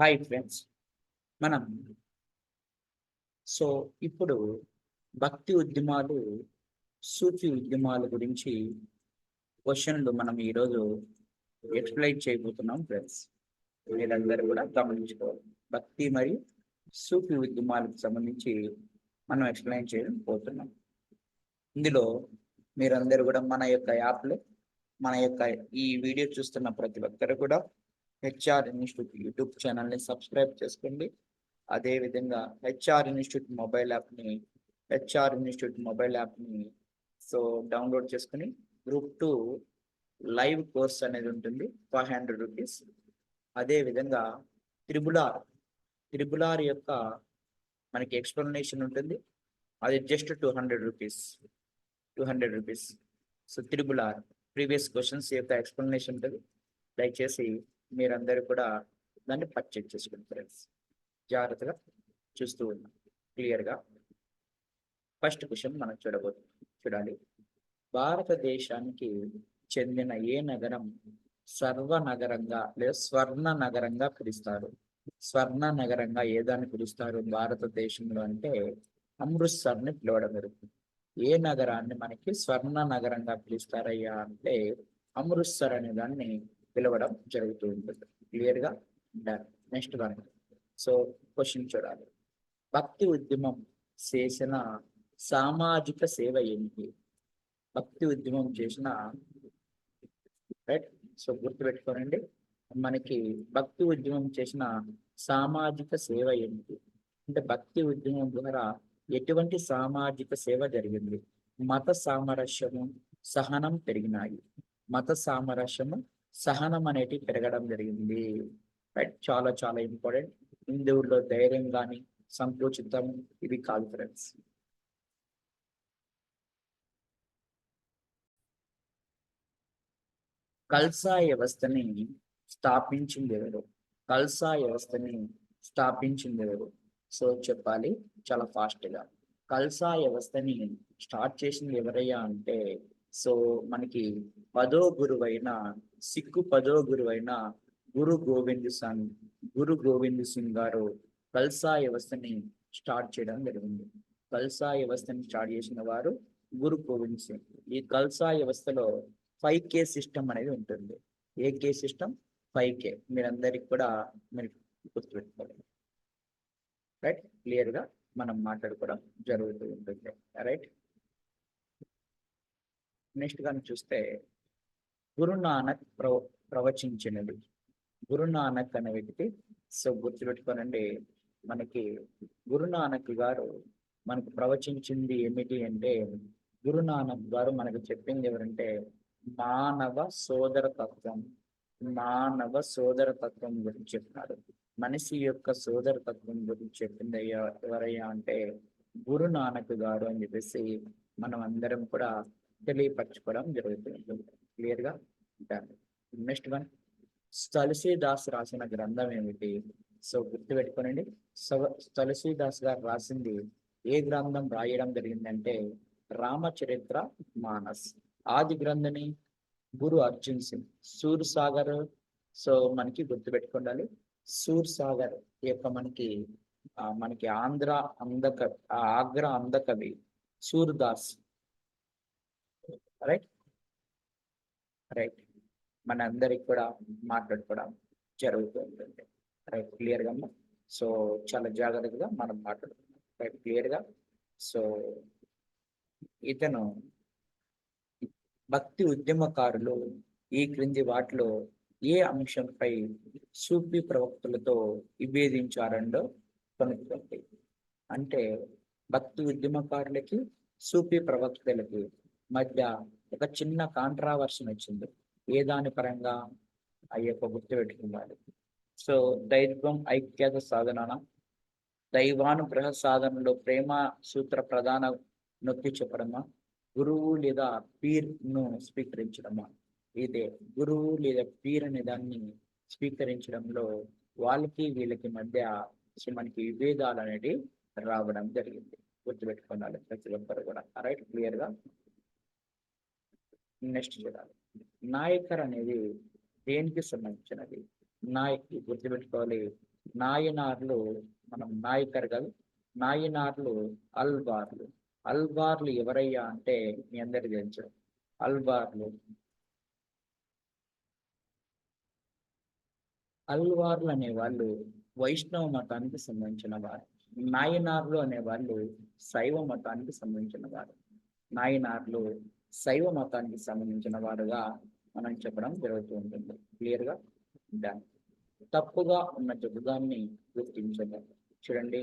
Hi friends. మనం so ఇప్పుడు భక్తి ఉద్యమాలు, సూఫీ ఉద్యమాల గురించి క్వశ్చన్లు మనం ఈరోజు ఎక్స్ప్లెయిన్ చేయబోతున్నాం ఫ్రెండ్స్. మీరందరూ కూడా గమనించుకోవాలి. భక్తి మరియు సూఫీ ఉద్యమాలకు సంబంధించి మనం ఎక్స్ప్లెయిన్ చేయడం పోతున్నాం. ఇందులో మీరందరూ కూడా మన యొక్క యాప్లో మన యొక్క ఈ వీడియో చూస్తున్న ప్రతి ఒక్కరు కూడా హెచ్ఆర్ ఇన్స్టిట్యూట్ యూట్యూబ్ ఛానల్ని సబ్స్క్రైబ్ చేసుకోండి. అదేవిధంగా హెచ్ఆర్ ఇన్స్టిట్యూట్ మొబైల్ యాప్ని డౌన్లోడ్ చేసుకుని గ్రూప్ 2 లైవ్ కోర్స్ అనేది ఉంటుంది, 500 రూపీస్. అదేవిధంగా త్రిబుల్ ఆర్ యొక్క మనకి ఎక్స్ప్లెనేషన్ ఉంటుంది, అది just 200 rupees. So triple R previous questions యొక్క ఎక్స్ప్లెనేషన్ ఉంటుంది. దయచేసి మీరందరూ కూడా దాన్ని పర్చేజ్ చేసుకోండి ఫ్రెండ్స్. జాగ్రత్తగా చూస్తూ ఉన్నాం క్లియర్గా. ఫస్ట్ క్వశ్చన్ మనం చూడాలి. భారతదేశానికి చెందిన ఏ నగరం సర్వనగరంగా లేదా స్వర్ణ నగరంగా పిలుస్తారు? స్వర్ణ నగరంగా ఏదాన్ని పిలుస్తారు భారతదేశంలో అంటే అమృత్సర్ని పిలవడం జరుగుతుంది. ఏ నగరాన్ని మనకి స్వర్ణ నగరంగా పిలుస్తారయ్యా అంటే అమృత్సర్ అనే దాన్ని పిలవడం జరుగుతూ ఉంటుంది. క్లియర్గా done. Next one. So question చూడాలి. భక్తి ఉద్యమం చేసిన సామాజిక సేవ ఏమిటి? భక్తి ఉద్యమం చేసిన రైట్. సో గుర్తుపెట్టుకోనండి, మనకి భక్తి ఉద్యమం చేసిన సామాజిక సేవ ఏమిటి అంటే భక్తి ఉద్యమం ద్వారా ఎటువంటి సామాజిక సేవ జరిగింది? మత సామరస్యము, సహనం పెరిగినాయి. మత సామరస్యము, సహనం అనేటి పెరగడం జరిగింది. రైట్. చాలా చాలా ఇంపార్టెంట్. హిందువుల్లో ధైర్యం కానీ సంకోచితం ఇవి కాదు ఫ్రెండ్స్. కల్సా వ్యవస్థని స్థాపించింది ఎవరు? కల్సా వ్యవస్థని స్థాపించింది ఎవరు? సో చెప్పాలి చాలా ఫాస్ట్గా. కల్సా వ్యవస్థని స్టార్ట్ చేసింది ఎవరయ్యా అంటే మనకి సిక్కు 10వ గురువైన గురు గోవింద్ సింగ్ గారు కల్సా వ్యవస్థని స్టార్ట్ చేయడం జరిగింది. కల్సా వ్యవస్థని స్టార్ట్ చేసిన వారు గురు గోవింద్ సింగ్. ఈ కల్సా వ్యవస్థలో 5K సిస్టమ్ అనేది ఉంటుంది. ఏ కే సిస్టమ్? 5K. మీరందరికి కూడా మీరు గుర్తుపెట్టుకోవాలి. రైట్. క్లియర్గా మనం మాట్లాడుకోవడం జరుగుతూ ఉంటుంది. రైట్. నెక్స్ట్ కానీ చూస్తే గురునానక్ ప్రవచించినది. గురునానక్ అనే వ్యక్తి. సో గుర్తుపెట్టుకోనండి, మనకి గురునానక్ గారు మనకు ప్రవచించింది ఏమిటి అంటే గురునానక్ గారు మనకు చెప్పింది ఎవరంటే మానవ సోదరతత్వం గురించి చెప్పినారు. మనిషి యొక్క సోదరతత్వం గురించి చెప్పింది ఎవరయ్యా అంటే గురునానక్ గారు అని చెప్పేసి మనం అందరం కూడా తెలియపరచుకోవడం జరుగుతుంది. క్లియర్గా ఉంటాను. Next one. తులసీదాస్ రాసిన గ్రంథం ఏమిటి? సో గుర్తుపెట్టుకోనండి, తులసీదాస్ గారు రాసింది ఏ గ్రంథం రాయడం జరిగిందంటే రామచరిత్ర మానస్. ఆది గ్రంథని గురు అర్జున్ సింగ్. సూర్సాగర్. సో మనకి గుర్తుపెట్టుకోండి, సూర్సాగర్ యొక్క మనకి ఆగ్రా అందకవి సూర్దాస్. రైట్. మన అందరికి కూడా మాట్లాడుకోవడం జరుగుతూ ఉంటుంది. రైట్. క్లియర్గా. సో చాలా జాగ్రత్తగా మనం మాట్లాడుతున్నాం. రైట్. క్లియర్గా. సో ఇతను భక్తి ఉద్యమకారులు ఈ క్రింది వాటిలో ఏ అంశంపై సూఫీ ప్రవక్తలతో విభేదించారండో కనుక్కోండి. అంటే భక్తి ఉద్యమకారులకి సూఫీ ప్రవక్తలకి మధ్య ఒక చిన్న కాంట్రావర్షన్ వచ్చింది. ఏ దాని పరంగా అయ్యప్ప గుర్తుపెట్టుకున్నారు. సో దైవం ఐక్యత సాధన, దైవానుగ్రహ సాధనలో ప్రేమ సూత్ర ప్రధాన నొక్కి చెప్పడమా, గురువు లేదా పీర్ ను స్వీకరించడమా? ఇదే గురువు లేదా పీర్ అనే దాన్ని స్వీకరించడంలో వాళ్ళకి వీళ్ళకి మధ్య మనకి విభేదాలు అనేవి రావడం జరిగింది. గుర్తుపెట్టుకోవాలి ప్రతి ఒక్కరు కూడా. రైట్. క్లియర్గా. నెక్స్ట్ చూడాలి. నాయకర్ అనేది దేనికి సంబంధించినది? నాయక్ గుర్తుపెట్టుకోవాలి, నాయనార్లు మనం నాయకర్ కదా, నాయనార్లు అల్వార్లు. అల్వార్లు ఎవరయ్యా అంటే మీ అందరికి తెలుసు. అల్వార్లు అల్వార్లు అనే వాళ్ళు వైష్ణవ మతానికి సంబంధించిన వారు. నాయనార్లు అనే వాళ్ళు శైవ మతానికి సంబంధించిన వారు. నాయనార్లు శైవ మతానికి సంబంధించిన వారుగా మనం చెప్పడం జరుగుతూ ఉంటుంది. క్లియర్గా దాన్ని తప్పుగా ఉన్న జబుదాన్ని గుర్తించడం. చూడండి,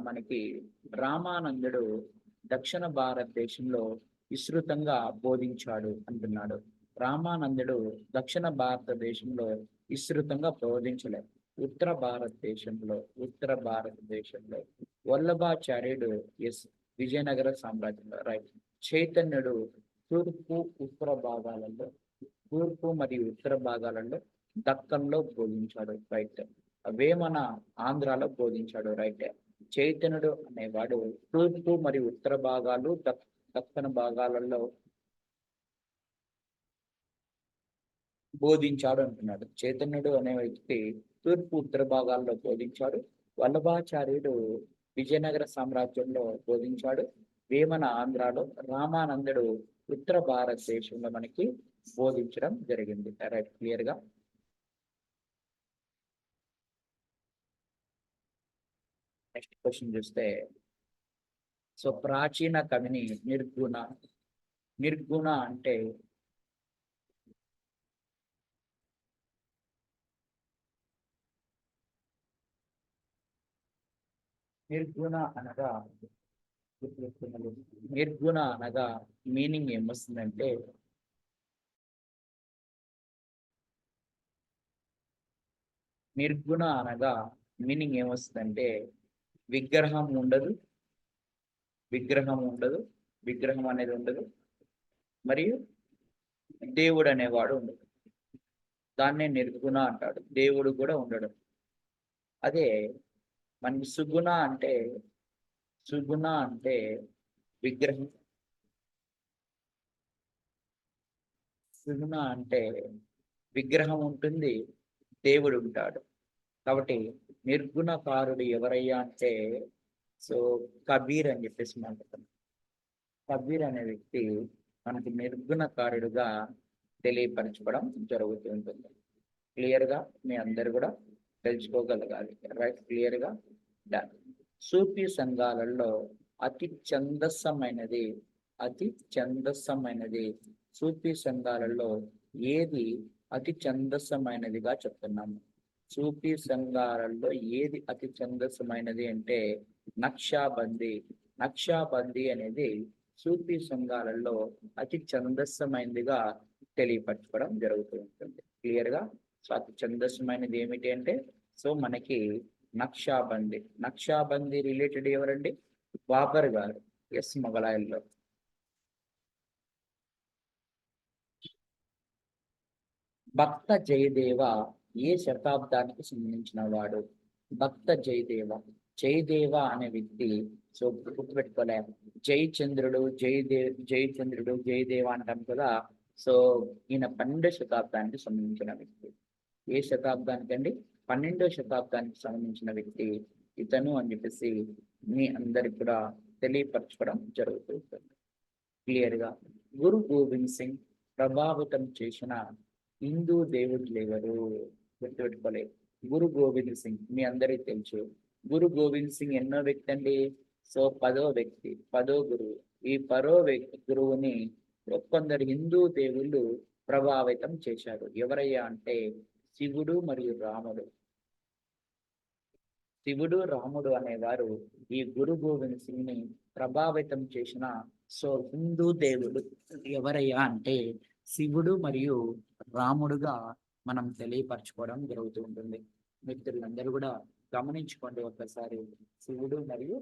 మనకి రామానందుడు దక్షిణ భారతదేశంలో విస్తృతంగా బోధించాడు అంటున్నాడు. రామానందుడు దక్షిణ భారతదేశంలో విస్తృతంగా బోధించలేదు. ఉత్తర భారతదేశంలో వల్లభాచార్యుడు ఎస్ విజయనగర సామ్రాజ్యంలో, రైట్. చైతన్యుడు తూర్పు ఉత్తర భాగాలలో, తూర్పు మరియు ఉత్తర భాగాలలో దక్కన్లో బోధించాడు, రైట్. వేమన ఆంధ్రాలో బోధించాడు, రైట్. చైతన్యుడు అనేవాడు తూర్పు మరియు ఉత్తర భాగాలు దక్కన భాగాలలో బోధించాడు అంటున్నాడు. చైతన్యుడు అనే వ్యక్తి తూర్పు ఉత్తర భాగాల్లో బోధించాడు. వల్లభాచార్యుడు విజయనగర సామ్రాజ్యంలో బోధించాడు. వేమన ఆంధ్రాలో, రామానందుడు ఉత్తర భారతదేశంలో మనకి బోధించడం జరిగింది, రైట్. క్లియర్ గా నెక్స్ట్ క్వశ్చన్ చూస్తే, సో ప్రాచీన కవిని నిర్గుణ. నిర్గుణ అంటే నిర్గుణ అనగా మీనింగ్ ఏమొస్తుందంటే, నిర్గుణ అనగా మీనింగ్ ఏమొస్తుందంటే విగ్రహం ఉండదు, విగ్రహం అనేది ఉండదు, మరియు దేవుడు అనేవాడు ఉండదు. దాన్నే నిర్గుణ అంటాడు. దేవుడు కూడా ఉండడు. అదే మనకి సుగుణ అంటే విగ్రహం. సుగుణ అంటే విగ్రహం ఉంటుంది, దేవుడు ఉంటాడు. కాబట్టి నిర్గుణకారుడు ఎవరయ్యా అంటే, సో కబీర్ అని చెప్పేసి మాట్లాడుతున్నాం. కబీర్ అనే వ్యక్తి మనకి నిర్గుణకారుడుగా తెలియపరచడం జరుగుతూ ఉంటుంది. క్లియర్గా మీ అందరు కూడా తెలుసుకోగలగాలి, రైట్. క్లియర్గా డన్. సూఫీ సంఘాలలో అతి ఛందస్సమైనది సూఫీ సంఘాలలో ఏది అతి ఛందస్సమైనదిగా చెప్తున్నాము. సూఫీ సంఘాలలో ఏది అతి ఛందస్సమైనది అంటే నక్షాబందీ అనేది సూఫీ సంఘాలలో అతి ఛందస్సమైనదిగా తెలియపరచడం జరుగుతూ ఉంటుంది. క్లియర్గా సో అతి ఛందస్సమైనది ఏమిటి అంటే, సో మనకి నక్షాబందీ రిలేటెడ్ ఎవరండి? బాబర్ గారు, ఎస్, మొఘలాయల్లో. భక్త జయదేవ ఏ శతాబ్దానికి సంబంధించిన వాడు? భక్త జయదేవ అనే వ్యక్తి, సో గుర్తుపెట్టుకోలే, జయచంద్రుడు జయదేవ అంటాం కదా. సో ఈయన 12వ శతాబ్దానికి సంబంధించిన వ్యక్తి. ఏ శతాబ్దానికి అండి? 12వ శతాబ్దానికి సంబంధించిన వ్యక్తి ఇతను అని చెప్పేసి మీ అందరికి కూడా తెలియపరచడం జరుగుతుంది. క్లియర్గా గురు గోవింద్ సింగ్ ప్రభావితం చేసిన హిందూ దేవుడు ఎవరు? గుర్తుపెట్టుకోలే. గురు గోవింద్ సింగ్ మీ అందరికీ తెలుసు. గురు గోవింద్ సింగ్ ఎన్నో వ్యక్తి అండి? సో 10వ వ్యక్తి, 10వ గురువు. ఈ 10వ గురువుని కొందరు హిందూ దేవుళ్ళు ప్రభావితం చేశారు. ఎవరయ్యా అంటే శివుడు మరియు రాముడు అనేవారు ఈ గురు గోవింద్ సింగ్ ని ప్రభావితం చేసిన సో హిందూ దేవుడు ఎవరయ్యా అంటే శివుడు మరియు రాముడుగా మనం తెలియపరచుకోవడం జరుగుతూ ఉంటుంది. మిత్రులందరూ కూడా గమనించుకోండి ఒక్కసారి, శివుడు మరియు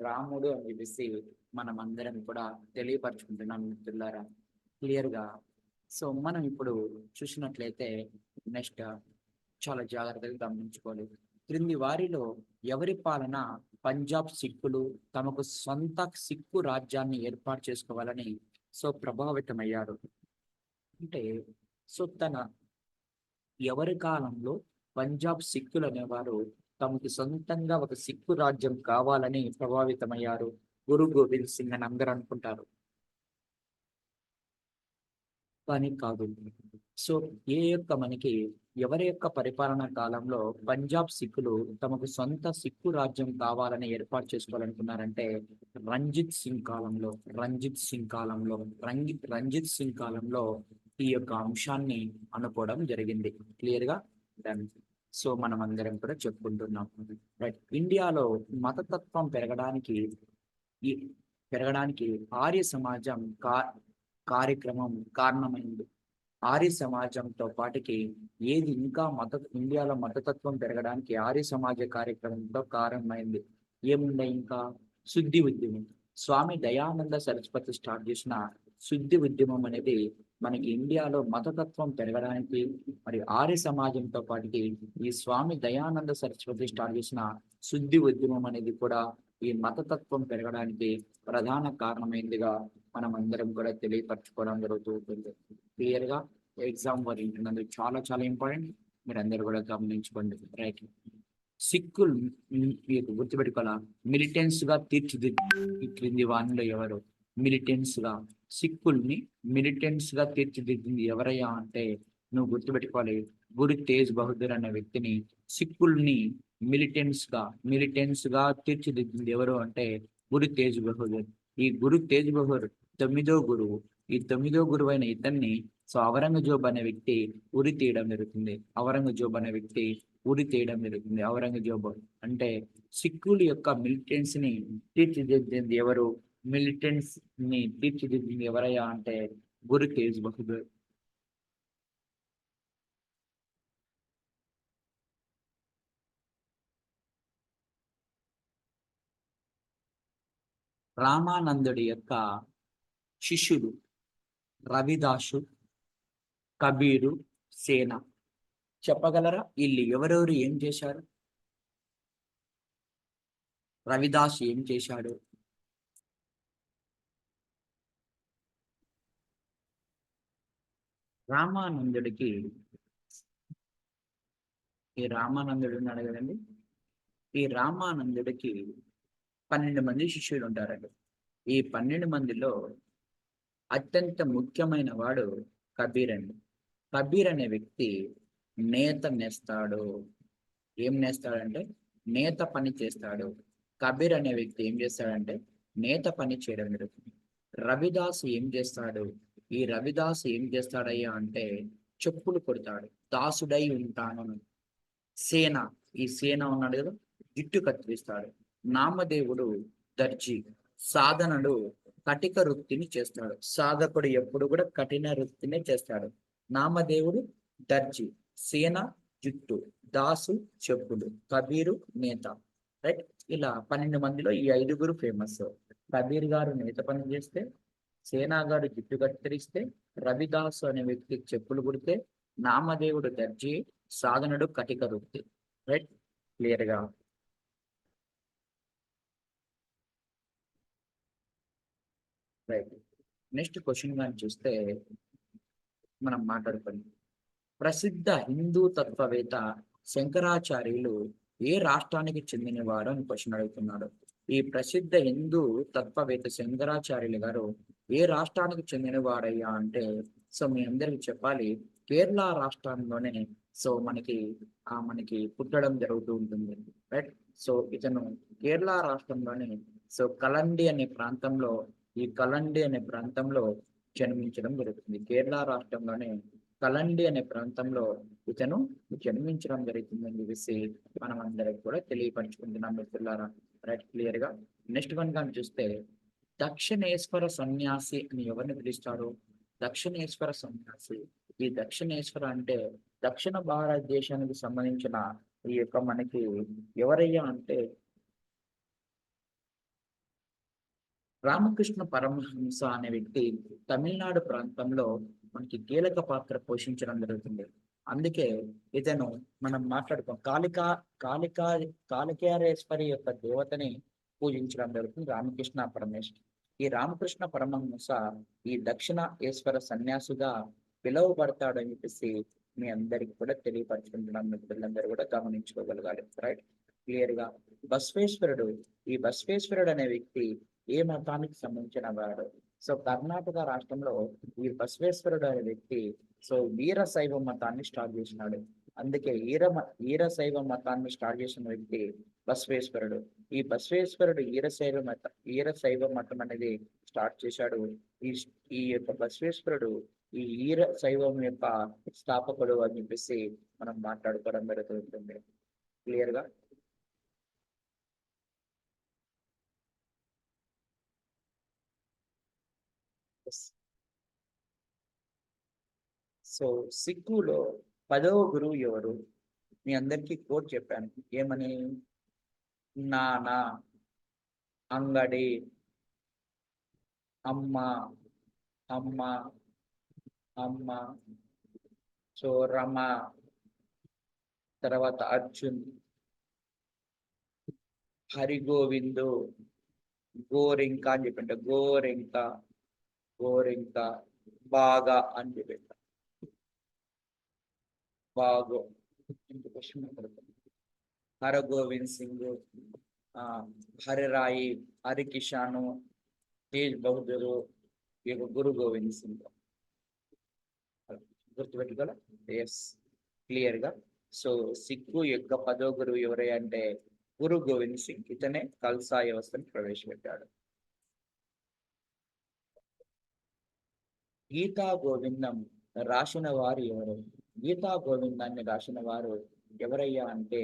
రాముడు అని చెప్పేసి మనం అందరం కూడా తెలియపరచుకుంటున్నాం మిత్రులారా, క్లియర్గా. సో మనం ఇప్పుడు చూసినట్లయితే నెక్స్ట్ చాలా జాగ్రత్తగా గమనించుకోవాలి. క్రింది వారిలో ఎవరి పాలన పంజాబ్ సిక్కులు తమకు సొంత సిక్కు రాజ్యాన్ని ఏర్పాటు చేసుకోవాలని సో ప్రభావితమయ్యారు అంటే, సో ఎవరి కాలంలో పంజాబ్ సిక్కులు అనేవారు తమకు సొంతంగా ఒక సిక్కు రాజ్యం కావాలని ప్రభావితమయ్యారు గురు గోవింద్ సింగ్ అని అందరూ అనుకుంటారు, కానీ కాదు. సో ఎవరి యొక్క పరిపాలనా కాలంలో పంజాబ్ సిక్కులు తమకు సొంత సిక్కు రాజ్యం కావాలని ఏర్పాటు చేసుకోవాలనుకున్నారంటే రంజిత్ సింగ్ కాలంలో ఈ యొక్క అంశాన్ని అనుకోవడం జరిగింది. క్లియర్ గా డన్. సో మనం అందరం కూడా చెప్పుకుంటున్నాం. రైట్. ఇండియాలో మతతత్వం ఈ పెరగడానికి ఆర్య సమాజం కార్యక్రమం కారణమైంది. ఆర్య సమాజంతో పాటుకి ఏది ఇంకా ఇండియాలో మతతత్వం పెరగడానికి ఆర్య సమాజ కార్యక్రమంతో కారణమైంది. ఏముండే ఇంకా శుద్ధి ఉద్యమం. స్వామి దయానంద సరస్వతి స్టార్ట్ చేసిన శుద్ధి ఉద్యమం అనేది మనకి ఇండియాలో మతతత్వం పెరగడానికి మరి ఆర్య సమాజంతో పాటుకి ఈ స్వామి దయానంద సరస్వతి స్టార్ట్ చేసిన శుద్ధి ఉద్యమం అనేది కూడా ఈ మతతత్వం పెరగడానికి ప్రధాన కారణమైందిగా మనం అందరం కూడా తెలియపరచుకోవడం జరుగుతూ ఉంటుంది. క్లియర్ గా ఎగ్జామ్ వారి చాలా చాలా ఇంపార్టెంట్, మీరు అందరూ కూడా గమనించుకోండి. రైట్. సిక్కులు మీకు గుర్తుపెట్టుకోవాలా, మిలిటెన్స్ గా ఈ క్రింది వానిలో ఎవరు సిక్కుల్ని మిలిటెంట్స్ గా తీర్చిదిద్దింది ఎవరయ్యా అంటే నువ్వు గుర్తుపెట్టుకోవాలి, గురు తేజ్ బహదూర్ అనే వ్యక్తిని సిక్కుల్ని మిలిటెంట్స్ గా తీర్చిదిద్దింది ఎవరు అంటే గురు తేజ్ బహదూర్. ఈ గురు తేజ్ బహదూర్ తొమ్మిదో గురువు. ఈ తొమ్మిదో గురువు అయిన ఇతన్ని ఔరంగజేబ్ అనే వ్యక్తి ఉరి తీయడం జరుగుతుంది. ఔరంగజేబ్ అంటే సిక్కుల యొక్క మిలిటెంట్స్ ని తీర్చిదిద్దింది ఎవరు? ఎవరయ్యా అంటే గురు తేజ్ బహదూర్. రామానందుడి యొక్క శిష్యుడు రవిదాసు, కబీరు, సేన. చెప్పగలరా వీళ్ళు ఎవరెవరు ఏం చేశారు? రవిదాస్ ఏం చేశాడు? రామానందుడికి రామానందుడు ఉన్నాడు కదండి, ఈ రామానందుడికి 12 మంది శిష్యులు ఉంటారండి. ఈ 12 మందిలో అత్యంత ముఖ్యమైన వాడు కబీర్ అండి. కబీర్ అనే వ్యక్తి నేత నేస్తాడు. ఏం నేస్తాడంటే నేత పని చేస్తాడు. కబీర్ అనే వ్యక్తి ఏం చేస్తాడంటే నేత పని చేయడం జరుగుతుంది. రవిదాస్ ఏం చేస్తాడు? ఈ రవిదాస్ ఏం చేస్తాడయ్యా అంటే చెప్పులు కొడతాడు, దాసుడై ఉంటాను. సేన, ఈ సేన ఉన్నాడు కదా, జుట్టు కత్తిరిస్తాడు. నామదేవుడు దర్జీ, సాధనుడు కటిక వృత్తిని చేస్తాడు. సాధకుడు ఎప్పుడు కూడా కఠిన వృత్తినే చేస్తాడు. నామదేవుడు దర్జీ, సేన జుట్టు, దాసు చెప్పులు, కబీరు నేత. రైట్. ఇలా 12 మందిలో ఈ 5గురు ఫేమస్. కబీర్ గారు నేత పని చేస్తే, సేనా గారు జుట్టు కత్తిరిస్తే, రవిదాసు అనే వ్యక్తి చెప్పులు కుడితే, నామదేవుడు దర్జీ, సాధనుడు కటిక వృత్తి. రైట్. క్లియర్ గా రైట్. నెక్స్ట్ క్వశ్చన్ కానీ చూస్తే మనం మాట్లాడుకుందాం. ప్రసిద్ధ హిందూ తత్వవేత్త శంకరాచార్యులు ఏ రాష్ట్రానికి చెందినవాడు అని క్వశ్చన్ అడుగుతున్నాడు. ఈ ప్రసిద్ధ హిందూ తత్వవేత్త శంకరాచార్యులు గారు ఏ రాష్ట్రానికి చెందినవాడయ్యా అంటే సో మీ అందరికి చెప్పాలి, కేరళ రాష్ట్రంలోనే సో మనకి పుట్టడం జరుగుతూ ఉంటుంది. రైట్. సో ఇతను కేరళ రాష్ట్రంలోనే సో కలండి అనే ప్రాంతంలో జన్మించడం జరుగుతుంది. కేరళ రాష్ట్రంలోనే కలండి అనే ప్రాంతంలో ఇతను జన్మించడం జరుగుతుందని చెప్పేసి మనం అందరికి కూడా తెలియపరచుకుంటున్నాం మిత్రులారా. రైట్. క్లియర్ గా నెక్స్ట్ వన్ కానీ చూస్తే దక్షిణేశ్వర సన్యాసి అని ఎవరిని పిలుస్తారు? దక్షిణేశ్వర సన్యాసి. ఈ దక్షిణేశ్వర అంటే దక్షిణ భారతదేశానికి సంబంధించిన ఈ యొక్క మనకి ఎవరయ్యా అంటే రామకృష్ణ పరమహంస అనే వ్యక్తి తమిళనాడు ప్రాంతంలో మనకి కీలక పాత్ర పోషించడం జరుగుతుంది. అందుకే ఇతను మనం మాట్లాడుకోం కాళికేశ్వరి యొక్క దేవతని పూజించడం జరుగుతుంది రామకృష్ణ పరమేశ్వర. ఈ రామకృష్ణ పరమహంస ఈ దక్షిణ ఈశ్వర సన్యాసిగా పిలువబడతాడని చెప్పేసి మీ అందరికి కూడా తెలియపరచుకుంటున్నాం. మిత్రులందరూ కూడా గమనించుకోగలగాలి. రైట్. క్లియర్ గా. బసవేశ్వరుడు, ఈ బసవేశ్వరుడు అనే వ్యక్తి ఏ మతానికి సంబంధించిన వాడు? సో కర్ణాటక రాష్ట్రంలో ఈ బసవేశ్వరుడు అనే వ్యక్తి సో వీరశైవ మతాన్ని స్టార్ట్ చేసినాడు. అందుకే వీరశైవ మతాన్ని స్టార్ట్ చేసిన వ్యక్తి బసవేశ్వరుడు. ఈ బసవేశ్వరుడు వీరశైవ మతం అనేది స్టార్ట్ చేశాడు. ఈ ఈ యొక్క బసవేశ్వరుడు ఈ వీరశైవం యొక్క స్థాపకుడు అని చెప్పేసి మనం మాట్లాడుకోవడం జరుగుతుంది. క్లియర్ గా. సో సిక్కులో 10వ గురువు ఎవరు? మీ అందరికీ కోట్ చెప్పాను ఏమని? నానా, అంగడి, అమ్మ, అమ్మ, అమ్మ, సో రమ, తర్వాత అర్జున్, హరిగోవిందు, గోరింక అని చెప్పంట, గోరింక, గోరింక, బాగా అని చెప్పంట, బాగో, హరగోవింద్ సింగ్, హరిరాయి, హరికిషాను, తేజ్ బహదూరు, గురు గోవింద్ సింగ్. గుర్తుపెట్టుకోవాల. ఎస్, క్లియర్ గా. సో సిక్కు యొక్క 10వ గురువు ఎవరై అంటే గురు గోవింద్ సింగ్. ఇతనే కల్సా వ్యవస్థను ప్రవేశపెట్టాడు. గీతా గోవిందం రాసిన వారు ఎవరు? గీతా గోవిందాన్ని రాసిన వారు ఎవరయ్యా అంటే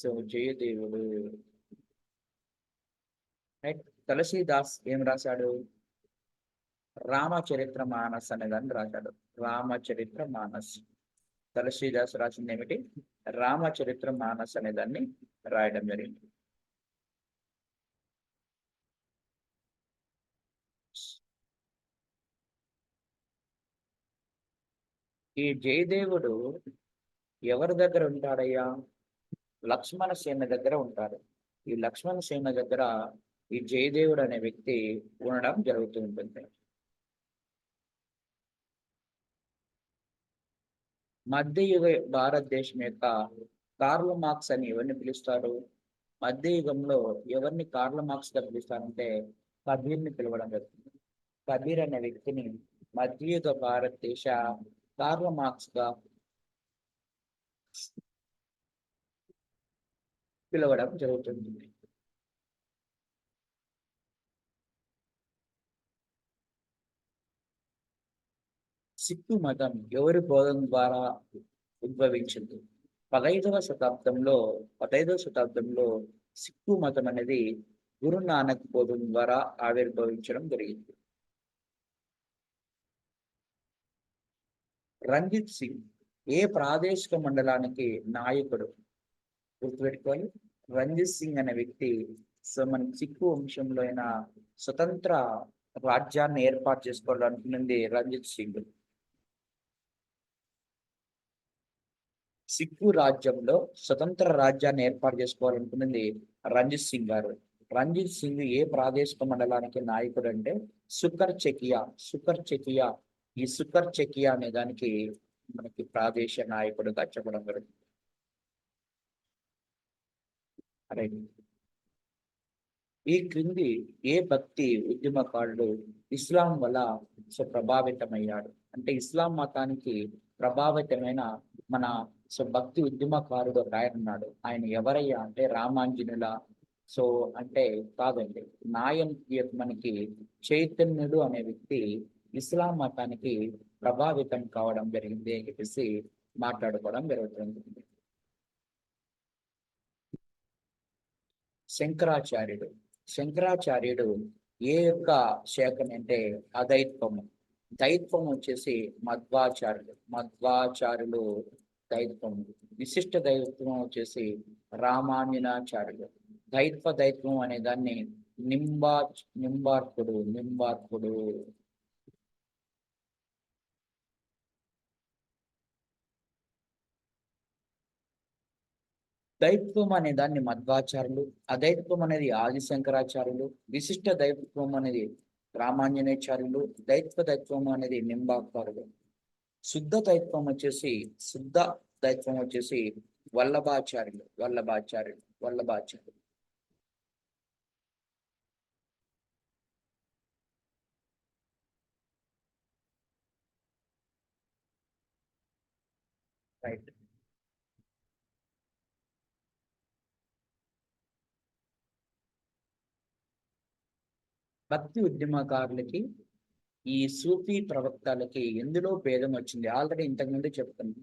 సో జయదేవుడు. రైట్. తులసీదాస్ ఏం రాశాడు? రామచరిత్ర మానస్ అనే దాన్ని రాశాడు. రామచరిత్ర మానస్. తులసీదాస్ రాసింది ఏమిటి? రామచరిత్ర మానస్ అనే దాన్ని రాయడం జరిగింది. ఈ జయదేవుడు ఎవరి దగ్గర ఉంటాడయ్యా? లక్ష్మణ సేన దగ్గర ఉంటాడు. ఈ లక్ష్మణ సేన దగ్గర ఈ జయదేవుడు అనే వ్యక్తి ఉండడం జరుగుతూ ఉంటుంది. మధ్యయుగ భారతదేశం యొక్క కార్ల్ మార్క్స్ అని ఎవరిని పిలుస్తారు? మధ్యయుగంలో ఎవరిని కార్ల్ మార్క్స్ గా పిలుస్తారంటే కబీర్ని పిలవడం జరుగుతుంది. కబీర్ అనే వ్యక్తిని మధ్యయుగ భారతదేశ కార్ల్ మార్క్స్ గా పిలవడం జరుగుతుంది. సిక్కు మతం ఎవరి బోధన ద్వారా ఉద్భవించింది? 15వ శతాబ్దంలో సిక్కు మతం అనేది గురు నానక్ బోధన ద్వారా ఆవిర్భవించడం జరిగింది. రంజిత్ సింగ్ ఏ ప్రాదేశిక మండలానికి నాయకుడు? గుర్తుపెట్టుకోవాలి. రంజిత్ సింగ్ అనే వ్యక్తి సో మన సిక్కు వంశంలో అయిన స్వతంత్ర రాజ్యాన్ని ఏర్పాటు చేసుకోవాలనుకున్నది రంజిత్ సింగ్. సిక్కు రాజ్యంలో స్వతంత్ర రాజ్యాన్ని ఏర్పాటు చేసుకోవాలనుకున్నది రంజిత్ సింగ్ గారు. రంజిత్ సింగ్ ఏ ప్రాదేశిక మండలానికి నాయకుడు అంటే సుకర్ చెకియా. ఈ సుకర్ చెకియా అనే దానికి మనకి ప్రాదేశిక నాయకుడుగా చెప్పడం జరుగుతుంది. ఈ క్రింది ఏ భక్తి ఉద్యమకారుడు ఇస్లాం వల్ల ప్రభావితమయ్యాడు? అంటే ఇస్లాం మతానికి ప్రభావితమైన మన భక్తి ఉద్యమకారుడు ఒక ఆయన ఉన్నాడు. ఆయన ఎవరయ్యా అంటే రామాంజనుల. సో అంటే కాదండి, నాయన్ మనకి చైతన్యుడు అనే వ్యక్తి ఇస్లాం మతానికి ప్రభావితం కావడం జరిగింది అని చెప్పేసి మాట్లాడుకోవడం జరుగుతుంది. శంకరాచార్యుడు ఏ యొక్క శాఖని అంటే అద్వైతము. దైత్వం వచ్చేసి మధ్వాచార్యులు దైత్వము. విశిష్ట దైత్వం వచ్చేసి రామానుజాచార్యులు. దైత్వం అనే దాన్ని నింబార్కుడు. దైత్వం అనే దాన్ని మధ్వాచార్యులు, అదైత్వం అనేది ఆదిశంకరాచార్యులు, విశిష్ట దైత్వం అనేది రామాంజనేయాచార్యులు, దైత్వం అనేది నింబాకారులు, శుద్ధ దైత్వం వచ్చేసి వల్లభాచార్యులు. వల్లభాచార్య. రైట్. భక్తి ఉద్యమకారులకి ఈ సూఫీ ప్రవక్తలకి ఎందులో భేదం వచ్చింది? ఆల్రెడీ ఇంతకుముందు చెప్తుంది.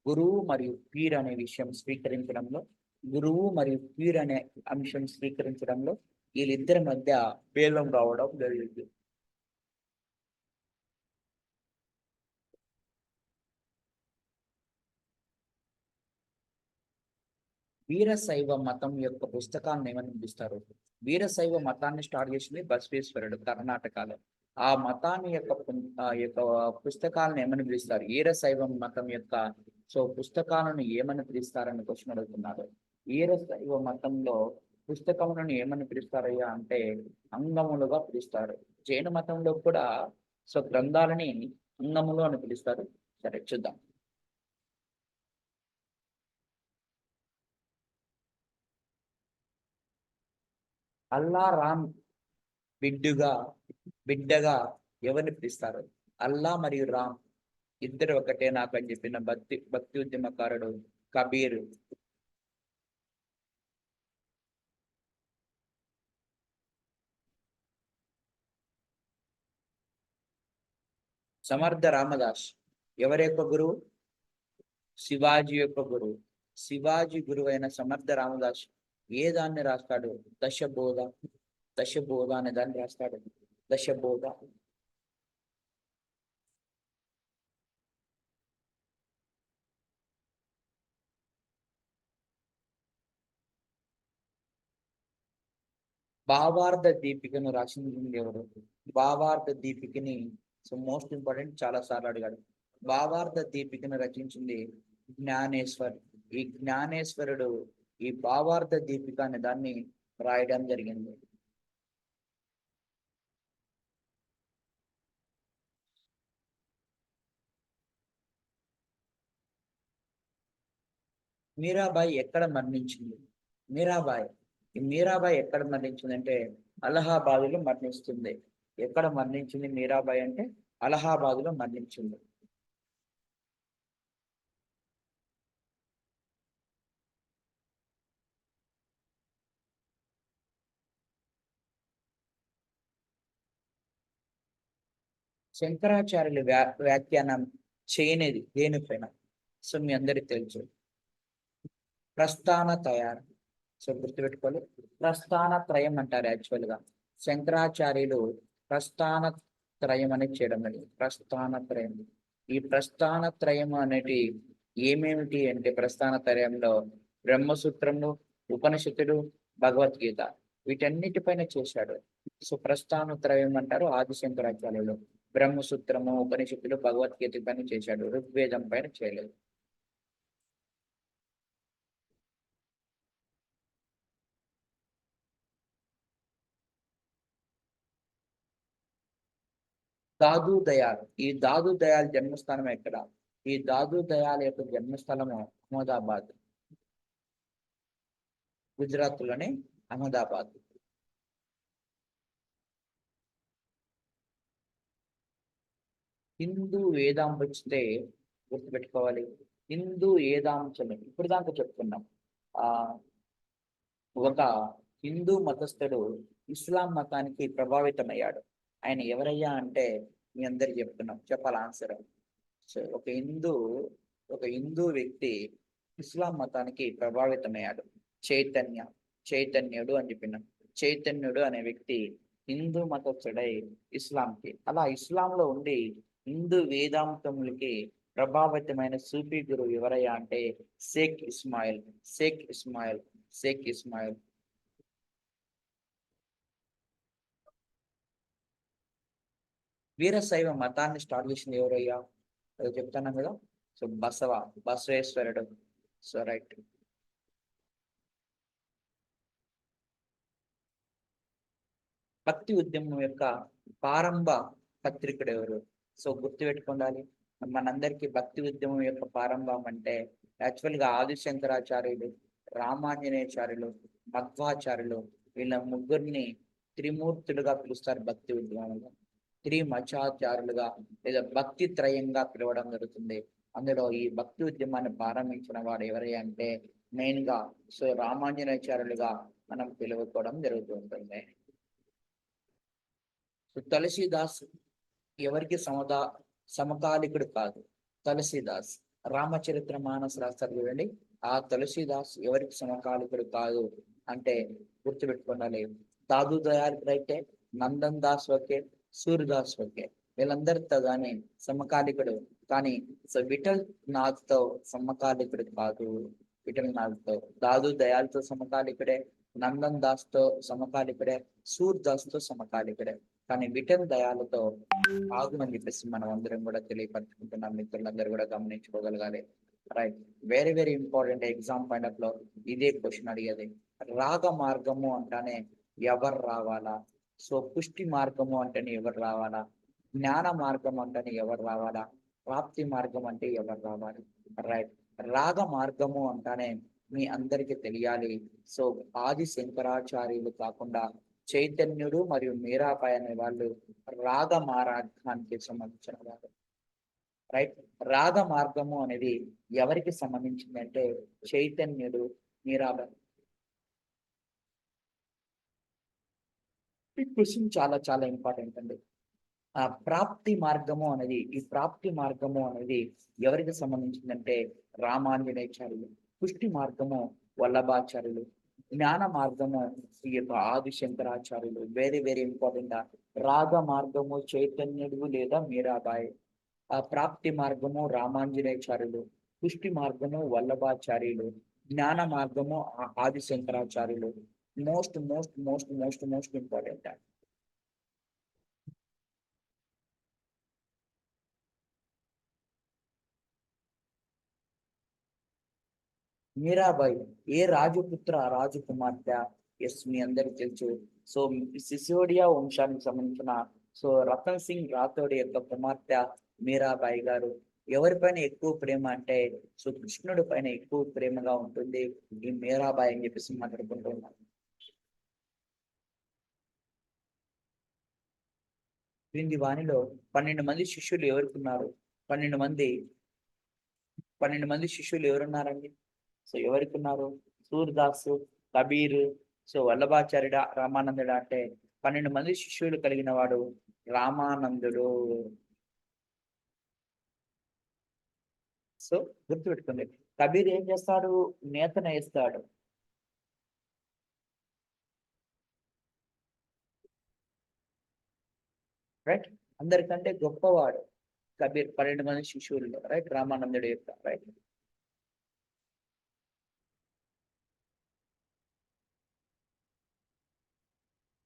గురువు మరియు పీర్ అనే విషయం స్వీకరించడంలో, గురువు మరియు పీర్ అనే అంశం స్వీకరించడంలో వీళ్ళిద్దరి మధ్య భేదం రావడం జరిగింది. వీరశైవ మతం యొక్క పుస్తకాలను ఏమని పిలుస్తారు? వీరశైవ మతాన్ని స్టార్ట్ చేసింది బసవేశ్వరుడు కర్ణాటకలో. ఆ మతాన్ని యొక్క పుస్తకాలను ఏమని పిలుస్తారు? వీరశైవ మతం యొక్క పుస్తకాలను ఏమని పిలుస్తారని క్వశ్చన్ అడుగుతున్నారు. వీరశైవ మతంలో పుస్తకములను ఏమని పిలుస్తారయ్యా అంటే అంగములుగా పిలుస్తారు. జైన మతంలో కూడా గ్రంథాలని అంగములు అని పిలుస్తారు. సరే చూద్దాం. అల్లా రామ్ బిడ్డగా ఎవరిని పిలుస్తారు? అల్లా మరియు రామ్ ఇద్దరు ఒకటే నాకు అని చెప్పిన భక్తి ఉద్యమకారుడు కబీర్. సమర్థ రామదాస్ ఎవరి యొక్క గురువు? శివాజీ యొక్క గురువు. శివాజీ గురువు అయిన సమర్థ రామదాస్ ఏ దాన్ని రాస్తాడు? దశబోధ అనే దాన్ని రాస్తాడు. దశబోధ. భావార్థ దీపికను రాసింది ఎవరు? భావార్థ దీపికని మోస్ట్ ఇంపార్టెంట్, చాలా సార్లు అడిగాడు. భావార్థ దీపికను రచించింది జ్ఞానేశ్వర్. ఈ జ్ఞానేశ్వరుడు ఈ భావార్థ దీపిక అనే దాన్ని రాయడం జరిగింది. మీరాబాయి ఎక్కడ మరణించింది? మీరాబాయి ఎక్కడ మరణించింది అంటే అలహాబాదులో మరణిస్తుంది. ఎక్కడ మరణించింది మీరాబాయి అంటే అలహాబాదులో మరణించింది. శంకరాచార్యులు వ్యాఖ్యానం చేయనిది దేనిపైన? మీ అందరికి తెలుసు, ప్రస్థాన తయారు. గుర్తుపెట్టుకోవాలి, ప్రస్థాన త్రయం అంటారు. యాక్చువల్ గా శంకరాచార్యులు ప్రస్థాన త్రయం అనేది చేయడం అనేది ప్రస్థాన త్రయం. ఈ ప్రస్థాన త్రయం అనేది ఏమేమిటి అంటే ప్రస్థాన త్రయంలో బ్రహ్మసూత్రము, ఉపనిషత్తుడు, భగవద్గీత వీటన్నిటిపైన చేశాడు. ప్రస్థాన త్రయం అంటారు ఆది శంకరాచార్యులు. బ్రహ్మసూత్రము, ఉపనిషత్తులు, భగవద్గీత పైన చేశాడు, ఋగ్వేదం పైన చేయలేదు. దాదు దయాల్. ఈ దాదు దయాల్ జన్మస్థానం ఎక్కడ? ఈ దాదు దయాల్ యొక్క జన్మస్థలము అహ్మదాబాద్, గుజరాత్ లోని అహ్మదాబాద్. హిందూ వేదాంబిస్తే గుర్తుపెట్టుకోవాలి. హిందూ వేదాంశం ఇప్పుడు దాకా చెప్పుకున్నాం. ఒక హిందూ మతస్థుడు ఇస్లాం మతానికి ప్రభావితమయ్యాడు. ఆయన ఎవరయ్యా అంటే మీ అందరికి చెప్తున్నాం, చెప్పాలి ఆన్సర్. ఒక హిందూ వ్యక్తి ఇస్లాం మతానికి ప్రభావితమయ్యాడు. చైతన్యుడు అని చెప్పినాం. చైతన్యుడు అనే వ్యక్తి హిందూ మతస్థుడై ఇస్లాంకి, అలా ఇస్లాంలో ఉండి హిందూ వేదాంతములకి ప్రభావితమైన సూఫీ గురువు ఎవరయ్యా అంటే షేక్ ఇస్మాయిల్. వీరశైవ మతాన్ని స్టార్ట్ చేసింది ఎవరయ్యా? అది చెప్తాను కదా. బసవేశ్వరుడు. రైట్. భక్తి ఉద్యమం యొక్క ప్రారంభ పత్రికుడు ఎవరు? గుర్తుపెట్టుకోవాలి, మనందరికీ భక్తి ఉద్యమం యొక్క ప్రారంభం అంటే యాక్చువల్ గా ఆది శంకరాచార్యులు రామాంజనేయాచార్యులు, మధ్వాచార్యులు, వీళ్ళ ముగ్గురిని త్రిమూర్తులుగా పిలుస్తారు భక్తి ఉద్యమంలో. త్రిమచాచారులుగా లేదా భక్తి త్రయంగా పిలవడం జరుగుతుంది. అందులో ఈ భక్తి ఉద్యమాన్ని ప్రారంభించిన వాడు ఎవరి అంటే మెయిన్ గా రామాంజనేయాచార్యులుగా మనం పిలువకోవడం జరుగుతుంటుంది. తులసీదాస్ ఎవరికి సమకాలికుడు కాదు. తులసీదాస్ రామచరిత్ర మానస్ రాస్తారు చూడండి, ఆ తులసీదాస్ ఎవరికి సమకాలికుడు కాదు అంటే గుర్తుపెట్టుకోవాలి. దాదు దయాళ్ అయితే నందన్ దాస్ ఒకే, సూర్యదాస్ ఒకే, వీళ్ళందరితో కానీ సమకాలికుడు. కానీ విఠల్ నాథ్ తో సమకాలికుడు కాదు. విఠల్ నాథ్ తో దాదు దయాల్తో సమకాలికుడే, నందన్ దాస్ తో సమకాలికుడే, సూర్దాస్ తో సమకాలికుడే. కానీ విఠల్ దయాలతో ఆగుమని చెప్పేసి మనం అందరం కూడా తెలియపరచుకుంటున్నాం. మిత్రులందరూ కూడా గమనించుకోగలగాలి. Right, very very important. Exam point of లో ఇదే క్వశ్చన్ అడిగేది. రాగ మార్గము అంటానే ఎవరు రావాలా? పుష్టి మార్గము అంటేనే ఎవరు రావాలా? జ్ఞాన మార్గం అంటేనే ఎవరు రావాలా? ప్రాప్తి మార్గం అంటే ఎవరు రావాలి? రైట్, రాగ మార్గము అంటానే మీ అందరికి తెలియాలి. ఆది శంకరాచార్యులు కాకుండా చైతన్యుడు మరియు మీరాబాయి అనే వాళ్ళు రాగ మార్గానికి సంబంధించిన వారు. రైట్, రాగ మార్గము అనేది ఎవరికి సంబంధించింది అంటే చైతన్యుడు, మీరాబాయి. ఈ క్వశ్చన్ చాలా చాలా ఇంపార్టెంట్ అండి. ఈ ప్రాప్తి మార్గము అనేది ఎవరికి సంబంధించిందంటే రామాంజనేయాచార్యులు. పుష్టి మార్గము వల్లభాచార్యులు. జ్ఞాన మార్గము ఈ యొక్క ఆది శంకరాచార్యులు. Very very important. రాగ మార్గము చైతన్యుడు లేదా మీరాబాయి. ఆ ప్రాప్తి మార్గము రామాంజనేయాచార్యులు. పుష్టి మార్గము వల్లభాచార్యులు. జ్ఞాన మార్గము ఆది శంకరాచార్యులు. Most most most most most important. Mirabai ఏ రాజపుత్ర రాజకుమార్తె? ఎస్, మీ అందరికి తెలుసు. సిసోడియా వంశానికి సంబంధించిన రతన్ సింగ్ రాథోడ్ యొక్క కుమార్తె మీరాబాయి గారు. ఎవరిపైన ఎక్కువ ప్రేమ అంటే కృష్ణుడి పైన ఎక్కువ ప్రేమగా ఉంటుంది ఈ మీరాబాయి అని చెప్పేసి మాట్లాడుకుంటున్నాం. క్రింది వాణిలో 12 మంది శిష్యులు ఎవరుకున్నారు? 12 మంది శిష్యులు ఎవరున్నారండి? ఎవరికి ఉన్నారు? సూర్దాసు, కబీర్, వల్లభాచార్యుడ, రామానందుడు. అంటే 12 మంది శిష్యులు కలిగిన వాడు రామానందుడు. గుర్తుపెట్టుకోండి. కబీర్ ఏం చేస్తాడు? నేతన వేస్తాడు. రైట్, అందరికంటే గొప్పవాడు కబీర్ 12 మంది శిష్యుల్లో. రైట్, రామానందుడు యొక్క. రైట్,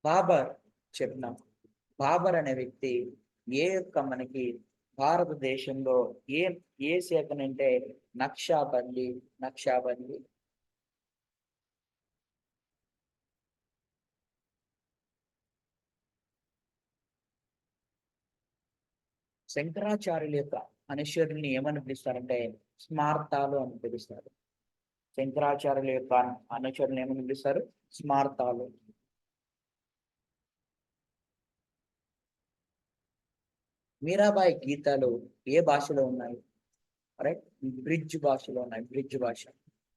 బాబర్ చెప్పినాం. బాబర్ అనే వ్యక్తి ఏ యొక్క మనకి భారతదేశంలో ఏ శాఖనంటే నక్షాబందీ. శంకరాచార్యుల యొక్క అనుచరుల్ని ఏమని పిలుస్తారంటే స్మార్తాలు అని పిలుస్తారు. శంకరాచార్యుల యొక్క అనుచరులు ఏమని పిలుస్తారు? స్మార్తాలు. మీరాబాయి గీతాలు ఏ భాషలో ఉన్నాయి? రైట్, బ్రిడ్జ్ భాషలో ఉన్నాయి. బ్రిడ్జ్ భాష.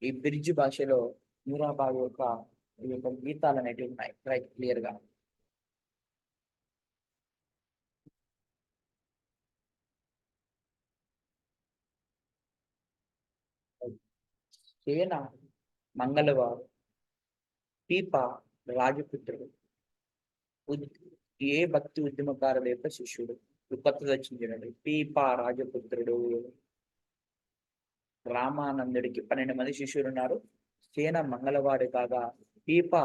ఈ బ్రిడ్జ్ భాషలో మీరాబాయి యొక్క గీతాలు అనేటివి ఉన్నాయి. రైట్, క్లియర్ గా. సేన మంగళవారు, పీప రాజపుత్రుడు. ఏ భక్తి ఉద్యమకారుల యొక్క శిష్యుడు? కొత్తది వచ్చింది. పీప రాజపుత్రుడు. రామానందుడికి 12 మంది శిష్యులు ఉన్నారు. సేన మంగళవాడు కాగా పీప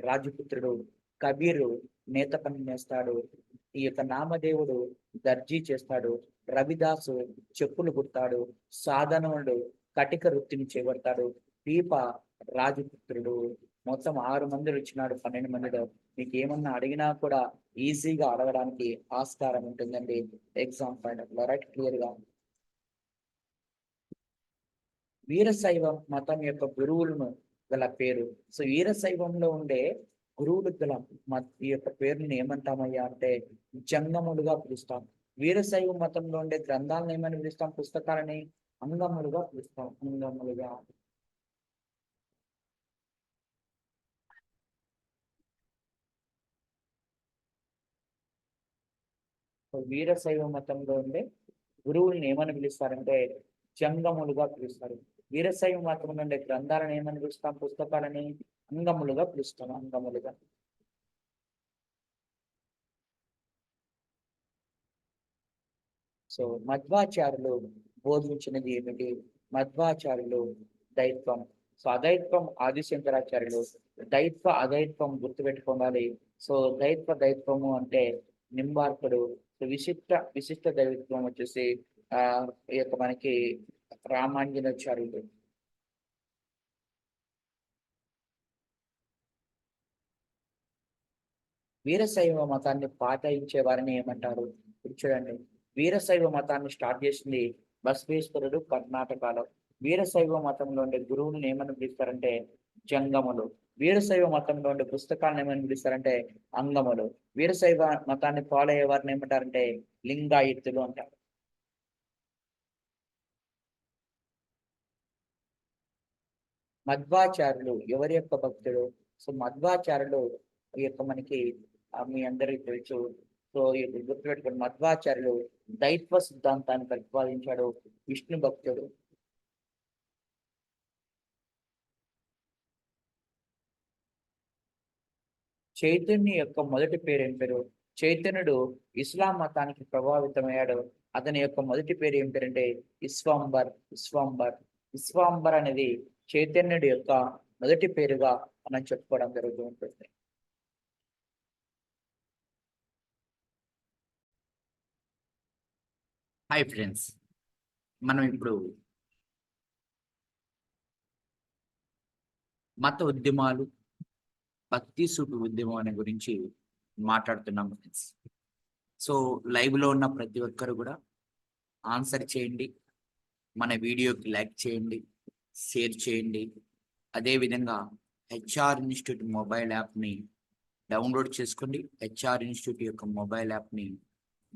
రాజపుత్రుడు. కబీరు నేత పని చేస్తాడు. ఈ యొక్క నామదేవుడు దర్జీ చేస్తాడు. రవిదాసు చెప్పులు కుడతాడు. సాధనుడు కటిక వృత్తిని చేపడతాడు. పీప రాజపుత్రుడు. మొత్తం 6 మంది వచ్చినాడు 12 మందిలో. మీకు ఏమన్నా అడిగినా కూడా ఈజీగా అడగడానికి ఆస్కారం ఉంటుందండి ఎగ్జామ్ పాయింట్ లో. రైట్, క్లియర్ గా. వీరశైవ మతం యొక్క గురువులను గల పేరు. సో వీరశైవంలో ఉండే గురువులు గల ఈ యొక్క పేరుని ఏమంటామయ్యా అంటే జంగములుగా పిలుస్తాం. వీరశైవ మతంలో ఉండే గ్రంథాలను ఏమని పిలుస్తాం? పుస్తకాలని అంగములుగా పిలుస్తాం. అంగములుగా. వీరశైవ మతంలో ఉండే గురువుల్ని ఏమని పిలుస్తారంటే జంగములుగా పిలుస్తారు. వీరశైవ మతం ఉండే గ్రంథాలను ఏమని పిలుస్తాం? పుస్తకాలని అంగములుగా పిలుస్తాం. అంగములుగా. సో మధ్వాచార్యులు బోధించినది ఏమిటి? మధ్వాచార్యులు దైత్వం. సో అదైత్వం ఆదిశంకరాచార్యులు. దైత్వ అదైత్వం గుర్తుపెట్టుకోవాలి. సో దైత్వము అంటే నింబార్కుడు. సో విశిష్ట దైవత్వం వచ్చేసి ఈ యొక్క మనకి రామాంజనాచార్యులు. వీరశైవ మతాన్ని పాటించే వారిని ఏమంటారు? ఇప్పుడు చూడండి, వీరశైవ మతాన్ని స్టార్ట్ చేసింది బసవేశ్వరుడు కర్ణాటకలో. వీరశైవ మతంలో ఉండే గురువులను ఏమని పిలుస్తారంటే జంగములు. వీరశైవ మతంలో ఉండే పుస్తకాలను ఏమని పిలుస్తారంటే అంగములు. వీరశైవ మతాన్ని ఫాలో అయ్యే వారిని ఏమంటారంటే లింగాయత్తులు అంటారు. మధ్వాచార్యులు ఎవరి యొక్క భక్తుడు? సో మధ్వాచార్యులు ఈ యొక్క మనకి మీ అందరికి తెలుసు. సో గుర్తుపెట్టుకోండి, మధ్వాచార్యులు దైత్వ సిద్ధాంతాన్ని ప్రతిపాదించాడు. విష్ణు భక్తుడు. చైతన్య యొక్క మొదటి పేరు ఏం పేరు? చైతన్యుడు ఇస్లాం మతానికి ప్రభావితమయ్యాడు. అతని యొక్క మొదటి పేరు ఏం పేరు అంటే విశ్వంబర్. విశ్వంబర్. విశ్వంబర్ అనేది చైతన్యుడి యొక్క మొదటి పేరుగా మనం చెప్పుకోవడం జరుగుతూ ఉంటుంది. హాయ్ ఫ్రెండ్స్, మనం ఇప్పుడు మత ఉద్యమాలు, భక్తి సూటు ఉద్యమం అనే గురించి మాట్లాడుతున్నాం ఫ్రెండ్స్. సో లైవ్లో ఉన్న ప్రతి ఒక్కరు కూడా ఆన్సర్ చేయండి, మన వీడియోకి లైక్ చేయండి, షేర్ చేయండి. అదేవిధంగా హెచ్ఆర్ ఇన్స్టిట్యూట్ మొబైల్ యాప్ని డౌన్లోడ్ చేసుకోండి. హెచ్ఆర్ ఇన్స్టిట్యూట్ యొక్క మొబైల్ యాప్ని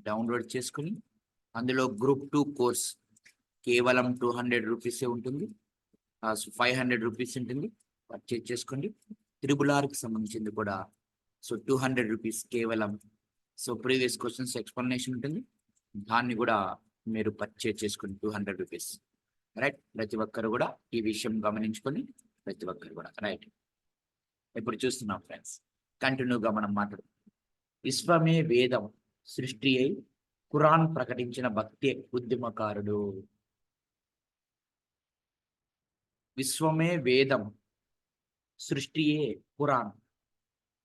డౌన్లోడ్ చేసుకుని అందులో గ్రూప్ 2 కోర్స్ కేవలం 200 రూపీసే ఉంటుంది. 500 రూపీస్ ఉంటుంది, పర్చేజ్ చేసుకోండి. త్రిబుల్-ఆర్కి సంబంధించింది కూడా సో 200 రూపీస్ కేవలం. సో ప్రీవియస్ క్వశ్చన్స్ ఎక్స్ప్లెనేషన్ ఉంటుంది, దాన్ని కూడా మీరు పర్చేజ్ చేసుకుని 200 రూపీస్. రైట్, ప్రతి ఒక్కరు కూడా ఈ విషయం గమనించుకొని ప్రతి ఒక్కరు కూడా రైట్. ఇప్పుడు చూస్తున్నాం ఫ్రెండ్స్, కంటిన్యూగా మనం మాట్లాడు. విశ్వమే వేదం సృష్టి అయి ఖురాన్ ప్రకటించిన భక్తి ఉద్యమకారుడు. విశ్వమే వేదం సృష్టియే ఖురాన్.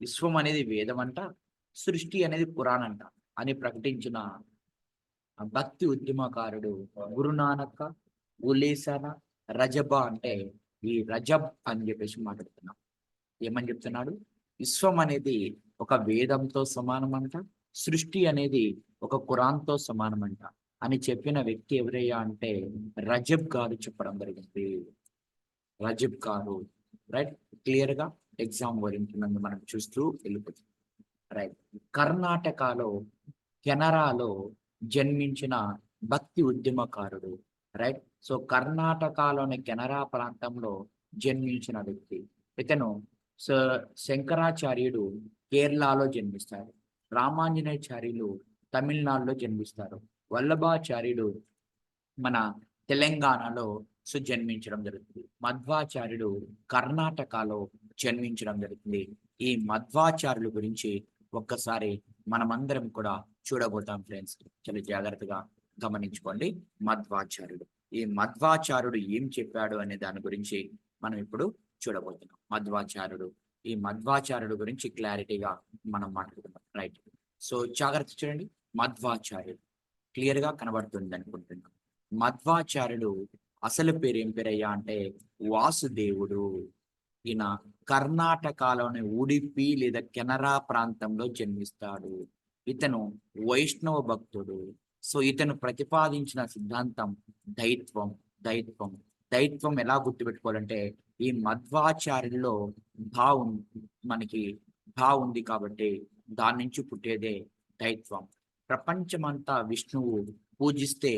విశ్వం అనేది వేదం అంట, సృష్టి అనేది ఖురాన్ అంట అని ప్రకటించిన భక్తి ఉద్యమకారుడు గురునానక్ ఉలేసన రజబా. అంటే ఈ రజబ్ అని చెప్పేసి మాట్లాడుతున్నాం. ఏమని చెప్తున్నాడు? విశ్వం అనేది ఒక వేదంతో సమానం అంట, సృష్టి అనేది ఒక ఖురాన్తో సమానం అంట అని చెప్పిన వ్యక్తి ఎవరయ్యా అంటే రజబ్ గారు చెప్పడం జరిగింది. రజబ్ గారు. రైట్, క్లియర్ గా ఎగ్జామ్ ఓరియంటెడ్ మనం చూస్తూ వెళ్ళిపోతుంది. రైట్, కర్ణాటకలో కెనరాలో జన్మించిన భక్తి ఉద్యమకారుడు. రైట్, సో కర్ణాటకలోని కెనరా ప్రాంతంలో జన్మించిన వ్యక్తి ఇతను. సో శంకరాచార్యుడు కేరళలో జన్మిస్తారు. రామాంజనేయాచార్యులు తమిళనాడులో జన్మిస్తారు. వల్లభాచార్యుడు మన తెలంగాణలో జన్మించడం జరుగుతుంది. మధ్వాచార్యుడు కర్ణాటకలో జన్మించడం జరుగుతుంది. ఈ మధ్వాచార్యుల గురించి ఒక్కసారి మనమందరం కూడా చూడబోతాం ఫ్రెండ్స్. చాలా జాగ్రత్తగా గమనించుకోండి. మధ్వాచార్యుడు, ఈ మధ్వాచార్యుడు ఏం చెప్పాడు అనే దాని గురించి మనం ఇప్పుడు చూడబోతున్నాం. మధ్వాచార్యుడు, ఈ మధ్వాచార్యుడు గురించి క్లారిటీగా మనం మాట్లాడుతున్నాం. రైట్, సో జాగ్రత్త చూడండి. మధ్వాచార్యుడు క్లియర్ గా కనబడుతుంది అనుకుంటున్నాం. మధ్వాచార్యుడు అసలు పేరు ఏం పేరయ్యా అంటే వాసుదేవుడు. ఈయన కర్ణాటకలోని ఉడిపి లేదా కెనరా ప్రాంతంలో జన్మిస్తాడు. ఇతను వైష్ణవ భక్తుడు. సో ఇతను ప్రతిపాదించిన సిద్ధాంతం దైత్వం. దైత్వం దైత్వం ఎలా గుర్తుపెట్టుకోవాలంటే ఈ మధ్వాచార్యుల్లో భా మనకి భా ఉంది కాబట్టి దాని నుంచి పుట్టేదే దైత్వం. ప్రపంచమంతా విష్ణువు పూజిస్తే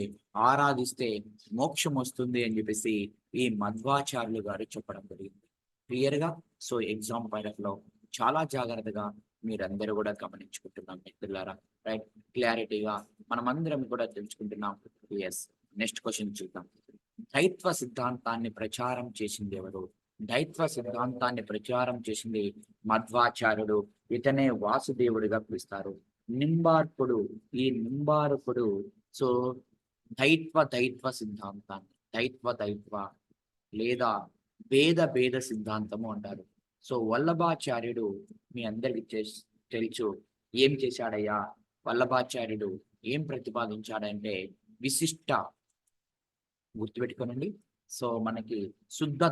ఆరాధిస్తే మోక్షం వస్తుంది అని చెప్పేసి ఈ మధ్వాచార్యులు గారు చెప్పడం జరిగింది క్లియర్ గా. సో ఎగ్జామ్ పాయింట్ లో చాలా జాగ్రత్తగా మీరందరూ కూడా గమనించుకుంటున్నాం మిత్రులారా. రైట్, క్లారిటీగా మనమందరం కూడా తెలుసుకుంటున్నాం. ఎస్, నెక్స్ట్ క్వశ్చన్ చూద్దాం. దైత్వ సిద్ధాంతాన్ని ప్రచారం చేసింది ఎవరు? దైత్వ సిద్ధాంతాన్ని ప్రచారం చేసింది మధ్వాచార్యుడు. ఇతనే వాసుదేవుడిగా పిలుస్తారు. నింబార్కుడు, ఈ నింబార్కుడు సో దైత్వ సిద్ధాంతాన్ని దైత్వ లేదా భేద సిద్ధాంతము అంటారు. సో వల్లభాచార్యుడు మీ అందరికి తెలుసు ఏం చేశాడయ్యా. వల్లభాచార్యుడు ఏం ప్రతిపాదించాడంటే విశిష్ట, గుర్తుపెట్టుకోనండి. సో మనకి శుద్ధ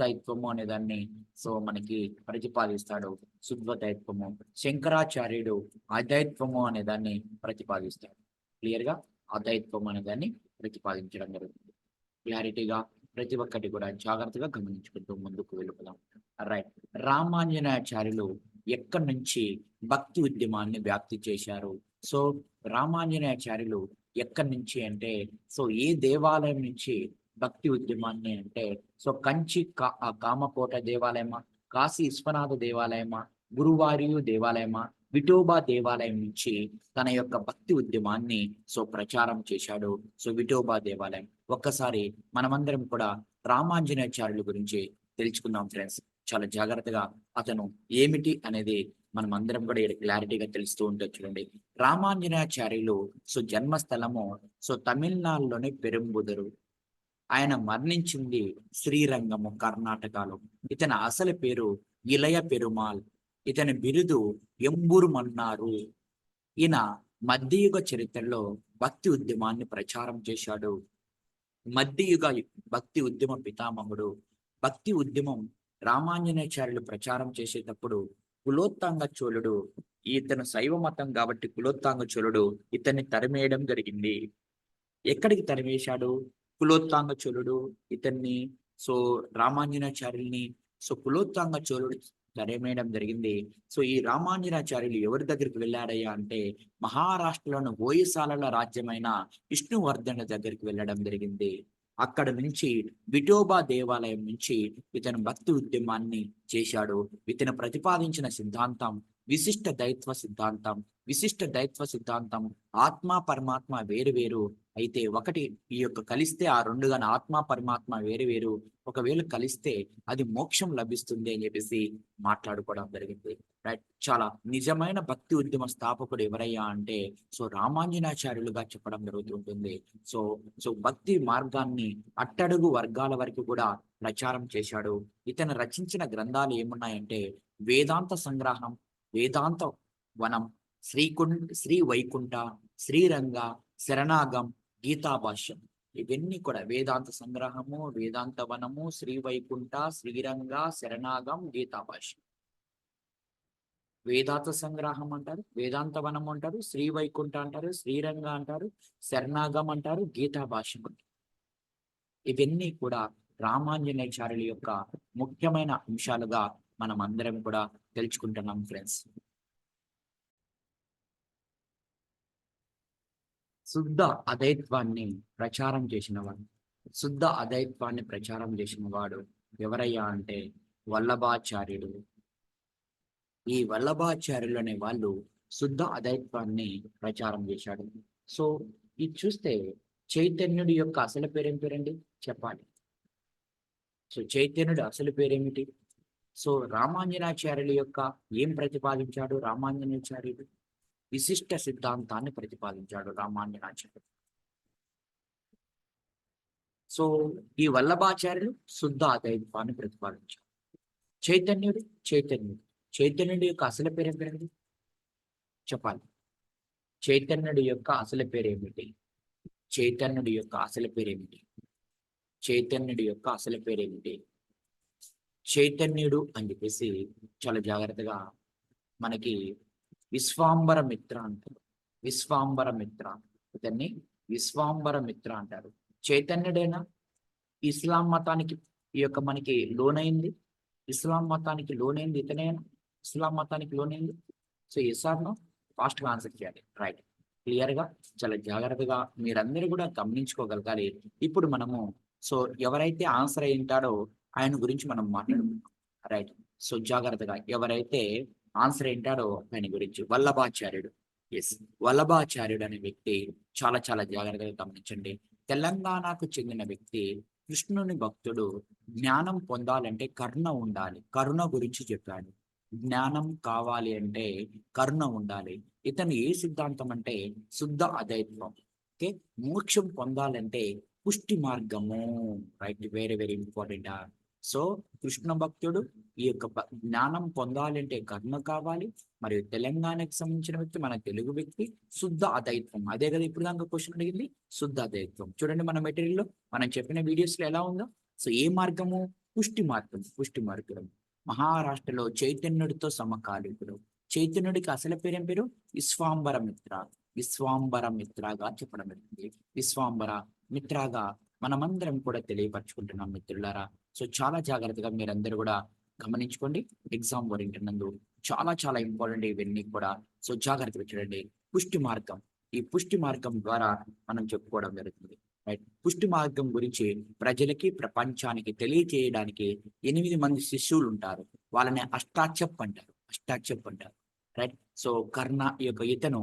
దైత్వము అనే దాన్ని సో మనకి ప్రతిపాదిస్తాడు. శుద్ధ దైత్వము. శంకరాచార్యుడు అదైత్వము అనే దాన్ని ప్రతిపాదిస్తాడు. క్లియర్ గా అదైత్వం అనే దాన్ని ప్రతిపాదించడం జరుగుతుంది. క్లారిటీగా ప్రతి ఒక్కటి కూడా జాగ్రత్తగా గమనించుకుంటూ ముందుకు వెళ్ళిపోదాం. రైట్, రామాంజనేయాచార్యులు ఎక్కడి నుంచి భక్తి ఉద్యమాన్ని వ్యాప్తి చేశారు? సో రామాంజనేయాచార్యులు ఎక్కడి నుంచి అంటే సో ఏ దేవాలయం నుంచి భక్తి ఉద్యమాన్ని అంటే సో కంచి కామకోట దేవాలయమా, కాశీ విశ్వనాథ దేవాలయమా, గురువారియు దేవాలయమా, విఠోబా దేవాలయం నుంచి తన యొక్క భక్తి ఉద్యమాన్ని సో ప్రచారం చేశాడు. సో విఠోబా దేవాలయం. ఒక్కసారి మనమందరం కూడా రామాంజనేయాచార్యుల గురించి తెలుసుకుందాం ఫ్రెండ్స్. చాలా జాగ్రత్తగా అతను ఏమిటి అనేది మనం అందరం కూడా క్లారిటీగా తెలుస్తూ ఉంటే చూడండి. రామాంజనేయాచార్యులు సో జన్మస్థలము సో తమిళనాడులోని పెరుంబుదరు. ఆయన మరణించింది శ్రీరంగము, కర్ణాటకలో. ఇతని అసలు పేరు ఇలయ పెరుమాల్. ఇతని బిరుదు ఎంబూరు మన్నారు. ఈయన మధ్యయుగ చరిత్రలో భక్తి ఉద్యమాన్ని ప్రచారం చేశాడు. మధ్యయుగ భక్తి ఉద్యమ పితామహుడు. భక్తి ఉద్యమం రామాంజనేయాచార్యులు ప్రచారం చేసేటప్పుడు కులోత్తాంగ చోళుడు, ఇతను శైవ మతం కాబట్టి కులోత్తాంగ చోళుడు ఇతన్ని తరిమేయడం జరిగింది. ఎక్కడికి తరిమేశాడు? కులోత్తాంగ చోళుడు ఇతన్ని సో రామాంజనేయాచార్యుల్ని సో కులోత్తాంగ చోళుడు తరిమేయడం జరిగింది. సో ఈ రామాంజనేయాచార్యులు ఎవరి దగ్గరికి వెళ్ళాడయ్యా అంటే మహారాష్ట్రలోని హోయసాలల రాజ్యమైన విష్ణువర్ధన దగ్గరికి వెళ్ళడం జరిగింది. అక్కడ నుంచి విఠోబా దేవాలయం నుంచి ఇతను భక్తి ఉద్యమాన్ని చేశాడు. ఇతను ప్రతిపాదించిన సిద్ధాంతం విశిష్ట దైత్వ సిద్ధాంతం. విశిష్ట దైత్వ సిద్ధాంతం ఆత్మ పరమాత్మ వేరు వేరు అయితే ఒకటి ఈ యొక్క కలిస్తే ఆ రెండుగా ఆత్మ పరమాత్మ వేరు వేరు, ఒకవేళ కలిస్తే అది మోక్షం లభిస్తుంది అని చెప్పేసి మాట్లాడుకోవడం జరిగింది. రైట్, చాలా నిజమైన భక్తి ఉద్యమ స్థాపకుడు ఎవరయ్యా అంటే సో రామాంజనేయాచార్యులుగా చెప్పడం జరుగుతుంటుంది. సో సో భక్తి మార్గాన్ని అట్టడుగు వర్గాల వరకు కూడా ప్రచారం చేశాడు. ఇతను రచించిన గ్రంథాలు ఏమున్నాయంటే వేదాంత సంగ్రహం, వేదాంత వనం, శ్రీ వైకుంఠ, శ్రీరంగ, శరణాగం, గీతాభాష్యం. ఇవన్నీ కూడా వేదాంత సంగ్రహము, వేదాంత వనము, శ్రీ వైకుంఠ, శ్రీరంగ, శరణాగం, గీతాభాష్యం. వేదాంత సంగ్రహం అంటారు, వేదాంత వనం అంటారు, శ్రీ వైకుంఠ అంటారు, శ్రీరంగ అంటారు, శరణాగం అంటారు, గీతాభాష్యం అంటారు. ఇవన్నీ కూడా రామాంజనేయాచార్యుల యొక్క ముఖ్యమైన అంశాలుగా మనం అందరం కూడా తెలుసుకుంటున్నాం ఫ్రెండ్స్. శుద్ధ అదైత్వాన్ని ప్రచారం చేసిన వాడు ఎవరయ్యా అంటే వల్లభాచార్యుడు. ఈ వల్లభాచార్యులు అనే వాళ్ళు శుద్ధ అదైత్వాన్ని ప్రచారం చేశాడు. సో ఇది చూస్తే చైతన్యుడి యొక్క అసలు పేరేం పేరండి చెప్పాలి. సో చైతన్యుడి అసలు పేరేమిటి? సో రామాంజనేయాచార్యుల యొక్క ఏం ప్రతిపాదించాడు రామాంజనేయాచార్యుడు? విశిష్ట సిద్ధాంతాన్ని ప్రతిపాదించాడు రామాంజనేయాచార్యుడు. సో ఈ వల్లభాచార్యులు శుద్ధ అదైత్వాన్ని ప్రతిపాదించాడు. చైతన్యుడి యొక్క అసలు పేరేం పేరండి చెప్పాలి. చైతన్యుడి యొక్క అసలు పేరేమిటి? చైతన్యుడి యొక్క అసలు పేరేమిటి? చైతన్యుడు అని చెప్పేసి చాలా జాగ్రత్తగా మనకి విశ్వాంబర మిత్ర అంటారు. ఇతన్ని విశ్వాంబర మిత్ర అంటారు. చైతన్యుడేనా? ఇస్లాం మతానికి ఈ యొక్క మనకి లోనైంది, ఇస్లాం మతానికి లోనైంది ఇతనేనా? ఇస్లాం మతానికి లోనైంది. సో ఎస్ఆర్ను ఫాస్ట్గా ఆన్సర్ చేయాలి. రైట్, క్లియర్గా చాలా జాగ్రత్తగా మీరందరూ కూడా గమనించుకోగలగాలి. ఇప్పుడు మనము సో ఎవరైతే ఆన్సర్ అయి ఉంటాడో ఆయన గురించి మనం మాట్లాడుకుందాం. రైట్, సో జాగ్రత్తగా ఎవరైతే ఆన్సర్ అయి ఉంటాడో ఆయన గురించి వల్లభాచార్యుడు. ఎస్, వల్లభాచార్యుడు అనే వ్యక్తి చాలా చాలా జాగ్రత్తగా గమనించండి. తెలంగాణకు చెందిన వ్యక్తి, కృష్ణుని భక్తుడు. జ్ఞానం పొందాలంటే కరుణ ఉండాలి, కరుణ గురించి చెప్పాడు. జ్ఞానం కావాలి అంటే కరుణ ఉండాలి. ఇతను ఏ సిద్ధాంతం అంటే శుద్ధ అద్వైతం. ఓకే, మోక్షం పొందాలంటే పుష్టి మార్గము. Right, very very important. So Krishna భక్తుడు ఈ యొక్క జ్ఞానం పొందాలంటే కరుణ కావాలి. మరియు తెలంగాణకు సంబంధించిన వ్యక్తి, మన తెలుగు వ్యక్తి, శుద్ధ అద్వైతం. అదే కదా ఇప్పుడు దాకా క్వశ్చన్ అడిగింది, శుద్ధ అద్వైతం. చూడండి మన మెటీరియల్లో మనం చెప్పిన వీడియోస్ లో ఎలా ఉందో. సో ఏ మార్గము? పుష్టి మార్గం, పుష్టి మార్గం. మహారాష్ట్రలో చైతన్యుడితో సమకాలీకుడు. చైతన్యుడికి అసలు పేరేం పేరు? విశ్వాంబర మిత్ర. విశ్వాంబర మిత్రగా చెప్పడం జరిగింది. విశ్వాంబర మిత్రగా మనమందరం కూడా తెలియపరచుకుంటున్నాం మిత్రులారా. సో చాలా జాగ్రత్తగా మీరందరూ కూడా గమనించుకోండి. ఎగ్జామ్ ఓరియంటెడ్ నందు చాలా చాలా ఇంపార్టెంట్ ఇవన్నీ కూడా. సో జాగ్రత్తగా చూడండి. పుష్టి మార్గం, ఈ పుష్టి మార్గం ద్వారా మనం చెప్పుకోవడం జరుగుతుంది. రైట్, పుష్టి మార్గం గురించి ప్రజలకి ప్రపంచానికి తెలియజేయడానికి 8 మంది శిష్యులు ఉంటారు. వాళ్ళని అష్టాచప్ అంటారు, అష్టాచప్ అంటారు. రైట్, సో కర్ణ ఈ యొక్క ఇతను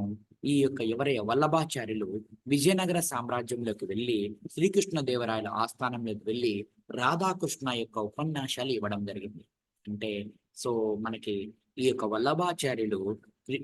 ఈ యొక్క ఎవరైనా వల్లభాచార్యులు విజయనగర సామ్రాజ్యంలోకి వెళ్ళి శ్రీకృష్ణదేవరాయల ఆస్థానంలోకి వెళ్ళి రాధాకృష్ణ యొక్క ఉపన్యాసాలు ఇవ్వడం జరిగింది. అంటే సో మనకి ఈ యొక్క వల్లభాచార్యులు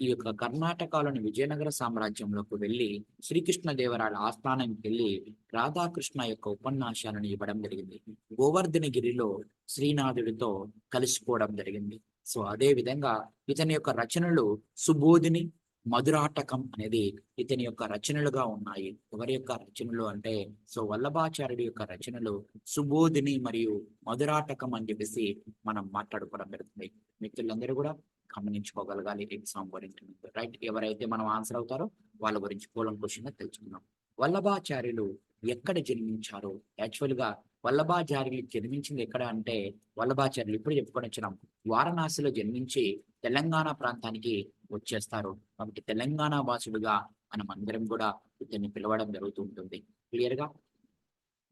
ఈ యొక్క కర్ణాటకలోని విజయనగర సామ్రాజ్యంలోకి వెళ్ళి శ్రీకృష్ణదేవరాయల ఆస్థానానికి వెళ్ళి రాధాకృష్ణ యొక్క ఉపన్యాసాలను ఇవ్వడం జరిగింది. గోవర్ధనగిరిలో శ్రీనాథుడితో కలిసిపోవడం జరిగింది. సో అదే విధంగా ఇతని యొక్క రచనలు సుబోధిని, మధురాటకం అనేది ఇతని యొక్క రచనలుగా ఉన్నాయి. ఎవరి యొక్క రచనలు అంటే సో వల్లభాచార్యుడి యొక్క రచనలు సుబోధిని మరియు మధురాటకం అని చెప్పేసి మనం మాట్లాడుకోవడం జరుగుతుంది. మిత్రులందరూ కూడా గమనించుకోగలగాలి ఎగ్జామ్ ఓరియంటెడ్. రైట్, ఎవరైతే మనం ఆన్సర్ అవుతారో వాళ్ళ గురించి పోలం క్వశ్చన్ తెలుసుకుందాం. వల్లభాచార్యులు ఎక్కడ జన్మించారు? యాక్చువల్ గా వల్లభాచార్యులు జన్మించింది ఎక్కడ అంటే వల్లభాచార్యులు ఇప్పుడు చెప్పుకొని వచ్చినాం, వారణాసిలో జన్మించి తెలంగాణ ప్రాంతానికి వచ్చేస్తారు. కాబట్టి తెలంగాణ వాసుడుగా మనం అందరం కూడా ఇతన్ని పిలవడం జరుగుతూ ఉంటుంది. క్లియర్ గా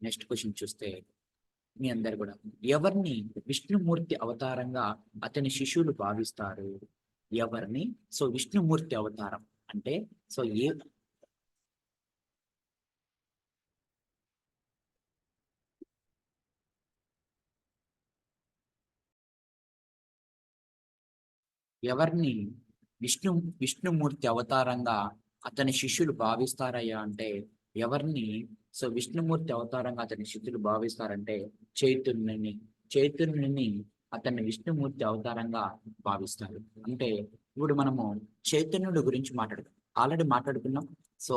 నెక్స్ట్ క్వశ్చన్ చూస్తే మీ అందరు కూడా ఎవరిని విష్ణుమూర్తి అవతారంగా అతని శిష్యులు భావిస్తారు? ఎవరిని? సో విష్ణుమూర్తి అవతారం అంటే సో ఎవరిని విష్ణుమూర్తి అవతారంగా అతని శిష్యులు భావిస్తారయ్యా అంటే ఎవరిని? సో విష్ణుమూర్తి అవతారంగా అతని శిష్యులు భావిస్తారంటే చైతన్యుని. చైతన్యుని అతన్ని విష్ణుమూర్తి అవతారంగా భావిస్తారు. అంటే ఇప్పుడు మనము చైతన్యుడి గురించి ఆల్రెడీ మాట్లాడుకున్నాం. సో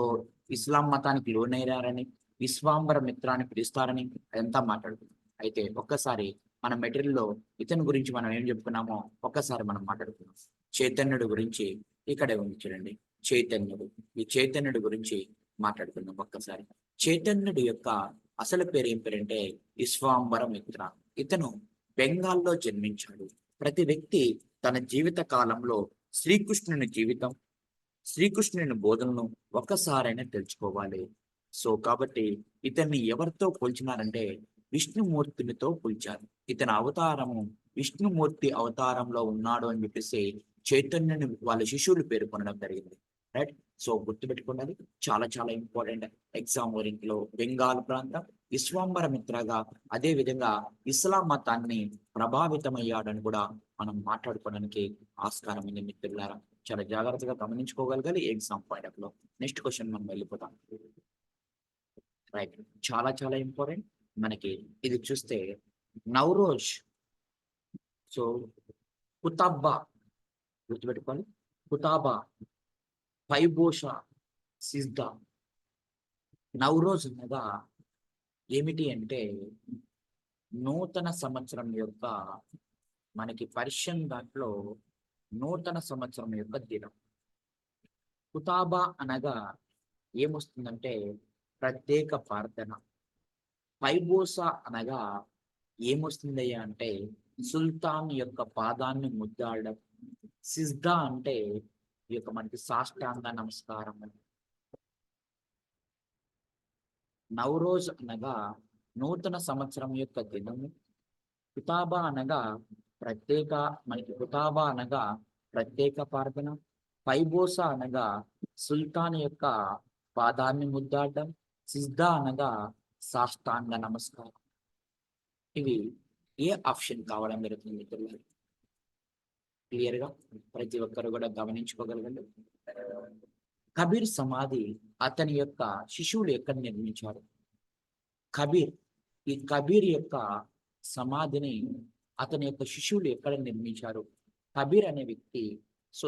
ఇస్లాం మతానికి లోనయ్యారని, విశ్వాంబర మిత్రాన్ని పిలుస్తారని అదంతా మాట్లాడుకున్నాం. అయితే ఒక్కసారి మన మెటీరియల్లో ఇతని గురించి మనం ఏం చెప్పుకున్నామో ఒక్కసారి మనం మాట్లాడుకున్నాం. చైతన్యుడి గురించి ఇక్కడే ఉంది చూడండి. చైతన్యుడు, ఈ చైతన్యుడి గురించి మాట్లాడుకుందాం ఒక్కసారి. చైతన్యుడి యొక్క అసలు పేరు ఏం పేరంటే విశ్వాంబర మిత్ర. ఇతను బెంగాల్లో జన్మించాడు. ప్రతి వ్యక్తి తన జీవిత కాలంలో శ్రీకృష్ణుని జీవితం, శ్రీకృష్ణుని బోధనను ఒక్కసారైనా తెలుసుకోవాలి. సో కాబట్టి ఇతన్ని ఎవరితో పోల్చినారంటే విష్ణుమూర్తినితో పోల్చారు. ఇతని అవతారము విష్ణుమూర్తి అవతారంలో ఉన్నాడు అని చెప్పేసి చైతన్యుని వాళ్ళ శిష్యులు పేర్కొనడం జరిగింది. రైట్, సో గుర్తుపెట్టుకున్నది చాలా చాలా ఇంపార్టెంట్. ఎగ్జామ్ ఓరియంట్ లో బెంగాల్ ప్రాంతం విశ్వాంబర మిత్రగా, అదే విధంగా ఇస్లాం మతాన్ని ప్రభావితమయ్యాడని కూడా మనం మాట్లాడుకోవడానికి ఆస్కారం ఉంది మిత్రులారా. చాలా జాగ్రత్తగా గమనించుకోగలగాలి ఎగ్జామ్ పాయింట్ ఆఫ్ లో. నెక్స్ట్ క్వశ్చన్ మనం వెళ్ళిపోతాం. రైట్, చాలా చాలా ఇంపార్టెంట్ మనకి. ఇది చూస్తే నవరోజ్, సో కుతాబ్బా గుర్తుపెట్టుకోవాలి. కుతాబా, పైబోషా, సిజ్దా. నవరోజ్ అనగా ఏమిటి అంటే నూతన సంవత్సరం యొక్క మనకి పర్షియన్ దాంట్లో నూతన సంవత్సరం యొక్క దినం. కుతాబా అనగా ఏమొస్తుందంటే ప్రత్యేక ప్రార్థన, పైబోస అనగా ఏమొస్తుందయ్యా అంటే సుల్తాన్ యొక్క పాదాన్ని ముద్దాడడం. సిజ్దా అంటే ఈ యొక్క మనకి సాష్టాంగ నమస్కారం. నవరోజ్ అనగా నూతన సంవత్సరం యొక్క దినము. హుతాబా అనగా హుతాబా అనగా ప్రత్యేక ప్రార్థన. పైబోస అనగా సుల్తాన్ యొక్క పాదాన్ని ముద్దాడడం. సిజ్దా అనగా సాష్టాంగ నమస్కారం. ఇవి ఏ ఆప్షన్ కావడం జరుగుతుంది మిత్రులు? క్లియర్ గా ప్రతి ఒక్కరు కూడా గమనించుకోగలగండి. కబీర్ సమాధి అతని యొక్క శిశువులు ఎక్కడ నిర్మించారు? ఈ కబీర్ యొక్క సమాధిని అతని యొక్క శిశువులు ఎక్కడ నిర్మించారు? కబీర్ అనే వ్యక్తి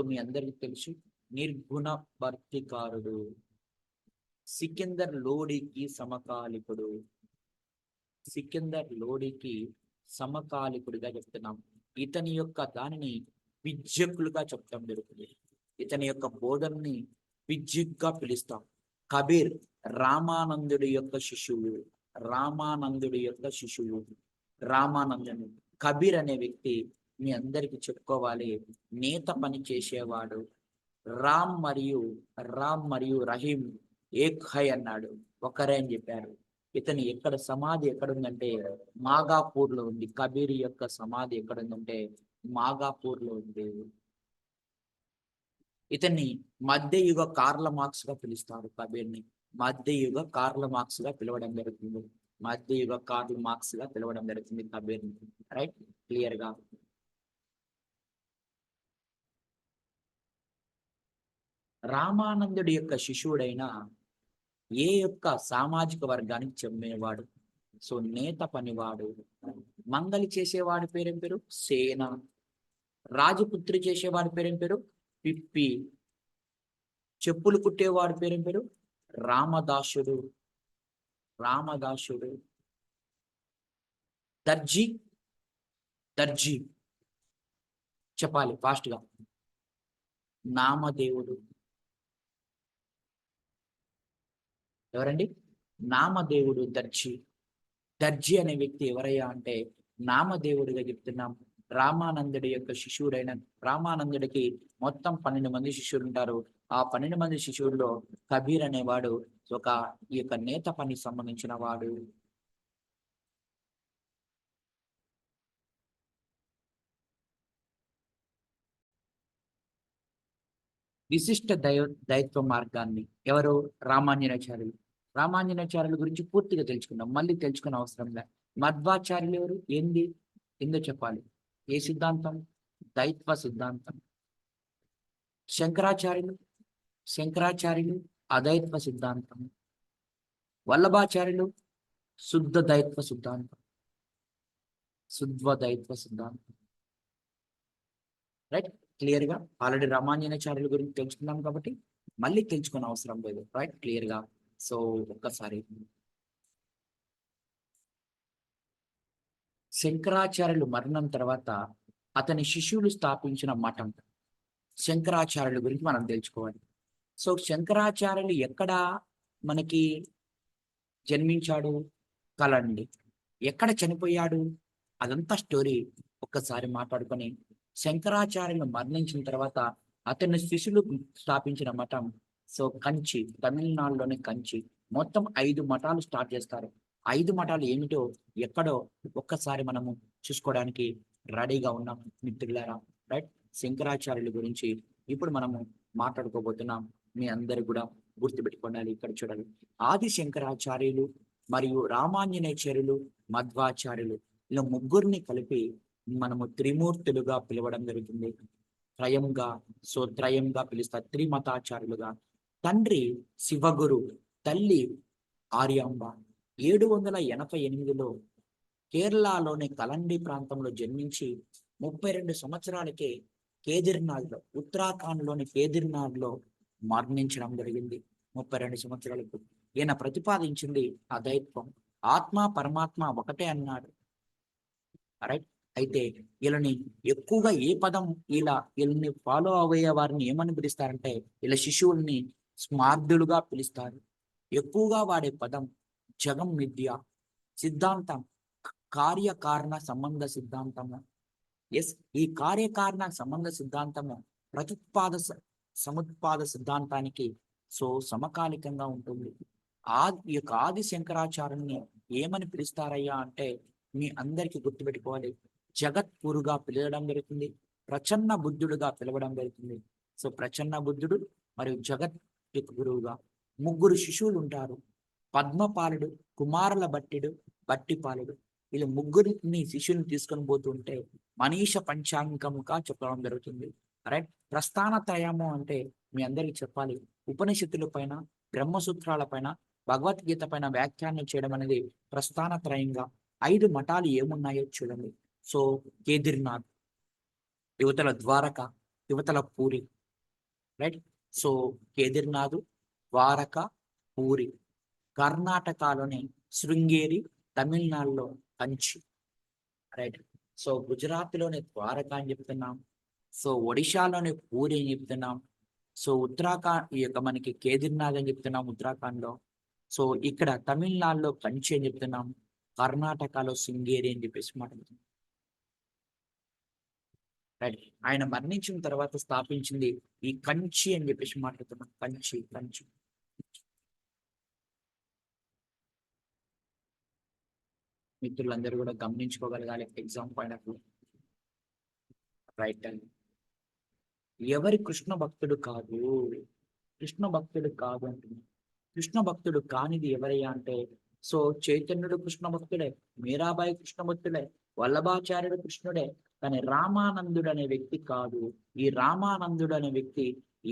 మీ అందరికీ తెలుసు, నిర్గుణ భర్తికారుడు, సికిందర్ లోడికి సమకాలికుడు. సికిందర్ లోడికి సమకాలికుడిగా చెప్తున్నాం. ఇతని యొక్క దానిని విద్యకులుగా చెప్తాం జరుగుతుంది. ఇతని యొక్క బోధనని విద్యగా పిలుస్తాం. కబీర్ రామానందుడి యొక్క శిశువు. రామానందుడు కబీర్ అనే వ్యక్తి మీ అందరికి చెప్పుకోవాలి, నేత పని చేసేవాడు. రామ్ మరియు రహీం ఏక్ హై అన్నాడు, ఒకరే అని చెప్పారు. ఇతని సమాధి ఎక్కడుందంటే మాగాపూర్ లో ఉంది. కబీర్ యొక్క సమాధి ఎక్కడుందంటే మాగాపూర్ లో ఉంది. ఇతన్ని మధ్యయుగ కార్ల మార్క్స్ గా పిలుస్తారు. కబీర్ని మధ్యయుగ కార్ల మార్క్స్ గా పిలవడం జరుగుతుంది. కబీర్ని. రైట్, క్లియర్ గా. రామానందుడి యొక్క శిశువుడైన ఏ యొక్క సామాజిక వర్గానికి చెందినవాడు? నేత పనివాడు. మంగలి చేసేవాడి పేరేం పేరు? సేన. రాజపుత్రి చేసేవాడి పేరేం పేరు? పిప్పి. చెప్పులు కుట్టేవాడి పేరేం పేరు? రామదాసుడు. దర్జీ చెప్పాలి ఫాస్ట్ గా. నామదేవుడు. ఎవరండి? నామదేవుడు. దర్జీ అనే వ్యక్తి ఎవరయ్యా అంటే నామదేవుడిగా చెప్తున్నాం. రామానందుడి యొక్క శిశువుడైన రామానందుడికి మొత్తం 12 మంది శిష్యులు ఉంటారు. ఆ 12 మంది శిష్యుల్లో కబీర్ అనేవాడు ఈ యొక్క నేత పనికి సంబంధించిన వాడు. విశిష్ట దైత్వ మార్గాన్ని ఎవరు? రామాంజనాచార్యుల గురించి పూర్తిగా తెలుసుకున్నాం, మళ్ళీ తెలుసుకునే అవసరం లేదు. మధ్వాచార్యులు ఎవరు? ఏందో చెప్పాలి. ఏ సిద్ధాంతం? దైత్వ సిద్ధాంతం. శంకరాచార్యులు అదైత్వ సిద్ధాంతం. వల్లభాచార్యులు శుద్ధ దైత్వ సిద్ధాంతం. రైట్, క్లియర్ గా. ఆల్రెడీ రామాంజనాచార్యుల గురించి తెలుసుకున్నాం కాబట్టి మళ్ళీ తెలుసుకునే అవసరం లేదు. రైట్, క్లియర్ గా. ఒక్కసారి శంకరాచార్యులు మరణం తర్వాత అతని శిష్యులు స్థాపించిన మఠం. శంకరాచార్యుల గురించి మనం తెలుసుకోవాలి. శంకరాచార్యులు ఎక్కడ మనకి జన్మించాడు? కలండి. ఎక్కడ చనిపోయాడు? అదంతా స్టోరీ ఒక్కసారి మాట్లాడుకొని, శంకరాచార్యులు మరణించిన తర్వాత అతని శిష్యులు స్థాపించిన మఠం కంచి, తమిళనాడులోని కంచి. మొత్తం 5 మఠాలు స్టార్ట్ చేస్తారు. 5 మఠాలు ఏమిటో ఎక్కడో ఒక్కసారి మనము చూసుకోవడానికి రెడీగా ఉన్నాం మిత్రులారా. రైట్, శంకరాచార్యుల గురించి ఇప్పుడు మనము మాట్లాడుకోబోతున్నాం. మీ అందరు కూడా గుర్తుపెట్టుకోవాలి. ఇక్కడ చూడాలి, ఆది శంకరాచార్యులు మరియు రామాంజనేయాచార్యులు, మధ్వాచార్యులు, ఇలా ముగ్గురిని కలిపి మనము త్రిమూర్తులుగా పిలవడం జరుగుతుంది. త్రయంగా పిలుస్తారు, త్రిమతాచార్యులుగా. తండ్రి శివగురు, తల్లి ఆర్యాంబ. 788లో కేరళలోని కలండి ప్రాంతంలో జన్మించి 32 సంవత్సరాలకే ఉత్తరాఖండ్లోని కేదిర్నాథ్లో మరణించడం జరిగింది. 32 సంవత్సరాలకు. ఈయన ప్రతిపాదించింది అదైత్వం. ఆత్మ పరమాత్మ ఒకటే అన్నాడు. రైట్, అయితే వీళ్ళని ఎక్కువగా ఏ పదం వీళ్ళని ఫాలో అయ్యే వారిని ఏమని పిలుస్తారంటే వీళ్ళ శిశువుల్ని స్మార్దులుగా పిలుస్తారు. ఎక్కువగా వాడే పదం జగం మిథ్య, సిద్ధాంతం కార్యకారణ సంబంధ సిద్ధాంతము. ఎస్, ఈ కార్యకారణ సంబంధ సిద్ధాంతము ప్రత్యుత్పాద సముత్పాద సిద్ధాంతానికి సమకాలికంగా ఉంటుంది. ఈ యొక్క ఆది శంకరాచార్యుని ఏమని పిలుస్తారయ్యా అంటే, మీ అందరికి గుర్తుపెట్టుకోవాలి, జగద్గురుగా పిలవడం జరుగుతుంది, ప్రచన్న బుద్ధుడుగా పిలవడం జరుగుతుంది. ప్రచన్న బుద్ధుడు మరియు జగత్ గురువుగా ముగ్గురు శిశువులు ఉంటారు. పద్మపాలుడు, కుమారుల బట్టిపాలుడు, వీళ్ళు ముగ్గురిని శిష్యుని తీసుకొని పోతుంటే మనీష పంచాంగముగా చెప్పడం జరుగుతుంది. రైట్. ప్రస్థానత్రయము అంటే మీ అందరికి చెప్పాలి, ఉపనిషత్తుల పైన, బ్రహ్మసూత్రాల పైన, భగవద్గీత పైన వ్యాఖ్యానం చేయడం అనేది ప్రస్థానత్రయంగా. 5 మఠాలు ఏమున్నాయో చూడండి. కేదార్నాథ్, యువతల ద్వారక, యువతల పూరి. రైట్. కేదార్నాథ్, ద్వారక, పూరి. కర్ణాటకలోని శృంగేరి, తమిళనాడులో కంచి. రైట్. గుజరాత్లోని ద్వారక అని చెప్తున్నాం. ఒడిశాలోని పూరి అని చెప్తున్నాం. ఉత్తరాఖండ్ ఈ యొక్క మనకి కేదార్నాథ్ అని చెప్తున్నాం ఉత్తరాఖండ్ లో. ఇక్కడ తమిళనాడులో కంచి అని చెప్తున్నాం, కర్ణాటకలో శృంగేరి అని చెప్పేసి మాట్లాడుతున్నాం. రైట్. ఆయన మరణించిన తర్వాత స్థాపించింది ఈ కంచి అని చెప్పేసి మాట్లాడుతున్నాం. కంచి. మిత్రులందరూ కూడా గమనించుకోగలగాలి exam point of view. Right. ఎవరి కృష్ణ భక్తుడు కాదు అంటున్నాడు. కృష్ణ భక్తుడు కానిది ఎవరయ్యా అంటే, చైతన్యుడు కృష్ణ భక్తుడే, మీరాబాయి కృష్ణ భక్తుడే, వల్లభాచార్యుడు కృష్ణుడే, కానీ రామానందుడు అనే వ్యక్తి కాదు. ఈ రామానందుడు అనే వ్యక్తి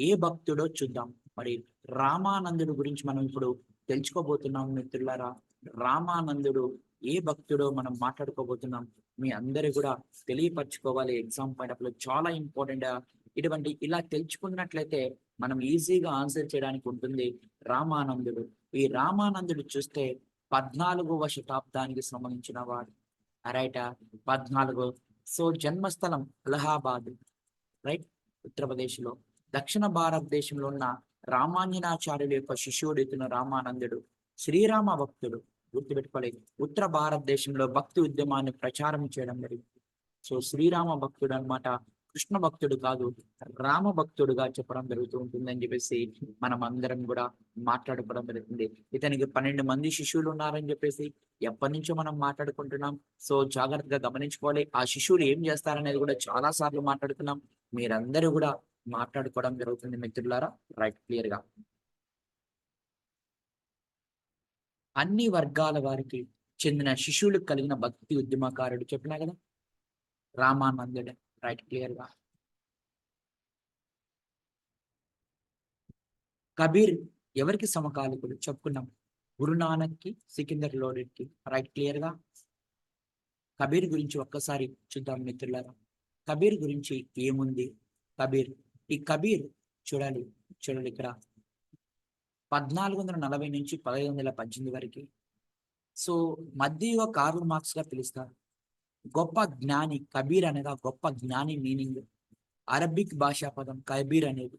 ఏ భక్తుడో చూద్దాం. మరి రామానందుడు గురించి మనం ఇప్పుడు తెలుసుకోబోతున్నాం మిత్రులారా. రామానందుడు ఏ భక్తుడో మనం మాట్లాడుకోబోతున్నాం. మీ అందరూ కూడా తెలియపరచుకోవాలి. ఎగ్జామ్ పాయింట్ ఆఫ్ వ్యూ చాలా ఇంపార్టెంట్. ఇటువంటి ఇలా తెలుసుకున్నట్లయితే మనం ఈజీగా ఆన్సర్ చేయడానికి ఉంటుంది. రామానందుడు, ఈ రామానందుడు చూస్తే 14వ శతాబ్దానికి సంబంధించిన వాడు. రైట్. 14. జన్మస్థలం అలహాబాద్. రైట్. ఉత్తరప్రదేశ్ లో. దక్షిణ భారతదేశంలో ఉన్న రామాంజనాచార్యుల యొక్క శిష్యుడు ఇతను రామానందుడు. శ్రీరామ భక్తుడు, గుర్తుపెట్టుకోవాలి. ఉత్తర భారతదేశంలో భక్తి ఉద్యమాన్ని ప్రచారం చేయడం జరిగింది. శ్రీరామ భక్తుడు అన్నమాట, కృష్ణ భక్తుడు కాదు, రామ భక్తుడుగా చెప్పడం జరుగుతూ ఉంటుంది అని చెప్పేసి మనం అందరం కూడా మాట్లాడుకోవడం జరుగుతుంది. ఇతనికి 12 మంది శిష్యులు ఉన్నారని చెప్పేసి ఎప్పటి నుంచో మనం మాట్లాడుకుంటున్నాం. జాగ్రత్తగా గమనించుకోవాలి. ఆ శిష్యులు ఏం చేస్తారనేది కూడా చాలా సార్లు మాట్లాడుతున్నాం. మీరందరూ కూడా మాట్లాడుకోవడం జరుగుతుంది మిత్రులారా. రైట్. క్లియర్ గా అన్ని వర్గాల వారికి చెందిన శిష్యులకు కలిగిన భక్తి ఉద్యమకారుడు చెప్పినా కదా, రామానందుడే. రైట్. క్లియర్ గా. కబీర్ ఎవరికి సమకాలికుడు చెప్పుకున్నాం, గురునానక్ కి, సికిందర్ లోడెడ్ కి. రైట్. క్లియర్ గా. కబీర్ గురించి ఒక్కసారి చూద్దాం మిత్రులారా. కబీర్ గురించి ఏముంది? ఈ కబీర్ చూడాలి ఇక్కడ 1440 నుంచి 1518 వరకు. మధ్యయుగ కార్ల్ మార్క్స్ గా పిలుస్తారు. గొప్ప జ్ఞాని. కబీర్ అనగా గొప్ప జ్ఞాని మీనింగ్. అరబిక్ భాషా పదం కబీర్ అనేది,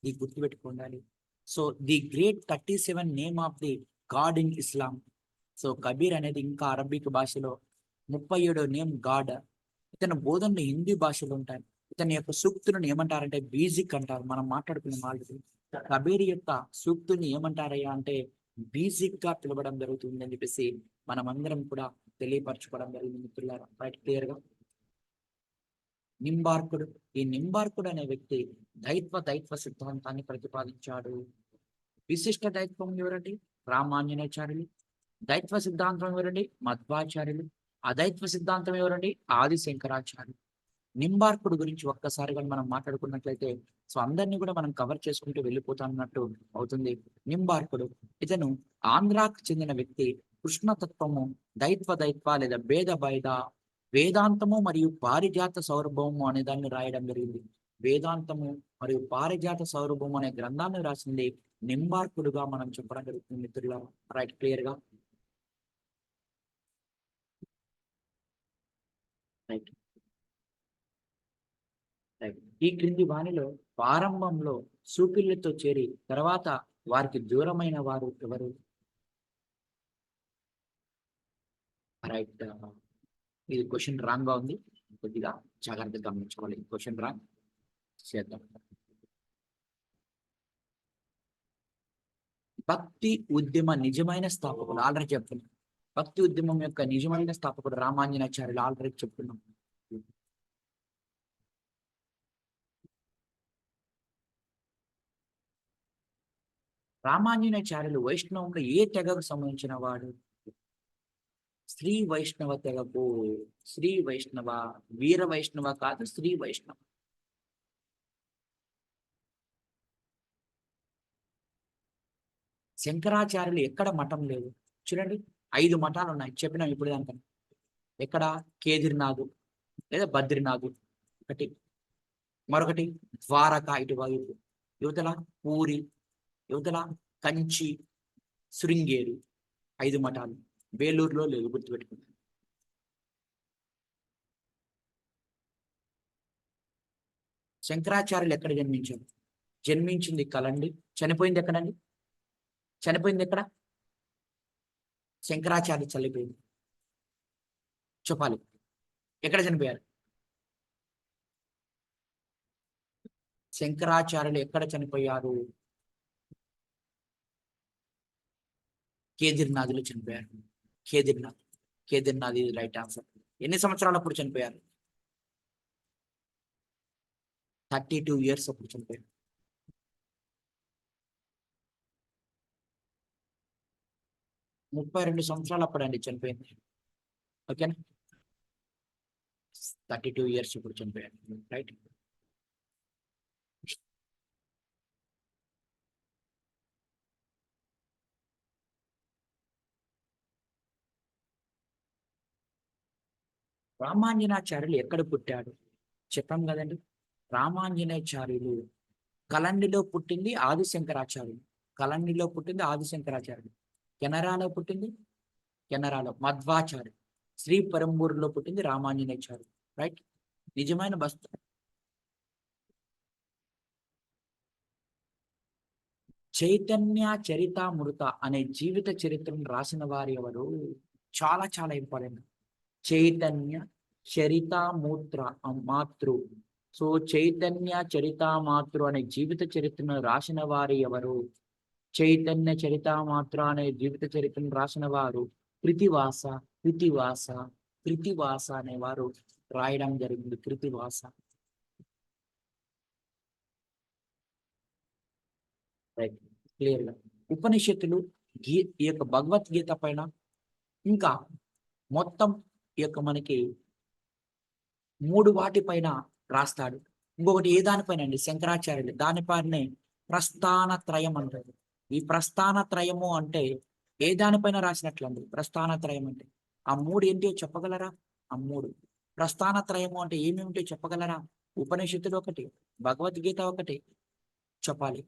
ఇది గుర్తుపెట్టుకోండి. The great 37 name of the god in Islam. Kabir అనేది ఇంకా అరబిక్ భాషలో 37వ నేమ్ గాడ్. ఇతని బోధనలు హిందీ భాషలో ఉంటాయి. ఇతని యొక్క సూక్తులను ఏమంటారంటే బీజిక్ అంటారు. మనం మాట్లాడుకున్నాం ఆల్రెడీ. కబీర్ యొక్క సూక్తుల్ని ఏమంటారయ్యా అంటే బీజిక్ గా పిలవడం జరుగుతుంది అని చెప్పేసి మనం అందరం కూడా తెలియపరచుకోవడం జరిగింది మిత్రులారా. రైట్. క్లియర్ గా. నింబార్కుడు. ఈ నింబార్కుడు అనే వ్యక్తి దైత్వ సిద్ధాంతాన్ని ప్రతిపాదించాడు. విశిష్ట దైత్వం ఎవరండి? రామాంజనాచార్యులు. దైత్వ సిద్ధాంతం ఎవరండి? మధ్వాచార్యులు. అదైత్వ సిద్ధాంతం ఎవరండి? ఆది శంకరాచార్యులు. నింబార్కుడు గురించి ఒక్కసారిగా మనం మాట్లాడుకున్నట్లయితే అందరినీ కూడా మనం కవర్ చేసుకుంటూ వెళ్ళిపోతామన్నట్టు అవుతుంది. నింబార్కుడు ఇతను ఆంధ్రాకు చెందిన వ్యక్తి. కృష్ణతత్వము, దైత్వ లేదా భేద వేదాంతము మరియు పారిజాత సౌరభము అనే దాన్ని రాయడం జరిగింది. వేదాంతము మరియు పారిజాత సౌరభము అనే గ్రంథాన్ని రాసింది నింబార్కుడుగా మనం చెప్పడం జరుగుతుంది మిత్రులారా. రైట్. క్లియర్ గా. రైట్. ఈ క్రింది వాణిలో ప్రారంభంలో సూపిళ్లతో చేరి తర్వాత వారికి దూరమైన వారు ఎవరు? రైట్. ఇది క్వశ్చన్ రాంగ్ గా ఉంది, కొద్దిగా జాగ్రత్తగా గమనించుకోవాలి. క్వశ్చన్ రాంగ్ చేద్దాం. భక్తి ఉద్యమ నిజమైన స్థాపకుడు ఆల్రెడీ చెప్తున్నాం. భక్తి ఉద్యమం యొక్క నిజమైన స్థాపకుడు రామాంజనాచార్యులు ఆల్రెడీ చెప్తున్నాం. రామాంజనాచార్యులు వైష్ణవంలో ఏ తెగకు సంబంధించిన వాడు? శ్రీ వైష్ణవ తెగకు. శ్రీ వైష్ణవ, వీర వైష్ణవ కాదు, శ్రీ వైష్ణవ. శంకరాచార్యులు ఎక్కడ మఠం లేదు చూడండి. 5 మఠాలు ఉన్నాయి చెప్పినాం ఇప్పుడు దానికన్నా. ఎక్కడ? కేదిర్నాథు లేదా బద్రీనాథు ఒకటి, మరొకటి ద్వారకా ఇటువైపు, యువతల పూరి, యువతల కంచి, శృంగేరి. 5 మఠాలు. వేలూరులో లేదు, గుర్తుపెట్టుకుంటాను. శంకరాచార్యులు ఎక్కడ జన్మించారు? జన్మించింది కలండి. చనిపోయింది ఎక్కడండి? చనిపోయింది ఎక్కడ? శంకరాచార్య చనిపోయింది చెప్పాలి. ఎక్కడ చనిపోయారు? శంకరాచార్యులు ఎక్కడ చనిపోయారు? కేదిర్నాథ్లో చనిపోయారు. కేదిర్నాథ్. కేదిర్నాథ్ ఇది రైట్ ఆన్సర్. ఎన్ని సంవత్సరాలు అప్పుడు చనిపోయారు? 32 years అప్పుడు చనిపోయారు. 32 సంవత్సరాలు అప్పుడండి చనిపోయింది. ఓకేనా? 32 years ఇప్పుడు చనిపోయారు. రైట్. రామాంజనాచార్యులు ఎక్కడ పుట్టాడు? చెప్పాం కదండి. రామాంజనాచార్యులు కలండిలో పుట్టింది ఆదిశంకరాచార్యులు. కలండిలో పుట్టింది ఆదిశంకరాచార్యులు. కెనరాలో పుట్టింది, కెనరాలో మధ్వాచార్యులు. శ్రీ పెరంబూరులో పుట్టింది రామాంజనాచార్యులు. రైట్. నిజమైన బస్తు. చైతన్య చరితామృత అనే జీవిత చరిత్రను రాసిన వారు ఎవరు? చాలా చాలా ఇంపార్టెంట్. చైతన్య చరితామూత్ర మాతృ. సో చైతన్య చరితామాతృ అనే జీవిత చరిత్రను రాసిన వారు ఎవరు? చైతన్య చరితామాతృ అనే జీవిత చరిత్రను రాసిన వారు కృతివాస. కృతివాస. కృతివాస అనేవారు రాయడం జరిగింది. కృతివాస. రైట్. క్లియర్ గా ఉపనిషత్తులు ఈ యొక్క భగవద్గీత పైన ఇంకా మొత్తం ఈ యొక్క మనకి 3 వాటిపైన రాస్తాడు. ఇంకొకటి ఏ దానిపైన అండి? శంకరాచార్యులు దానిపైనే ప్రస్థాన త్రయం అంటారు. ఈ ప్రస్థాన త్రయము అంటే ఏ దానిపైన రాసినట్లండి? ప్రస్థాన త్రయం అంటే ఆ 3 ఏంటో చెప్పగలరా? ఆ 3 ప్రస్థాన త్రయము అంటే ఏమేమిటో చెప్పగలరా? ఉపనిషత్తులు ఒకటి, భగవద్గీత ఒకటి చెప్పాలి.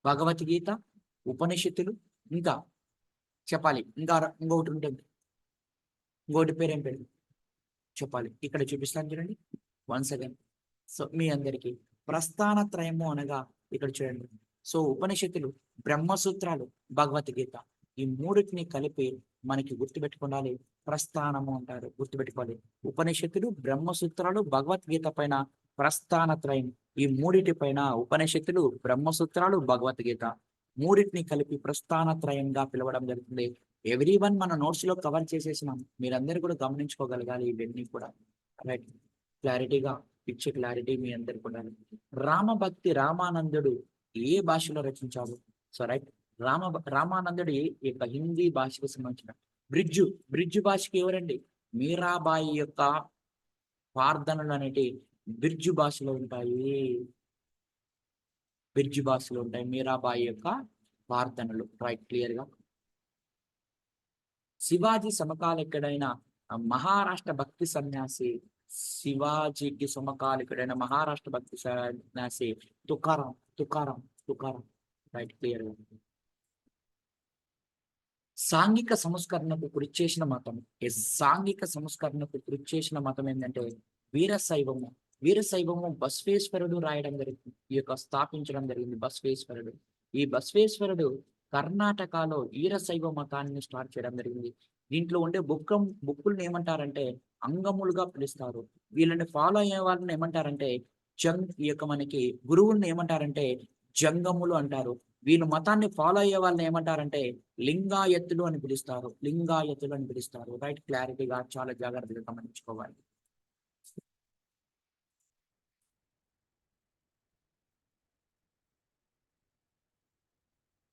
భగవద్గీత, ఉపనిషత్తులు, ఇంకా చెప్పాలి. ఇంకొకటి ఉంటుంది. ఇంకోటి పేరు ఏం పేరు చెప్పాలి. ఇక్కడ చూపిస్తాను చూడండి. Once again. సో మీ అందరికీ ప్రస్థాన త్రయము అనగా ఇక్కడ చూడండి. సో ఉపనిషత్తులు, బ్రహ్మసూత్రాలు, భగవద్గీత ఈ 3టిని కలిపి మనకి గుర్తుపెట్టుకోవాలి. ప్రస్థానము అంటారు. గుర్తుపెట్టుకోవాలి. ఉపనిషత్తులు, బ్రహ్మసూత్రాలు, భగవద్గీత పైన ప్రస్థాన త్రయం. ఈ 3టి పైన ఉపనిషత్తులు, బ్రహ్మసూత్రాలు, భగవద్గీత 3టిని కలిపి ప్రస్థాన త్రయంగా పిలవడం జరుగుతుంది. ఎవ్రీవన్ మన నోట్స్ లో కవర్ చేసేసినాం. మీరందరూ కూడా గమనించుకోగలగాలి ఇవన్నీ కూడా. రైట్. క్లారిటీగా పిక్చర్ క్లారిటీ మీ అందరు కూడా. రామభక్తి రామానందుడు ఏ భాషలో రచించాడు? So right. రామానందుడు ఈ యొక్క హిందీ భాషకు సంబంధించిన బ్రిడ్జు భాషకి ఎవరండి? మీరాబాయి యొక్క ప్రార్థనలు అనేటి బిర్జు భాషలో ఉంటాయి. బిర్జు భాషలో ఉంటాయి మీరాబాయి యొక్క ప్రార్థనలు. రైట్. క్లియర్ గా. శివాజీ సమకాలికుడైన మహారాష్ట్ర భక్తి సన్యాసి, శివాజీకి సమకాలికుడైన మహారాష్ట్ర భక్తి సన్యాసి తుకారాం. రైట్. క్లియర్ గా. సాంఘిక సంస్కరణకు కృషి చేసిన మతం. సాంఘిక సంస్కరణకు కృషి చేసిన మతం ఏంటంటే వీరశైవము. వీరశైవము బసవేశ్వరుడు రాయడం జరిగింది. ఈ యొక్క స్థాపించడం జరిగింది బసవేశ్వరుడు. ఈ బసవేశ్వరుడు కర్ణాటకలో వీరశైవ మతాన్ని స్టార్ట్ చేయడం జరిగింది. దీంట్లో ఉండే బుక్కుల్ని ఏమంటారంటే అంగములుగా పిలుస్తారు. వీళ్ళని ఫాలో అయ్యే వాళ్ళని ఏమంటారంటే ఈ యొక్క మనకి గురువుల్ని ఏమంటారంటే జంగములు అంటారు. వీళ్ళు మతాన్ని ఫాలో అయ్యే వాళ్ళని ఏమంటారంటే లింగాయతులు అని పిలుస్తారు. లింగాయతులు అని పిలుస్తారు. రైట్, క్లారిటీగా చాలా జాగ్రత్తగా గమనించుకోవాలి.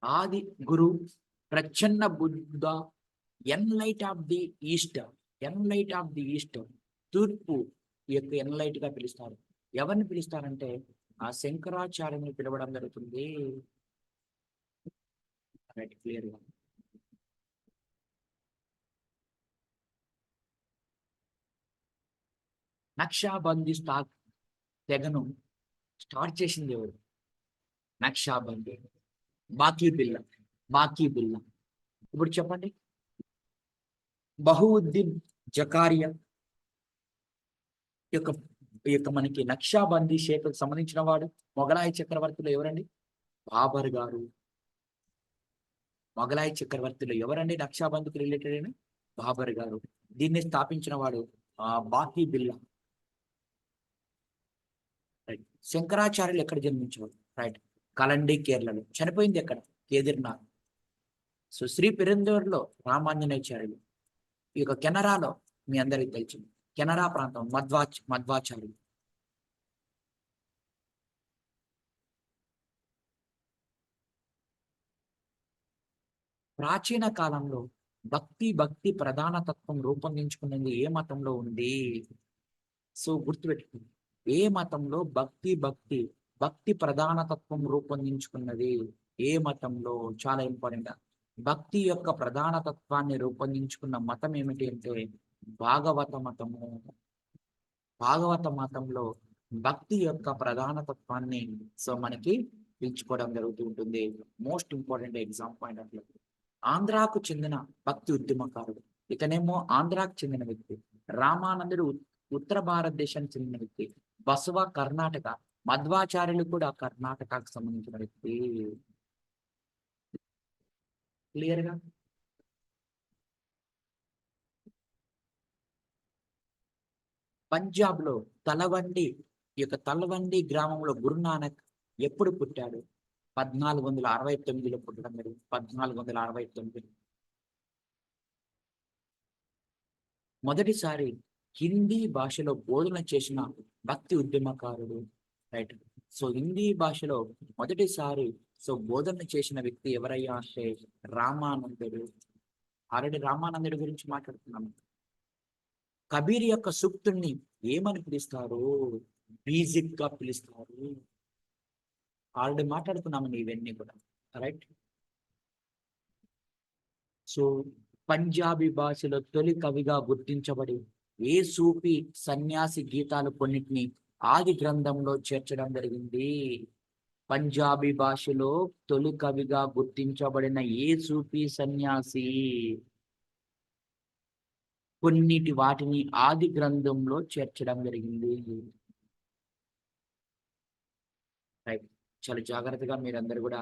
ఆది గురు ప్రచ్ఛన్న బుద్ధ, enlight of the east, enlight of the east, తూర్పు ఈ యొక్క ఎన్లైట్ గా పిలుస్తారు. ఎవరిని పిలుస్తారంటే ఆ శంకరాచార్యుని పిలవడం జరుగుతుంది. రైట్, క్లియర్ గా. నక్షాబందీ తెగను స్టార్ట్ చేసింది ఎవరు? నక్షాబందీ, బాకీ బిల్లా, బాకీ బిల్లా. ఇప్పుడు చెప్పండి, బహువుద్దీన్ జకారియా యొక్క మనకి నక్షాబందీ షేక్కు సంబంధించిన వాడు మొఘలాయి చక్రవర్తిలో ఎవరండి? బాబర్ గారు. మొఘలాయి చక్రవర్తిలో ఎవరండి నక్షాబందీకి రిలేటెడ్ అయిన? బాబర్ గారు. దీన్ని స్థాపించిన వాడు బాకీ బిల్లా. రైట్. శంకరాచార్యులు ఎక్కడ జన్మించేవాడు? రైట్, కలండి, కేరళలో. చనిపోయింది ఎక్కడ? కేదార్నాథ్. సో శ్రీ పెరందూరులో రామాంజనేయాచార్యులు. ఈ యొక్క కెనరాలో మీ అందరికి తెలుసు, కెనరా ప్రాంతం మధ్వాచార్యులు. ప్రాచీన కాలంలో భక్తి ప్రధాన తత్వం రూపొందించుకున్నది ఏ మతంలో ఉంది? సో గుర్తుపెట్టుకోండి, ఏ మతంలో భక్తి ప్రధాన తత్వం రూపొందించుకున్నది? ఏ మతంలో? చాలా ఇంపార్టెంట్. భక్తి యొక్క ప్రధాన తత్వాన్ని రూపొందించుకున్న మతం ఏమిటి అంటే భాగవత మతము. భాగవత మతంలో భక్తి యొక్క ప్రధాన తత్వాన్ని సో మనకి పిలుచుకోవడం జరుగుతూ ఉంటుంది. మోస్ట్ ఇంపార్టెంట్ ఎగ్జామ్ పాయింట్ అట్లా. ఆంధ్రాకు చెందిన భక్తి ఉద్యమకారుడు. ఇతనేమో ఆంధ్రాకు చెందిన వ్యక్తి. రామానందుడు ఉత్తర భారతదేశానికి చెందిన వ్యక్తి. బసవ కర్ణాటక, మధ్వాచార్యులు కూడా కర్ణాటకకు సంబంధించిన వ్యక్తి. క్లియర్ గా? పంజాబ్ లో తలవండి గ్రామంలో గురునానక్ ఎప్పుడు పుట్టాడు? 1469లో పుట్టడం జరిగింది. 1469. మొదటిసారి హిందీ భాషలో బోధన చేసిన భక్తి ఉద్యమకారుడు. రైట్. సో హిందీ భాషలో మొదటిసారి బోధన చేసిన వ్యక్తి ఎవరయ్యా అంటే రామానందుడు. ఆల్రెడీ రామానందుడి గురించి మాట్లాడుతున్నాము. కబీర్ యొక్క సూక్తుల్ని ఏమని పిలుస్తారు? బీజిక్ గా పిలుస్తారు. ఆల్రెడీ మాట్లాడుకున్నామండి ఇవన్నీ కూడా. రైట్. సో పంజాబీ భాషలో తొలి కవిగా గుర్తించబడి ఏ సూఫీ సన్యాసి గీతాలు కొన్నిటిని ఆది గ్రంథంలో చేర్చడం జరిగింది? పంజాబీ భాషలో తొలి కవిగా గుర్తించబడిన ఏ సూఫీ సన్యాసి కొన్నిటి వాటిని ఆది గ్రంథంలో చేర్చడం జరిగింది? రైట్. చాలా జాగ్రత్తగా మీరందరూ కూడా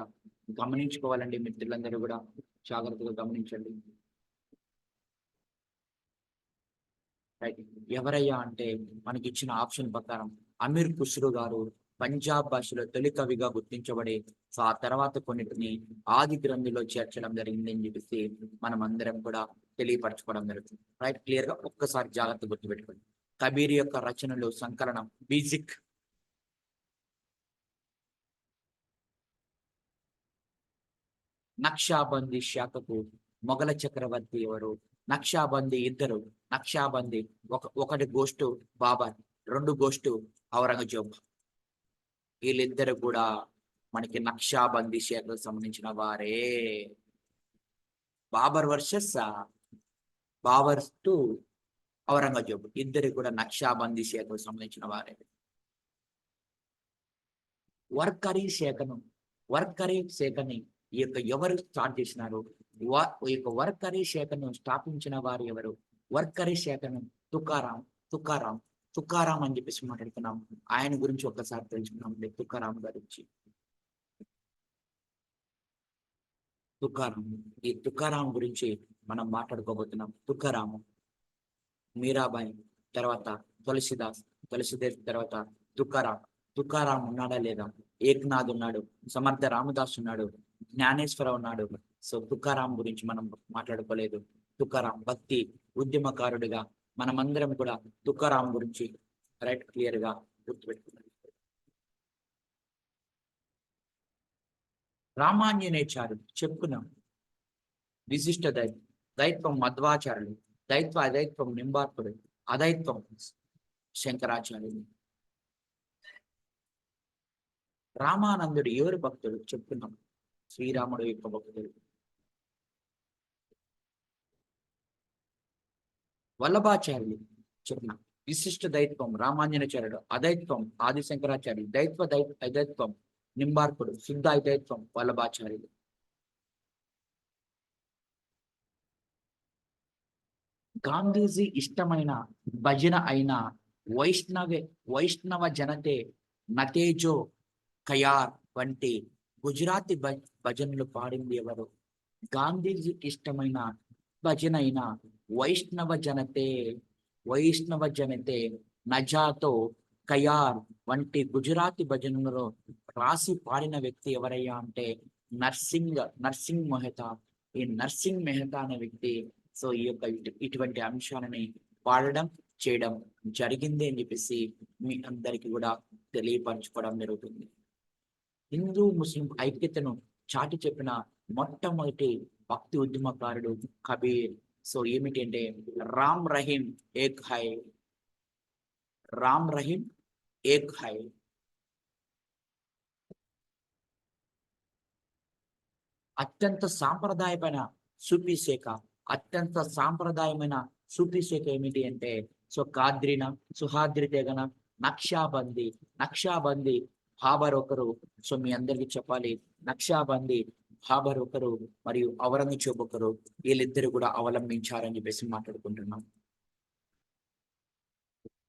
గమనించుకోవాలండి. మిత్రులందరూ కూడా జాగ్రత్తగా గమనించండి. రైట్. ఎవరయ్యా అంటే మనకి ఇచ్చిన ఆప్షన్ ప్రకారం అమీర్ ఖుస్రో గారు పంజాబ్ భాషలో తొలి కవిగా గుర్తించబడి ఆ తర్వాత కొన్నిటిని ఆది గ్రంథంలో చేర్చడం జరిగింది అని చెప్పేసి మనం అందరం కూడా తెలియపరచుకోవడం జరుగుతుంది. రైట్, క్లియర్ గా ఒక్కసారి జాగ్రత్త గుర్తుపెట్టుకోండి. కబీర్ యొక్క రచనలు సంకలనం బీజిక్. నక్షాబందీ శాఖకు మొఘల చక్రవర్తి ఎవరు? నక్షాబందీ ఇద్దరు. నక్షాబందీ ఒకటి గోష్టు బాబర్, రెండు గోష్టు ఔరంగజేబ్. వీళ్ళిద్దరు కూడా మనకి నక్షాబందీ శాఖకు సంబంధించిన వారే. బాబర్ వర్సెస్ బాబర్ టు ఔరంగజేబ్ ఇద్దరు కూడా నక్షాబందీ శాఖకు సంబంధించిన వారే. వర్కరీ శాఖని ఈ యొక్క ఎవరు స్టార్ట్ చేసినారు? ఈ యొక్క వర్కరీ శాఖను స్థాపించిన వారు ఎవరు? వర్కరీ శాఖను తుకారాం అని చెప్పేసి మాట్లాడుతున్నాం. ఆయన గురించి ఒక్కసారి తెలుసుకున్నాం తుకారాం గురించి. తుకారాం. ఈ తుకారాం గురించి మనం మాట్లాడుకోబోతున్నాం. తుకారాము, మీరాబాయి, తర్వాత తులసిదాస్, తులసిదాస్ తర్వాత తుకారాం. తుకారాం ఉన్నాడా లేదా? ఏక్నాథ్ ఉన్నాడు, సమర్థ రామదాస్ ఉన్నాడు, జ్ఞానేశ్వర ఉన్నాడు. సో తుకారాం గురించి మనం మాట్లాడుకోలేదు. తుకారాం భక్తి ఉద్యమకారుడిగా మనమందరం కూడా తుకారాం గురించి క్లియర్ గా గుర్తుపెట్టుకున్నాం. రామాంజనేయాచార్యుడు చెప్పుకున్నాం. విశిష్ట దైత్వం మధ్వాచార్యులు, దైత్వ అదైత్వం నింబార్కుడు, అదైత్వం శంకరాచార్యులు. రామానందుడు ఎవరు భక్తుడు చెప్పుకున్నాం. శ్రీరాముడు యొక్క భక్తుడు. వల్లభాచార్యులు చెప్పినాం. విశిష్ట దైత్వం రామాంజనాచార్యుడు, అదైత్వం ఆదిశంకరాచార్యులు, అదైత్వం నింబార్కుడు, శుద్ధ అదైత్వం వల్లభాచార్యులు. గాంధీజీ ఇష్టమైన భజన అయిన వైష్ణవ జనతే నతేజో కయార్ వంటి గుజరాతీ భజనలు పాడింది ఎవరు? గాంధీజీకి ఇష్టమైన భజన అయిన వైష్ణవ జనతే నజాతో కయార్ వంటి గుజరాతీ భజనలో రాసి పాడిన వ్యక్తి ఎవరయ్యా అంటే నర్సింగ్ మెహతా. ఈ నర్సింగ్ మెహతా అనే వ్యక్తి సో ఈ యొక్క ఇటువంటి అంశాలని పాడడం చేయడం జరిగింది అని చెప్పేసి మీ అందరికీ కూడా తెలియపరచుకోవడం జరుగుతుంది. హిందూ ముస్లిం ఐక్యతను చాటి చెప్పిన మొట్టమొదటి భక్తి ఉద్యమకారుడు కబీర్. సో ఏమిటి అంటే రామ్ రహీం ఏక్ హై, రామ్ రహీం ఏక్ హై. అత్యంత సాంప్రదాయమైన సూఫీ శాఖ ఏమిటి అంటే సో కాద్రిన, సుహాద్రి తెగన, నక్షాబంది బాబర్ ఒకరు. సో మీ అందరికి చెప్పాలి, నక్షాబంది బాబర్ ఒకరు మరియు ఔరంగజేబు ఒకరు. వీళ్ళిద్దరు కూడా అవలంబించారని చెప్పేసి మాట్లాడుకుంటున్నాం.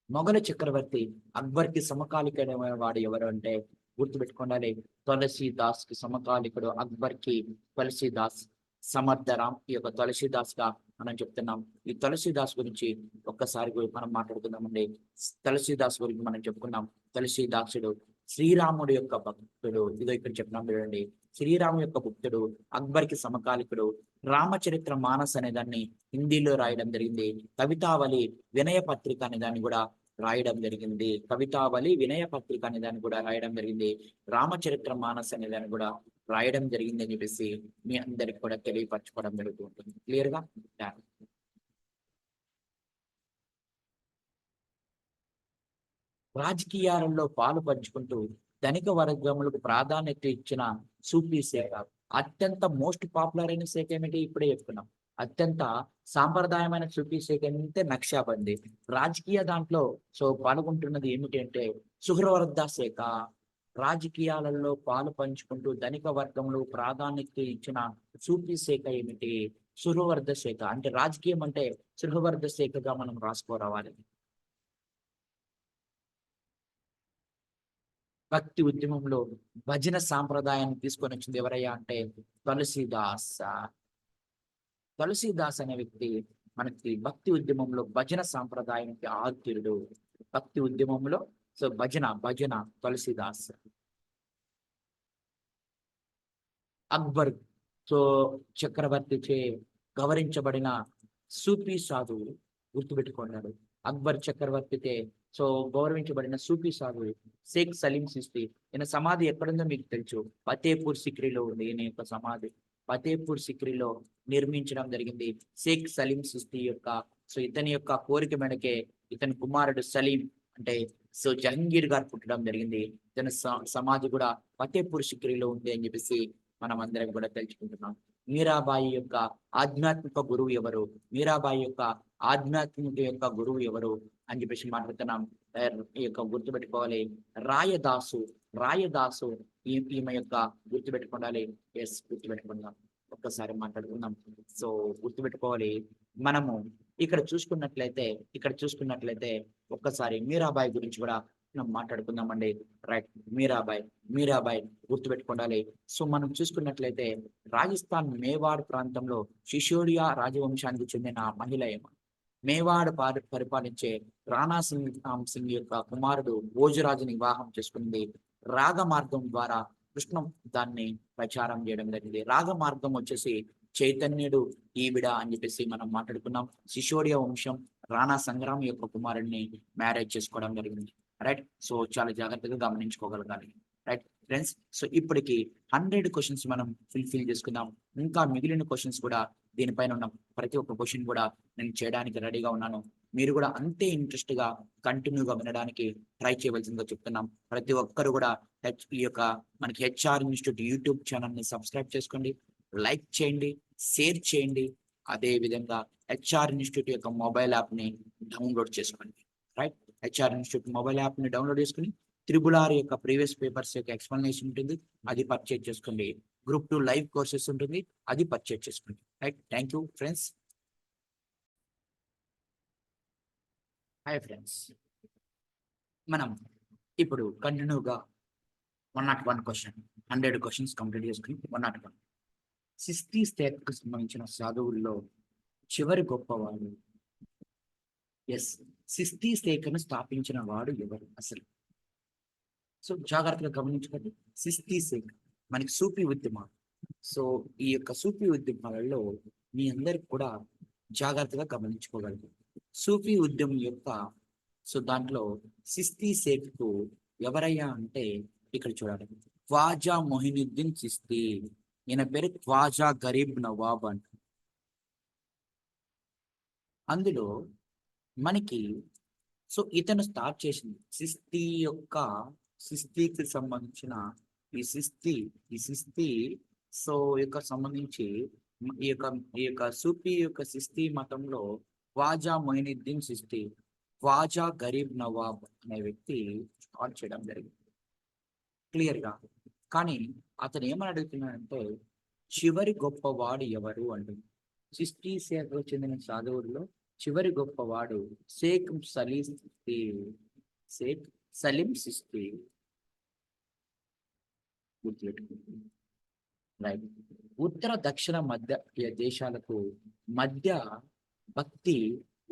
మొఘల చక్రవర్తి అక్బర్కి సమకాలికమైన వాడు ఎవరు అంటే గుర్తుపెట్టుకోండి, తులసీదాస్ కి సమకాలికుడు అక్బర్కి తులసీదాస్. సమర్థరాం ఈ యొక్క తులసీదాస్ గా మనం చెప్తున్నాం. ఈ తులసీదాస్ గురించి ఒక్కసారి మనం మాట్లాడుకుందామండి. తులసీదాస్ గురించి మనం చెప్పుకున్నాం. తులసీదాసుడు శ్రీరాముడు యొక్క భక్తుడు. ఇదో ఇక్కడ చెప్తున్నాం చూడండి. శ్రీరాము యొక్క భక్తుడు, అక్బర్కి సమకాలికుడు. రామచరిత్ర మానస్ అనే దాన్ని హిందీలో రాయడం జరిగింది. కవితావళి వినయ పత్రిక అనే దాన్ని కూడా రాయడం జరిగింది. రాయడం జరిగింది. రామచరిత్ర మానస్ అనే దాన్ని కూడా రాయడం జరిగింది అని చెప్పేసి మీ అందరికి కూడా తెలియపరచుకోవడం జరుగుతూ ఉంటుంది. క్లియర్ గా రాజకీయాలలో పాలు పంచుకుంటూ ధనిక వర్గములకు ప్రాధాన్యత ఇచ్చిన సూఫీ శాఖ. అత్యంత మోస్ట్ పాపులర్ అయిన శాఖ ఏమిటి? ఇప్పుడే చెప్తున్నాం. అత్యంత సాంప్రదాయమైన సూఫీ శాఖ అంటే నక్షాబంది. రాజకీయ దాంట్లో సో పాల్గొంటున్నది ఏమిటి అంటే సుహ్రవర్ధ శాఖ. రాజకీయాలలో పాలు పంచుకుంటూ ధనిక వర్గంలో ప్రాధాన్యత ఇచ్చిన సూఫీ శాఖ ఏమిటి? సుహ్రవర్ధ శాఖ. అంటే రాజకీయం అంటే సుహ్రవర్ధ శాఖగా మనం రాసుకోరావాలి. భక్తి ఉద్యమంలో భజన సాంప్రదాయాన్ని తీసుకొని వచ్చింది ఎవరయ్యా అంటే తులసీదాస్ అనే వ్యక్తి మనకి భక్తి ఉద్యమంలో భజన సాంప్రదాయానికి ఆద్యుడు. భక్తి ఉద్యమంలో సో భజన తులసీదాస్. అక్బర్ సో చక్రవర్తిచే గౌరవించబడిన సూఫీ సాధువు. గుర్తుపెట్టుకున్నాడు. అక్బర్ చక్రవర్తితే సో గౌరవించబడిన సూఫీ సాధువు షేక్ సలీం చిస్తి. ఈయన సమాధి ఎక్కడుందో మీకు తెలుసు, ఫతేపూర్ సిక్రీలో ఉంది. ఈయన యొక్క సమాధి ఫతేపూర్ సిక్రీలో నిర్మించడం జరిగింది. షేక్ సలీం చిస్తి యొక్క సో ఇతని యొక్క కోరిక మేడకే ఇతని కుమారుడు సలీం అంటే సో జహంగీర్ గారు పుట్టడం జరిగింది. ఇతని సమాధి కూడా ఫతేపూర్ సిక్రీలో ఉంది అని చెప్పేసి మనం అందరం కూడా తెలుసుకుంటున్నాం. మీరాబాయి యొక్క ఆధ్యాత్మిక గురువు ఎవరు? అని చెప్పేసి మాట్లాడుతున్నాం. ఈ యొక్క గుర్తుపెట్టుకోవాలి, రాయదాసు ఈమె యొక్క గుర్తుపెట్టుకోవాలి. గుర్తుపెట్టుకుందాం, ఒక్కసారి మాట్లాడుకుందాం. సో గుర్తుపెట్టుకోవాలి. మనము ఇక్కడ చూసుకున్నట్లయితే ఒక్కసారి మీరాబాయి గురించి కూడా మనం మాట్లాడుకుందామండి. రైట్, మీరాబాయ్. మీరాబాయ్ గుర్తుపెట్టుకోవాలి. సో మనం చూసుకున్నట్లయితే రాజస్థాన్ మేవాడ్ ప్రాంతంలో సిసోడియా రాజవంశానికి చెందిన మహిళ ఈమె. మేవాడ్ పరిపాలించే రాణా సింగ్ యొక్క కుమారుడు భోజరాజుని వివాహం చేసుకుంది. రాగ మార్గం ద్వారా కృష్ణ దాన్ని ప్రచారం చేయడం జరిగింది. రాగ మార్గం వచ్చేసి చైతన్యుడు ఈవిడ అని చెప్పేసి మనం మాట్లాడుకున్నాం. సిసోడియా వంశం రాణా సంగ్రామ్ యొక్క కుమారుడిని మ్యారేజ్ చేసుకోవడం జరిగింది. రైట్, సో చాలా జాగ్రత్తగా గమనించుకోగలగాలి. రైట్ ఫ్రెండ్స్, సో ఇప్పటికి 100 క్వశ్చన్స్ మనం ఫిల్ చేసుకుందాం. ఇంకా మిగిలిన క్వశ్చన్స్ కూడా దీనిపైన ఉన్న ప్రతి ఒక్క క్వశ్చన్ కూడా నేను చేయడానికి రెడీగా ఉన్నాను. మీరు కూడా అంతే ఇంట్రెస్ట్ గా కంటిన్యూగా వినడానికి ట్రై చేయవలసిందిగా చెప్తున్నాం. ప్రతి ఒక్కరు కూడా ఈ యొక్క మనకి హెచ్ఆర్ ఇన్స్టిట్యూట్ యూట్యూబ్ ఛానల్ ని సబ్స్క్రైబ్ చేసుకోండి, లైక్ చేయండి, షేర్ చేయండి. అదే విధంగా హెచ్ఆర్ ఇన్స్టిట్యూట్ యొక్క మొబైల్ యాప్ ని డౌన్లోడ్ చేసుకోండి. Right, HR institute mobile app ని డౌన్లోడ్ చేసుకుని త్రిబుల్ యొక్క ప్రీవియస్ పేపర్స్ యొక్క ఎక్స్ప్లెనేషన్ ఉంటుంది, అది పర్చేజ్ చేసుకోండి. గ్రూప్ 2 లైవ్ కోర్సెస్ ఉంటుంది, అది పర్చేజ్ చేసుకోండి. Right, thank you friends. Hi friends, మనం ఇప్పుడు కంటిన్యూగా 101 క్వశ్చన్ 100 క్వశ్చన్స్ కంప్లీట్ చేసుకుని 101 60 స్టేట్కు సంబంధించిన సాధువుల్లో చివరి గొప్పవాడు. ఎస్, 60 స్టేట్ను స్థాపించిన వాడు ఎవరు అసలు? సో జాగ్రత్తగా గమనించుకోండి. 60 స్టేట్ మనకి సూఫీ ఉద్యమాలు. సో ఈ యొక్క సూఫీ ఉద్యమాలలో మీ అందరికి కూడా జాగ్రత్తగా గమనించుకోగలరు. సూఫీ ఉద్యమం యొక్క సో దాంట్లో 60 స్టేట్కు ఎవరయ్యా అంటే ఇక్కడ చూడాలి, ఖ్వాజా మొహినుద్దీన్ చిస్తి. ఈయన పేరు ఖ్వాజా గరీబ్ నవాబ్ అంట. అందులో మనకి సో ఇతను స్టార్ట్ చేసింది సిస్తికి సంబంధించిన ఈ సిస్తి సో యొక్క సంబంధించి ఈ యొక్క సూఫీ యొక్క సిస్తి మతంలో ఖ్వాజా మొయినుద్దీన్ చిస్తి, ఖ్వాజా గరీబ్ నవాబ్ అనే వ్యక్తి స్టార్ట్ చేయడం జరిగింది క్లియర్ గా. కానీ అతను ఏమని అడుగుతున్నాడంటే చివరి గొప్పవాడు ఎవరు అంటుంది. చిస్తి శాఖకు చెందిన సాధువుల్లో చివరి గొప్పవాడు షేక్ సలీం చిస్తి. రైట్, ఉత్తర దక్షిణ మధ్య దేశాలకు మధ్య భక్తి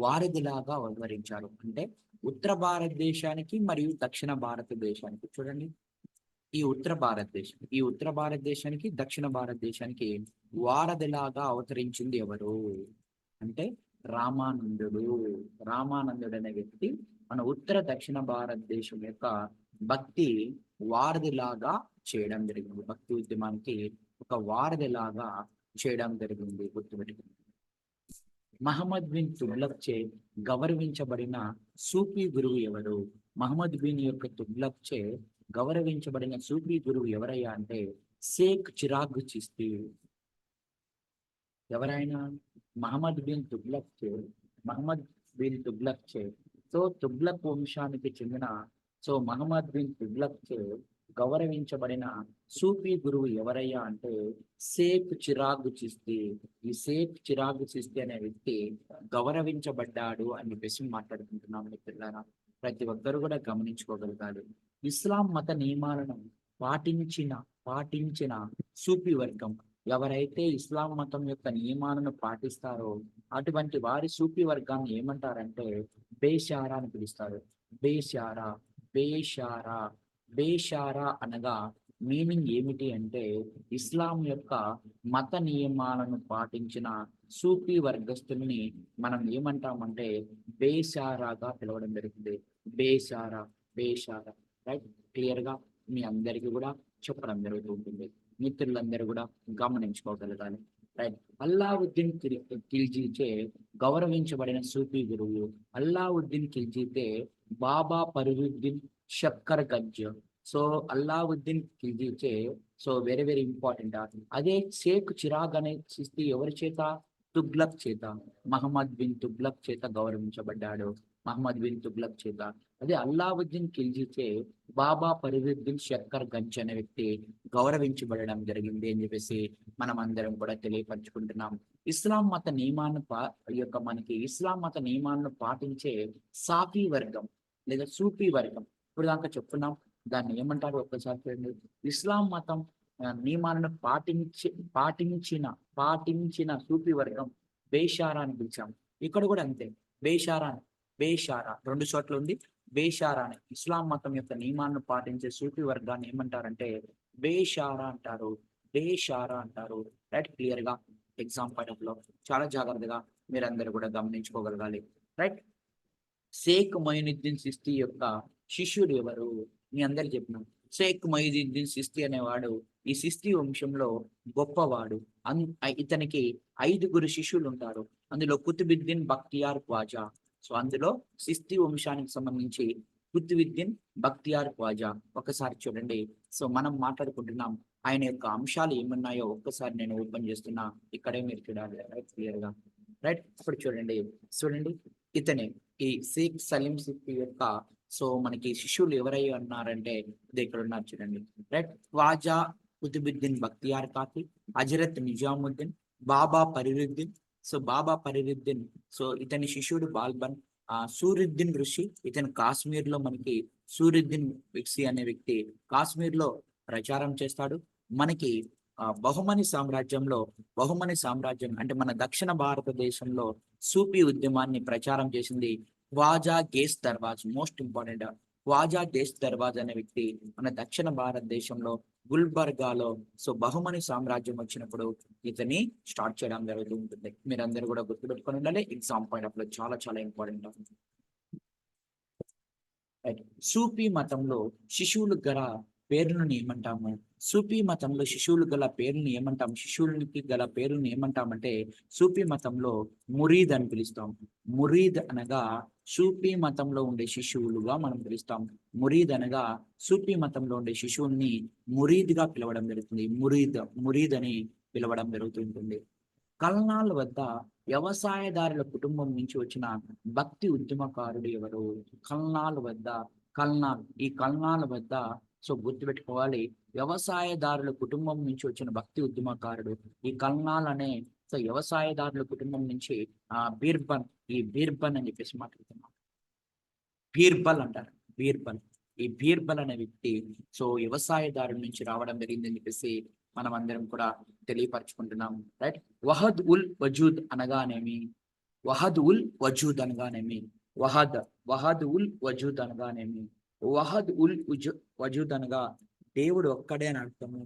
వారధిలాగా వ్యవహరించారు. అంటే ఉత్తర భారతదేశానికి మరియు దక్షిణ భారతదేశానికి చూడండి, ఈ ఉత్తర భారతదేశానికి దక్షిణ భారతదేశానికి వారధిలాగా అవతరించింది ఎవరు అంటే రామానందుడు అనే వ్యక్తి మన ఉత్తర దక్షిణ భారతదేశం యొక్క భక్తి వారధిలాగా చేయడం జరిగింది. భక్తి ఉద్యమానికి ఒక వారధిలాగా చేయడం జరిగింది. గుర్తుపెట్టుకుంది. మహమ్మద్ బిన్ తుగ్లక్ చే గౌరవించబడిన సూఫీ గురువు ఎవరు? మహమ్మద్ బిన్ యొక్క తుగ్లక్ చే గౌరవించబడిన సూఫీ గురువు ఎవరయ్యా అంటే షేక్ చిరాగ్ చిస్తి. ఎవరైనా మహమ్మద్ బిన్ తుగ్లక్ చే సో తుగ్లక్ వంశానికి చెందిన మహమ్మద్ బిన్ తుగ్లక్ చే గౌరవించబడిన సూఫీ గురువు ఎవరయ్యా అంటే షేక్ చిరాగ్ చిస్తి. ఈ షేక్ చిరాగ్ చిస్తి అనే వ్యక్తి గౌరవించబడ్డాడు అని చెప్పేసి మాట్లాడుకుంటున్నాం మిత్రులారా. ప్రతి ఒక్కరు కూడా గమనించుకోగలగాలి. ఇస్లాం మత నియమాలను పాటించిన సూఫీ వర్గం ఎవరైతే ఇస్లాం మతం యొక్క నియమాలను పాటిస్తారో అటువంటి వారి సూఫీ వర్గాన్ని ఏమంటారంటే బేషారా అని పిలుస్తారు. బేషారా అనగా మీనింగ్ ఏమిటి అంటే ఇస్లాం యొక్క మత నియమాలను పాటించిన సూఫీ వర్గస్తుల్ని మనం ఏమంటామంటే బేషారాగా పిలవడం జరుగుతుంది. బేషారా రైట్, క్లియర్ గా మీ అందరికీ కూడా చెప్పడం జరుగుతూ ఉంటుంది. మిత్రులందరూ కూడా గమనించుకోగలగాలి. రైట్, అల్లావుద్దీన్ ఖిల్జీచే గౌరవించబడిన సూఫీ గురువు అల్లావుద్దీన్ ఖిల్జీతే బాబా ఫరీదుద్దీన్ షక్కర్ గంజ్. సో అల్లావుద్దీన్ ఖిల్జీచే వెరీ వెరీ ఇంపార్టెంట్. అదే షేక్ చిరాగ్ అనే చిస్తి ఎవరి చేత? తుగ్లక్ చేత, మహమ్మద్ బిన్ తుగ్లక్ చేత గౌరవించబడ్డాడు. అదే అల్లావుద్దీన్ ఖిల్జీచే బాబా ఫరీదుద్దీన్ షక్కర్ గంజ్ అనే వ్యక్తి గౌరవించబడడం జరిగింది అని చెప్పేసి మనం అందరం కూడా తెలియపరచుకుంటున్నాం. ఇస్లాం మత నియమాలను పాటించే సాఫీ వర్గం లేదా సూఫీ వర్గం ఇప్పుడు దాకా చెప్పుకున్నాం. దాన్ని ఏమంటారు ఒక్కసారి చూడండి. ఇస్లాం మతం నియమాలను పాటించిన సూఫీ వర్గం బేషారా అని పిలిచాం. ఇక్కడ కూడా అంతే. బేషారా బేషారా 2 చోట్ల ఉంది. బేషారా అని ఇస్లాం మతం యొక్క నియమాలను పాటించే సూఫీ వర్గాన్ని ఏమంటారంటే బేషారా అంటారు. బేషారా అంటారు. రైట్, క్లియర్ గా ఎగ్జామ్ పాయింట్ లో చాలా జాగ్రత్తగా మీరందరూ కూడా గమనించుకోగలగాలి. రైట్, షేక్ మొయినుద్దీన్ చిష్తి యొక్క శిష్యుడు ఎవరు? మీ అందరికి చెప్పినాం. షేక్ మొయినుద్దీన్ చిష్తి అనేవాడు ఈ చిష్తి వంశంలో గొప్పవాడు. ఇతనికి 5 శిష్యులు ఉంటారు. అందులో కుతుబుద్దీన్ బక్తియార్ ఖ్వాజా. సో అందులో చిష్తి వంశానికి సంబంధించి కుతుబుద్దీన్ బక్తియార్ ఖ్వాజా. ఒకసారి చూడండి. సో మనం మాట్లాడుకుంటున్నాం. ఆయన యొక్క అంశాలు ఏమున్నాయో ఒక్కసారి నేను ఓపెన్ చేస్తున్నా. ఇక్కడే మీరు చూడాలి. రైట్, క్లియర్ గా. రైట్, ఇప్పుడు చూడండి. ఇతనే ఈ షేక్ సలీం చిష్తి యొక్క సో మనకి శిష్యులు ఎవరై ఉన్నారంటే ఇది ఇక్కడ ఉన్నారు చూడండి. రైట్, ఖ్వాజా కుతుబుద్దీన్ బక్తియార్ కాకి, హజరత్ నిజాముద్దీన్, బాబా ఫరీదుద్దీన్. సో బాబా ఫరీదుద్దీన్ సో ఇతని శిష్యుడు బాల్బన్. సూరుద్దీన్ ఋషి, ఇతను కాశ్మీర్ లో మనకి సూరుద్దీన్ ఋషి అనే వ్యక్తి కాశ్మీర్ లో ప్రచారం చేస్తాడు. మనకి బహుమని సామ్రాజ్యం అంటే మన దక్షిణ భారతదేశంలో సూఫీ ఉద్యమాన్ని ప్రచారం చేసింది ఖ్వాజా గేస్ దర్వాజ్. మోస్ట్ ఇంపార్టెంట్, ఖ్వాజా గేస్ దర్వాజ్ అనే వ్యక్తి మన దక్షిణ భారతదేశంలో గుల్బర్గాలో సో బహుమని సామ్రాజ్యం వచ్చినప్పుడు ఇతని స్టార్ట్ చేయడం జరుగుతూ ఉంటుంది. మీరందరూ కూడా గుర్తుపెట్టుకొని ఉండాలి. ఎగ్జామ్ పాయింట్ ఆఫ్ లో చాలా చాలా ఇంపార్టెంట్. సూఫీ మతంలో శిశువులు గల పేర్లను ఏమంటాము? సూఫీ మతంలో శిశువులు గల పేరుని ఏమంటాం? శిశువులకి గల పేరుని ఏమంటామంటే సూఫీ మతంలో మురీద్ అని పిలుస్తాం. మురీద్ అనగా సూఫీ మతంలో ఉండే శిశువులుగా మనం పిలుస్తాం. మురీద్ అనగా సూఫీ మతంలో ఉండే శిశువుల్ని మురీద్ గా పిలవడం జరుగుతుంది. మురీద్ అని పిలవడం జరుగుతుంటుంది. కల్నాల్ వద్ద వ్యవసాయదారుల కుటుంబం నుంచి వచ్చిన భక్తి ఉద్యమకారుడు ఎవరు? కల్నాల్ వద్ద సో గుర్తుపెట్టుకోవాలి. వ్యవసాయదారుల కుటుంబం నుంచి వచ్చిన భక్తి ఉద్యమకారుడు ఈ కల్నాల్ అనే సో వ్యవసాయదారుల కుటుంబం నుంచి బీర్బన్ అని చెప్పేసి మాట్లాడుతున్నాం. బీర్బల్ అంటారు. ఈ బీర్బల్ అనే వ్యక్తి సో వ్యవసాయదారుల నుంచి రావడం జరిగింది అని చెప్పేసి మనం అందరం కూడా తెలియపరచుకుంటున్నాం. రైట్, వహద్ ఉల్ వజూద్ అనగానేమి? వహద్ ఉల్ వజూద్ అనగానేమి? అనగా దేవుడు ఒక్కడే అని అర్థము.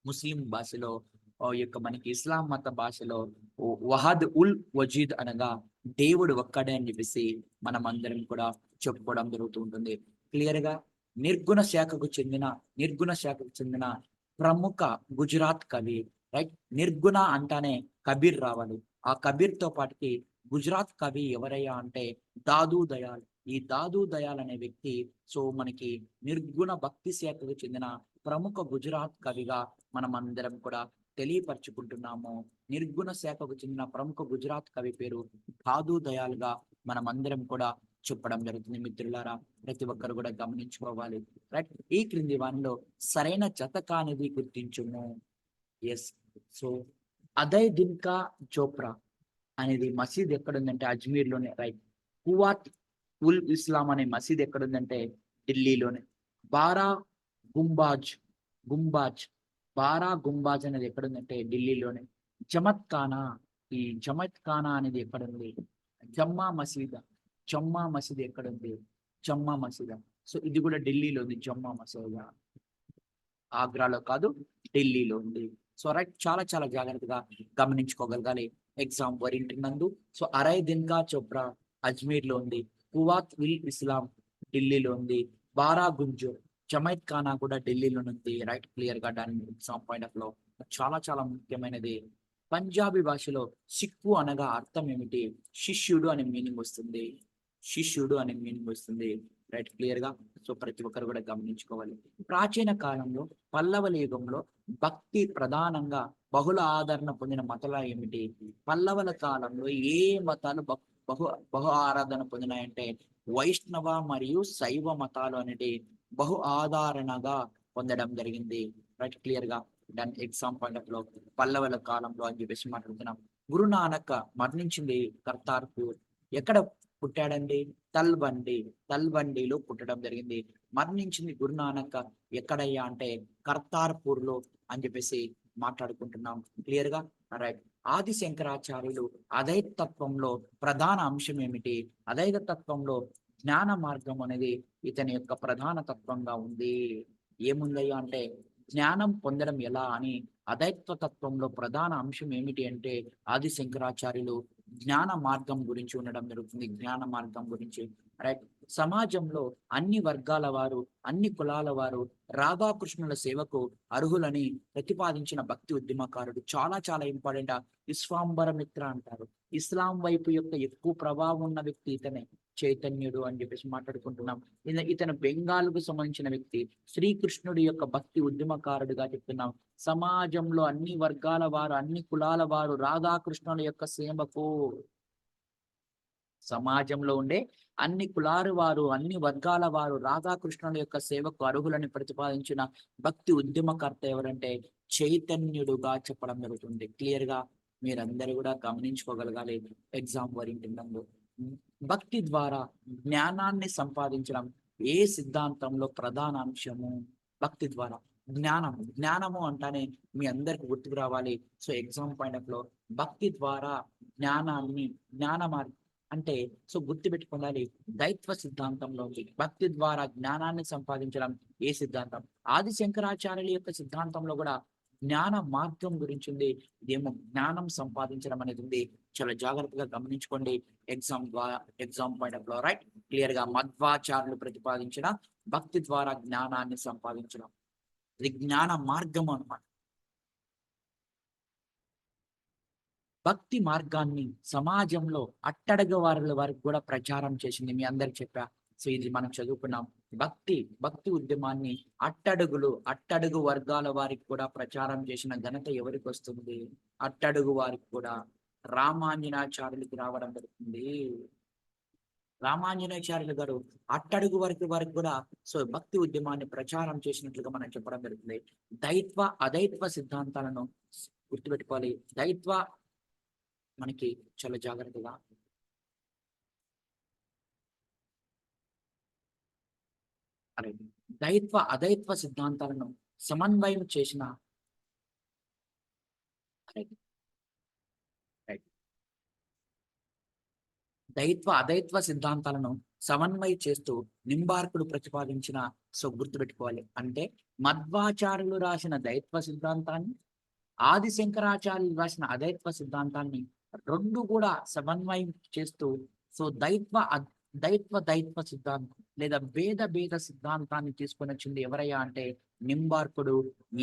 ముస్లిం భాషలో యొక్క మనకి ఇస్లాం మత భాషలో వహద్ ఉల్ వజీద్ అనగా దేవుడు ఒక్కడే అని చెప్పేసి మనం అందరం కూడా చెప్పుకోవడం జరుగుతూ ఉంటుంది. క్లియర్ గా నిర్గుణ శాఖకు చెందిన ప్రముఖ గుజరాత్ కవి. రైట్, నిర్గుణ అంటానే కబీర్ రావాలి. ఆ కబీర్ తో పాటుకి గుజరాత్ కవి ఎవరయ్యా అంటే దాదు దయాల్. ఈ దాదు దయాల్ అనే వ్యక్తి సో మనకి నిర్గుణ భక్తి శాఖకు చెందిన ప్రముఖ గుజరాత్ కవిగా మనం అందరం కూడా తెలియపరచుకుంటున్నాము. నిర్గుణ శాఖకు చెందిన ప్రముఖ గుజరాత్ కవి పేరు దాదు దయాల్ గా మనం అందరం కూడా చెప్పడం జరుగుతుంది. మిత్రులారా, ప్రతి ఒక్కరు కూడా గమనించుకోవాలి. రైట్, ఈ క్రింది వానిలో సరైన జత కానిది గుర్తించుము. ఎస్, సో అదయ్ దిన్ కా చోప్రా అనేది మసీద్ ఎక్కడుందంటే అజ్మీర్ లోనే. రైట్, కువాత్ ఉల్ ఇస్లాం అనే మసీద్ ఎక్కడుందంటే ఢిల్లీలోనే. బారా గుంబాజ్ అనేది ఎక్కడుందంటే ఢిల్లీలోనే. ఈ జమత్ ఖానా అనేది ఎక్కడుంది? జమ్మా మసీద్ ఎక్కడుంది? జమ్మా మసీదా. సో ఇది కూడా ఢిల్లీలో ఉంది. జమ్మా మసీదా ఆగ్రాలో కాదు, ఢిల్లీలో ఉంది. సో రైట్, చాలా చాలా జాగ్రత్తగా గమనించుకోగలగాలి ఎగ్జామ్ నందు. సో అరై దిన్ కా చోప్రా అజ్మీర్ లో ఉంది. కువాత్ ఉల్ ఇస్లాం ఢిల్లీలో ఉంది. బారా గుంజు జమైత్ ఖానా కూడా ఢిల్లీలో ఉంది. రైట్, క్లియర్ గా దాని ఎగ్జామ్ పాయింట్ ఆఫ్ లో చాలా చాలా ముఖ్యమైనది. పంజాబీ భాషలో సిక్కు అనగా అర్థం ఏమిటి? శిష్యుడు అనే మీనింగ్ వస్తుంది. రైట్, క్లియర్ గా సో ప్రతి ఒక్కరు కూడా గమనించుకోవాలి. ప్రాచీన కాలంలో పల్లవుల యుగంలో భక్తి ప్రధానంగా బహుళ ఆదరణ పొందిన మతాలు ఏమిటి? పల్లవుల కాలంలో ఏ మతాలు బహు ఆరాధన పొందినాయంటే వైష్ణవ మరియు శైవ మతాలు అనేది బహు ఆదరణగా పొందడం జరిగింది. రైట్, క్లియర్ గా దాని ఎగ్జామ్ పాయింట్ ఆఫ్ లో పల్లవుల కాలంలో అని చెప్పేసి మాట్లాడుతున్నాం. గురునానక్ మరణించింది కర్తార్పూర్. ఎక్కడ పుట్టాడండి? తల్వండి. తల్వండిలో పుట్టడం జరిగింది. మరణించింది గురునానక్ ఎక్కడయ్యా అంటే కర్తార్పూర్ లో అని చెప్పేసి మాట్లాడుకుంటున్నాం. క్లియర్ గా రైట్. ఆది శంకరాచార్యులు అద్వైత తత్వంలో ప్రధాన అంశం ఏమిటి? అద్వైత తత్వంలో జ్ఞాన మార్గం అనేది ఇతని యొక్క ప్రధాన తత్వంగా ఉంది. ఏముందయ్యా అంటే జ్ఞానం పొందడం ఎలా అని అద్వైత తత్వంలో ప్రధాన అంశం ఏమిటి అంటే ఆది శంకరాచార్యులు జ్ఞాన మార్గం గురించి ఉండడం జరుగుతుంది. జ్ఞాన మార్గం గురించి రైట్. సమాజంలో అన్ని వర్గాల వారు, అన్ని కులాల వారు రాధాకృష్ణుల సేవకు అర్హులని ప్రతిపాదించిన భక్తి ఉద్యమకారుడు. చాలా చాలా ఇంపార్టెంట్. విశ్వాంబర మిత్ర అంటారు. ఇస్లాం వైపు యొక్క ఎక్కువ ప్రభావం ఉన్న వ్యక్తి ఇతనే, చైతన్యుడు అని చెప్పేసి మాట్లాడుకుంటున్నాం. ఇతను బెంగాల్కు సంబంధించిన వ్యక్తి. శ్రీకృష్ణుడి యొక్క భక్తి ఉద్యమకారుడిగా చెప్తున్నాం. సమాజంలో అన్ని వర్గాల వారు, అన్ని కులాల వారు రాధాకృష్ణుల యొక్క సేవకు, సమాజంలో ఉండే అన్ని కులాల వారు, అన్ని వర్గాల వారు రాధాకృష్ణుల యొక్క సేవకు అర్హులని ప్రతిపాదించిన భక్తి ఉద్యమకర్త ఎవరంటే చైతన్యుడుగా చెప్పడం జరుగుతుంది. క్లియర్ గా మీరందరూ కూడా గమనించుకోగలగాలి ఎగ్జామ్ ఓరియంటెడ్. భక్తి ద్వారా జ్ఞానాన్ని సంపాదించడం ఏ సిద్ధాంతంలో ప్రధాన అంశము? భక్తి ద్వారా జ్ఞానము. జ్ఞానము అంటానే మీ అందరికి గుర్తుకు రావాలి. సో ఎగ్జామ్ పాయింట్ లో భక్తి ద్వారా జ్ఞానాన్ని, జ్ఞాన మార్గం అంటే సో గుర్తుపెట్టుకోవాలి. దైత్వ సిద్ధాంతంలో భక్తి ద్వారా జ్ఞానాన్ని సంపాదించడం ఏ సిద్ధాంతం? ఆది శంకరాచార్యుల యొక్క సిద్ధాంతంలో కూడా జ్ఞాన మార్గం గురించి ఉంది. ఇదేమో జ్ఞానం సంపాదించడం అనేది ఉంది. చాలా జాగ్రత్తగా గమనించుకోండి ఎగ్జామ్ పాయింట్ లో రైట్. క్లియర్ గా మధ్వాచార్యులు ప్రతిపాదించిన భక్తి ద్వారా జ్ఞానాన్ని సంపాదించడం, ఇది జ్ఞాన మార్గం అన్నమాట. భక్తి మార్గాన్ని సమాజంలో అట్టడుగు వారి వరకు కూడా ప్రచారం చేసింది. మీ అందరికి చెప్పా. సో ఇది మనం చదువుకున్నాం. భక్తి ఉద్యమాన్ని అట్టడుగు వర్గాల వారికి కూడా ప్రచారం చేసిన ఘనత ఎవరికి వస్తుంది? అట్టడుగు వారికి కూడా రామాంజనాచార్యులకి రావడం జరుగుతుంది. రామాంజనాచార్యులు గారు అట్టడుగు వరకు కూడా సో భక్తి ఉద్యమాన్ని ప్రచారం చేసినట్లుగా మనం చెప్పడం జరుగుతుంది. అద్వైత్వ సిద్ధాంతాలను గుర్తుపెట్టుకోవాలి. మనకి చాలా జాగ్రత్తగా అద్వైత్వ సిద్ధాంతాలను సమన్వయం చేసిన అద్వైత్వ సిద్ధాంతాలను సమన్వయం చేస్తూ నింబార్కుడు ప్రతిపాదించిన సో గుర్తుపెట్టుకోవాలి. అంటే మధ్వాచార్యులు రాసిన దైత్వ సిద్ధాంతాన్ని, ఆది శంకరాచార్యులు రాసిన అద్వైత్వ సిద్ధాంతాన్ని రెండు కూడా సమన్వయం చేస్తూ సో దైత్వ సిద్ధాంతం లేదా భేద సిద్ధాంతాన్ని తీసుకొని వచ్చింది ఎవరయ్యా అంటే నింబార్కుడు.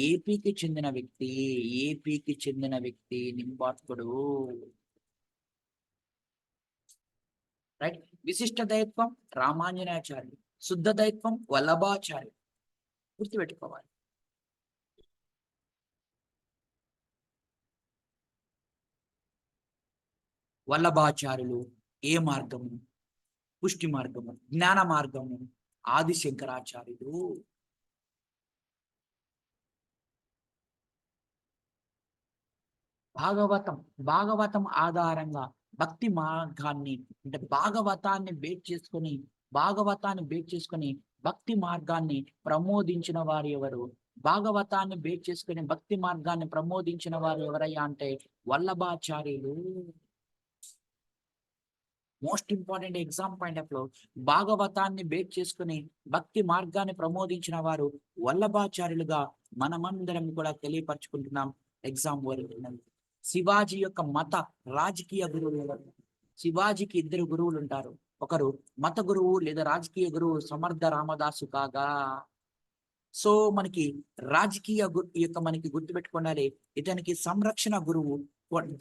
ఏపీకి చెందిన వ్యక్తి నింబార్కుడు. రైట్. విశిష్ట దైత్వం రామాంజనాచార్యులు, శుద్ధ దైత్వం వల్లభాచార్యులు. గుర్తుపెట్టుకోవాలి. వల్లభాచార్యులు ఏ మార్గము? పుష్టి మార్గము, జ్ఞాన మార్గము. ఆది శంకరాచార్యులు భాగవతం ఆధారంగా భక్తి మార్గాన్ని అంటే భాగవతాన్ని బేట్ చేసుకొని భక్తి మార్గాన్ని ప్రమోదించిన వారు ఎవరు? భాగవతాన్ని బేట్ చేసుకుని భక్తి మార్గాన్ని ప్రమోదించిన వారు ఎవరయ్యా అంటే వల్లభాచార్యులు. Most important exam point of లో భాగవతాన్ని బేట్ చేసుకుని భక్తి మార్గాన్ని ప్రమోదించిన వారు వల్లభాచార్యులుగా మనమందరం కూడా తెలియపరచుకుంటున్నాం. Exam oriented. శివాజీ యొక్క మత రాజకీయ గురువులు. శివాజీకి ఇద్దరు గురువులు ఉంటారు. ఒకరు మత గురువు లేదా రాజకీయ గురువు సమర్థ రామదాసు కాగా, సో మనకి రాజకీయ యొక్క మనకి గుర్తుపెట్టుకోండి. ఇతనికి సంరక్షణ గురువు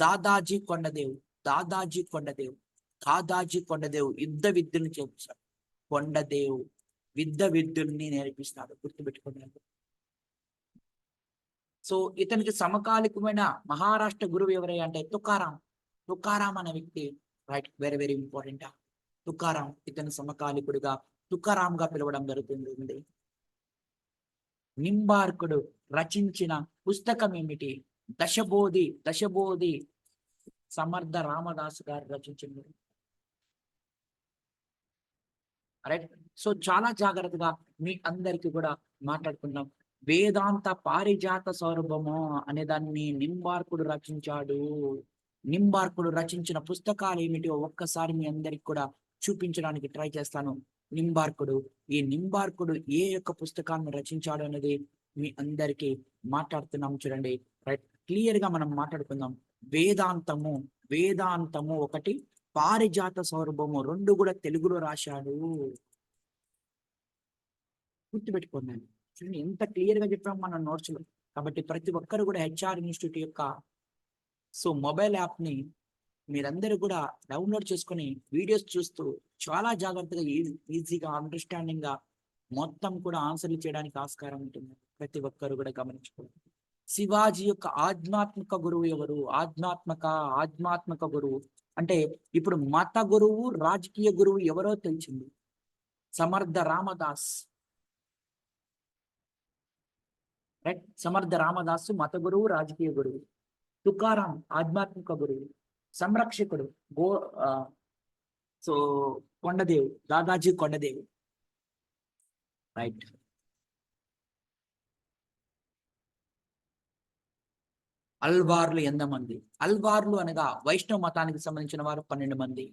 దాదాజీ కొండదేవ్ యుద్ధ విద్యను చేపిస్తాడు. కొండదేవ్ యుద్ధ విద్యుల్ని నేర్పిస్తాడు. గుర్తుపెట్టుకోండి. సో ఇతనికి సమకాలికమైన మహారాష్ట్ర గురువు ఎవరై అంటే తుకారాం అనే వ్యక్తి. రైట్. Very important. తుకారాం ఇతని సమకాలికుడిగా తుకారాంగా పిలవడం జరుగుతుంది. నింబార్కుడు రచించిన పుస్తకం ఏమిటి? దశబోధి సమర్థ రామదాసు గారు రచించింది. రైట్. సో చాలా జాగ్రత్తగా మీ అందరికి కూడా మాట్లాడుకుందాం. వేదాంత పారిజాత సౌరభము అనే దాన్ని నింబార్కుడు రచించాడు. నింబార్కుడు రచించిన పుస్తకాలు ఏమిటో ఒక్కసారి మీ అందరికి కూడా చూపించడానికి ట్రై చేస్తాను. నింబార్కుడు, ఈ నింబార్కుడు ఏ యొక్క పుస్తకాన్ని రచించాడు అనేది మీ అందరికి మాట్లాడుతున్నాం చూడండి. రైట్, క్లియర్ గా మనం మాట్లాడుకుందాం. వేదాంతము, వేదాంతము ఒకటి, పారిజాత సౌరభము రెండు కూడా తెలుగులో రాశాడు. గుర్తుపెట్టుకోండి చూడండి ఎంత క్లియర్ గా చెప్పాం మన నోట్స్ లో. కాబట్టి ప్రతి ఒక్కరు కూడా హెచ్ఆర్ ఇన్స్టిట్యూట్ యొక్క మొబైల్ యాప్ ని మీరందరూ కూడా డౌన్లోడ్ చేసుకొని వీడియోస్ చూస్తూ చాలా జాగ్రత్తగా ఈజీగా అండర్స్టాండింగ్ గా మొత్తం కూడా ఆన్సర్లు చేయడానికి ఆస్కారం ఉంటుంది. ప్రతి ఒక్కరు కూడా గమనించుకోండి. శివాజీ యొక్క ఆధ్యాత్మిక గురువు ఎవరు? ఆధ్యాత్మిక గురువు అంటే ఇప్పుడు మత గురువు, రాజకీయ గురువు ఎవరో తెలిసింది. సమర్థ రామదాస్. రైట్, సమర్థ రామదాసు మత గురువు, రాజకీయ గురువు. తుకారాం ఆధ్యాత్మిక గురువు. సంరక్షకుడు కొండదేవు, దాదాజీ కొండదేవు. రైట్. అల్వార్లు ఎంతమంది? అల్వార్లు అనగా వైష్ణవ మతానికి సంబంధించిన వారు 12 మంది.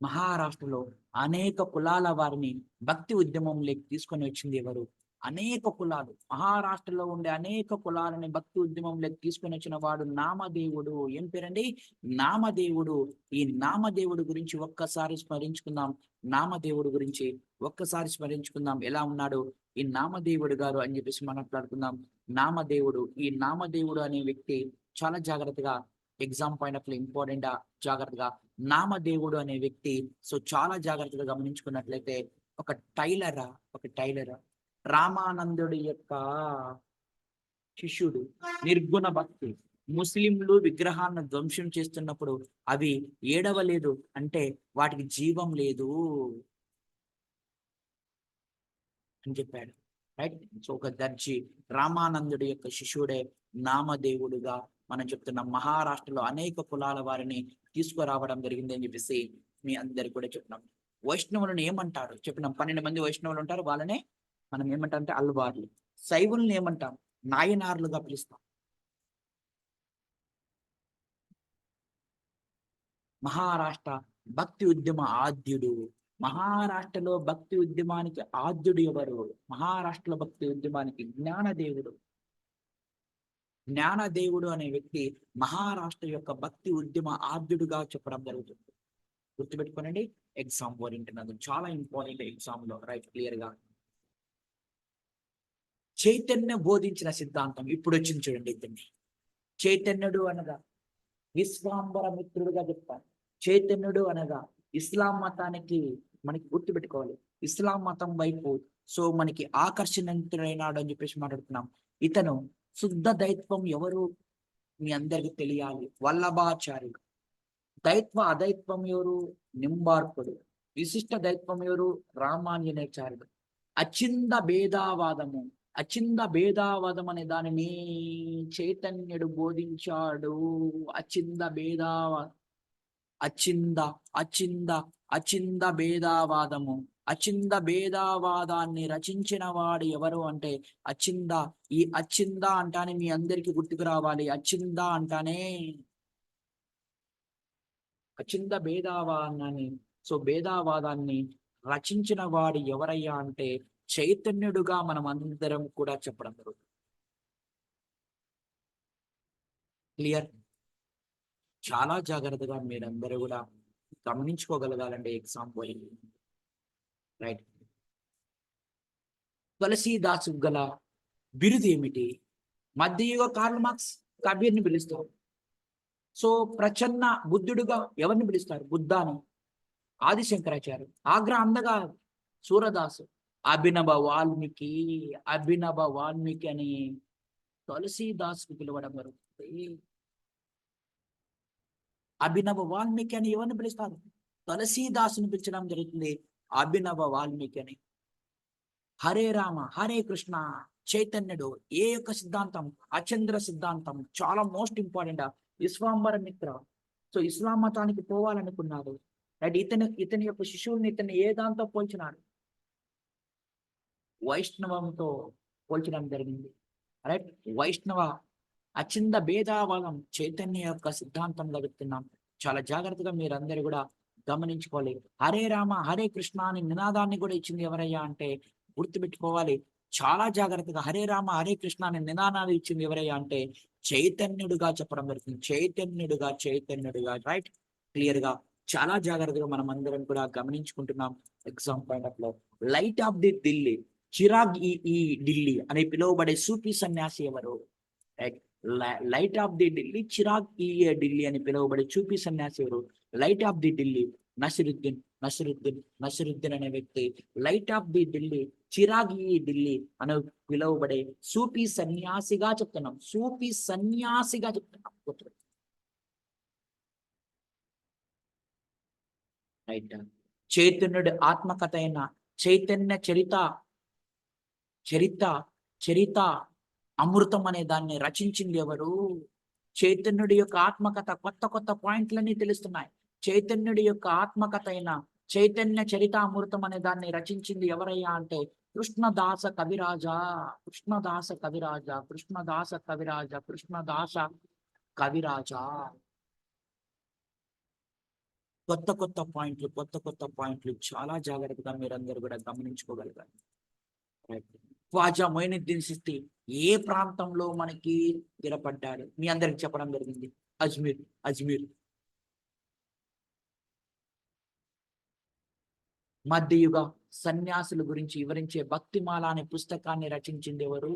మహారాష్ట్రలో అనేక కులాల వారిని భక్తి ఉద్యమంలోకి తీసుకొని వచ్చింది ఎవరు? అనేక కులాలు, మహారాష్ట్రలో ఉండే అనేక కులాలని భక్తి ఉద్యమంలోకి తీసుకొని వచ్చిన వాడు నామదేవుడు. ఏం పేరండి? నామదేవుడు. ఈ నామదేవుడు గురించి ఒక్కసారి స్మరించుకుందాం. నామదేవుడు గురించి ఒక్కసారి స్మరించుకుందాం. ఎలా ఉన్నాడు ఈ నామదేవుడు గారు అని చెప్పేసి మాట్లాడుకుందాం. నామదేవుడు, ఈ నామదేవుడు అనే వ్యక్తి చాలా జాగ్రత్తగా ఎగ్జామ్ పాయింట్ ఆఫ్ ఇంపార్టెంట్, జాగ్రత్తగా నామదేవుడు అనే వ్యక్తి చాలా జాగ్రత్తగా గమనించుకున్నట్లయితే ఒక టైలర్ రామానందుడి యొక్క శిష్యుడు. నిర్గుణ భక్తి. ముస్లింలు విగ్రహాన్ని ధ్వంసం చేస్తున్నప్పుడు అవి ఏడవలేదు అంటే వాటికి జీవం లేదు అని చెప్పాడు. రైట్. ఒక దర్జీ రామానందుడి యొక్క శిష్యుడే నామదేవుడుగా మనం చెప్తున్నాం. మహారాష్ట్రలో అనేక కులాల వారిని తీసుకురావడం జరిగింది అని చెప్పేసి మీ అందరికి కూడా చెప్తున్నాం. వైష్ణవులను ఏమంటారు చెప్పినాం. 12 మంది వైష్ణవులు ఉంటారు. వాళ్ళనే మనం ఏమంటాం అంటే అల్వార్లు. శైవులను ఏమంటాం? నాయనార్లుగా పిలుస్తాం. మహారాష్ట్ర భక్తి ఉద్యమ ఆద్యుడు. మహారాష్ట్రలో భక్తి ఉద్యమానికి ఆద్యుడు ఎవరు? మహారాష్ట్రలో భక్తి ఉద్యమానికి జ్ఞానదేవుడు. జ్ఞానదేవుడు అనే వ్యక్తి మహారాష్ట్ర యొక్క భక్తి ఉద్యమ ఆద్యుడుగా చెప్పడం జరుగుతుంది. గుర్తుపెట్టుకోనండి. ఎగ్జామ్ ఓరియంటెడ్, చాలా ఇంపార్టెంట్ ఎగ్జామ్ లో. రైట్, క్లియర్ గా చైతన్య బోధించిన సిద్ధాంతం ఇప్పుడు వచ్చింది చూడండి. ఇతన్ని చైతన్యుడు అనగా విశ్వాంబర మిత్రుడుగా చెప్తాను. చైతన్యుడు అనగా ఇస్లాం మతానికి మనకి గుర్తుపెట్టుకోవాలి. ఇస్లాం మతం వైపు మనకి ఆకర్షణీయుడైనాడు అని చెప్పేసి మాట్లాడుతున్నాం. ఇతను శుద్ధ దైత్వం ఎవరు మీ అందరికి తెలియాలి. వల్లభాచార్యుడు. దైత్వ అదైత్వం ఎవరు? నింబార్కుడు. విశిష్ట దైత్వం ఎవరు? రామాంజనేయాచార్యుడు. అచింద భేదావాదం అనే దానిని చైతన్యుడు బోధించాడు. అచింద భేదావాదము. అచింద భేదావాదాన్ని రచించిన వాడు ఎవరు అంటే ఈ అచింద అంటానే మీ అందరికి గుర్తుకు రావాలి. అచింద అంటానే అచింద భేదావాదాన్ని భేదావాదాన్ని రచించిన వాడు ఎవరయ్యా అంటే చైతన్యుడుగా మనం అందరం కూడా చెప్పడం జరుగుతుంది. క్లియర్? చాలా జాగ్రత్తగా మీరందరూ కూడా గమనించుకోగలగాలండి ఎగ్జామ్ పోయింది. రైట్. తులసీదాసు గల బిరుదు ఏమిటి? మధ్యయుగ కార్ల్ మార్క్స్ కబీర్ని పిలుస్తారు. ప్రచన్న బుద్ధుడుగా ఎవరిని పిలుస్తారు? బుద్ధాని. ఆదిశంకరాచార్య. ఆగ్రా అందగా సూరదాసు. అభినవ వాల్మీకి అని తులసీదాసుకు పిలవడం జరుగుతుంది. అభినవ వాల్మీకి అని ఎవరిని పిలుస్తారు? తులసీదాసుని పిలిచడం జరుగుతుంది అభినవ వాల్మీకి అని. హరే రామ హరే కృష్ణ చైతన్యుడు ఏ యొక్క సిద్ధాంతం? అచంద్ర సిద్ధాంతం. చాలా మోస్ట్ ఇంపార్టెంట్. విశ్వాంబర మిత్ర సో ఇస్లాం మతానికి పోవాలనుకున్నాడు. రైట్, ఇతని యొక్క శిశువుని ఇతన్ని ఏ దాంతో పోల్చినాడు? వైష్ణవంతో పోల్చడం జరిగింది. రైట్, వైష్ణవ అచింద భేదావాదం చైతన్య యొక్క సిద్ధాంతంలో చెప్తున్నాం. చాలా జాగ్రత్తగా మీరందరూ కూడా గమనించుకోవాలి. హరే రామ హరే కృష్ణ అని నినాదాన్ని కూడా ఇచ్చింది ఎవరయ్యా అంటే గుర్తుపెట్టుకోవాలి. చాలా జాగ్రత్తగా హరే రామ హరే కృష్ణ అనే నినాదాన్ని ఇచ్చింది ఎవరయ్యా అంటే చైతన్యుడుగా చెప్పడం జరుగుతుంది. చైతన్యుడుగా రైట్, క్లియర్ గా చాలా జాగ్రత్తగా మనం అందరం కూడా గమనించుకుంటున్నాం. ఎగ్జామ్ పాయింట్ ఆఫ్ లో light of the Delhi, Chirag ఈ ఢిల్లీ అని పిలువబడే సూఫీ సన్యాసి ఎవరు? Right, light of the Delhi, Chirag ఈ ఢిల్లీ అని పిలువబడే సూఫీ సన్యాసి ఎవరు? Light of the Delhi Nasiruddin అనే వ్యక్తి light of the Delhi, Chirag ఈ ఢిల్లీ అని పిలువబడే సూఫీ సన్యాసిగా చెప్తున్నాం. రైట్, చైతన్యుడి ఆత్మకథ అయిన చైతన్య చరిత అమృతం అనే దాన్ని రచించింది ఎవరు? చైతన్యుడి యొక్క ఆత్మకథ. కొత్త పాయింట్లన్నీ తెలుస్తున్నాయి. చైతన్యుడి యొక్క ఆత్మకథ అయిన చైతన్య చరిత అమృతం అనే దాన్ని రచించింది ఎవరయ్యా అంటే కృష్ణదాస కవిరాజా. కొత్త పాయింట్లు చాలా జాగ్రత్తగా మీరందరూ కూడా గమనించుకోగలగాలి. ఖ్వాజా మొయినుద్దీన్ చిస్తి ఏ ప్రాంతంలో మనకి స్థిరపడ్డాడు? మీ అందరికి చెప్పడం జరిగింది, అజ్మీర్. మధ్యయుగ సన్యాసుల గురించి వివరించే భక్తిమాల అనే పుస్తకాన్ని రచించింది ఎవరు?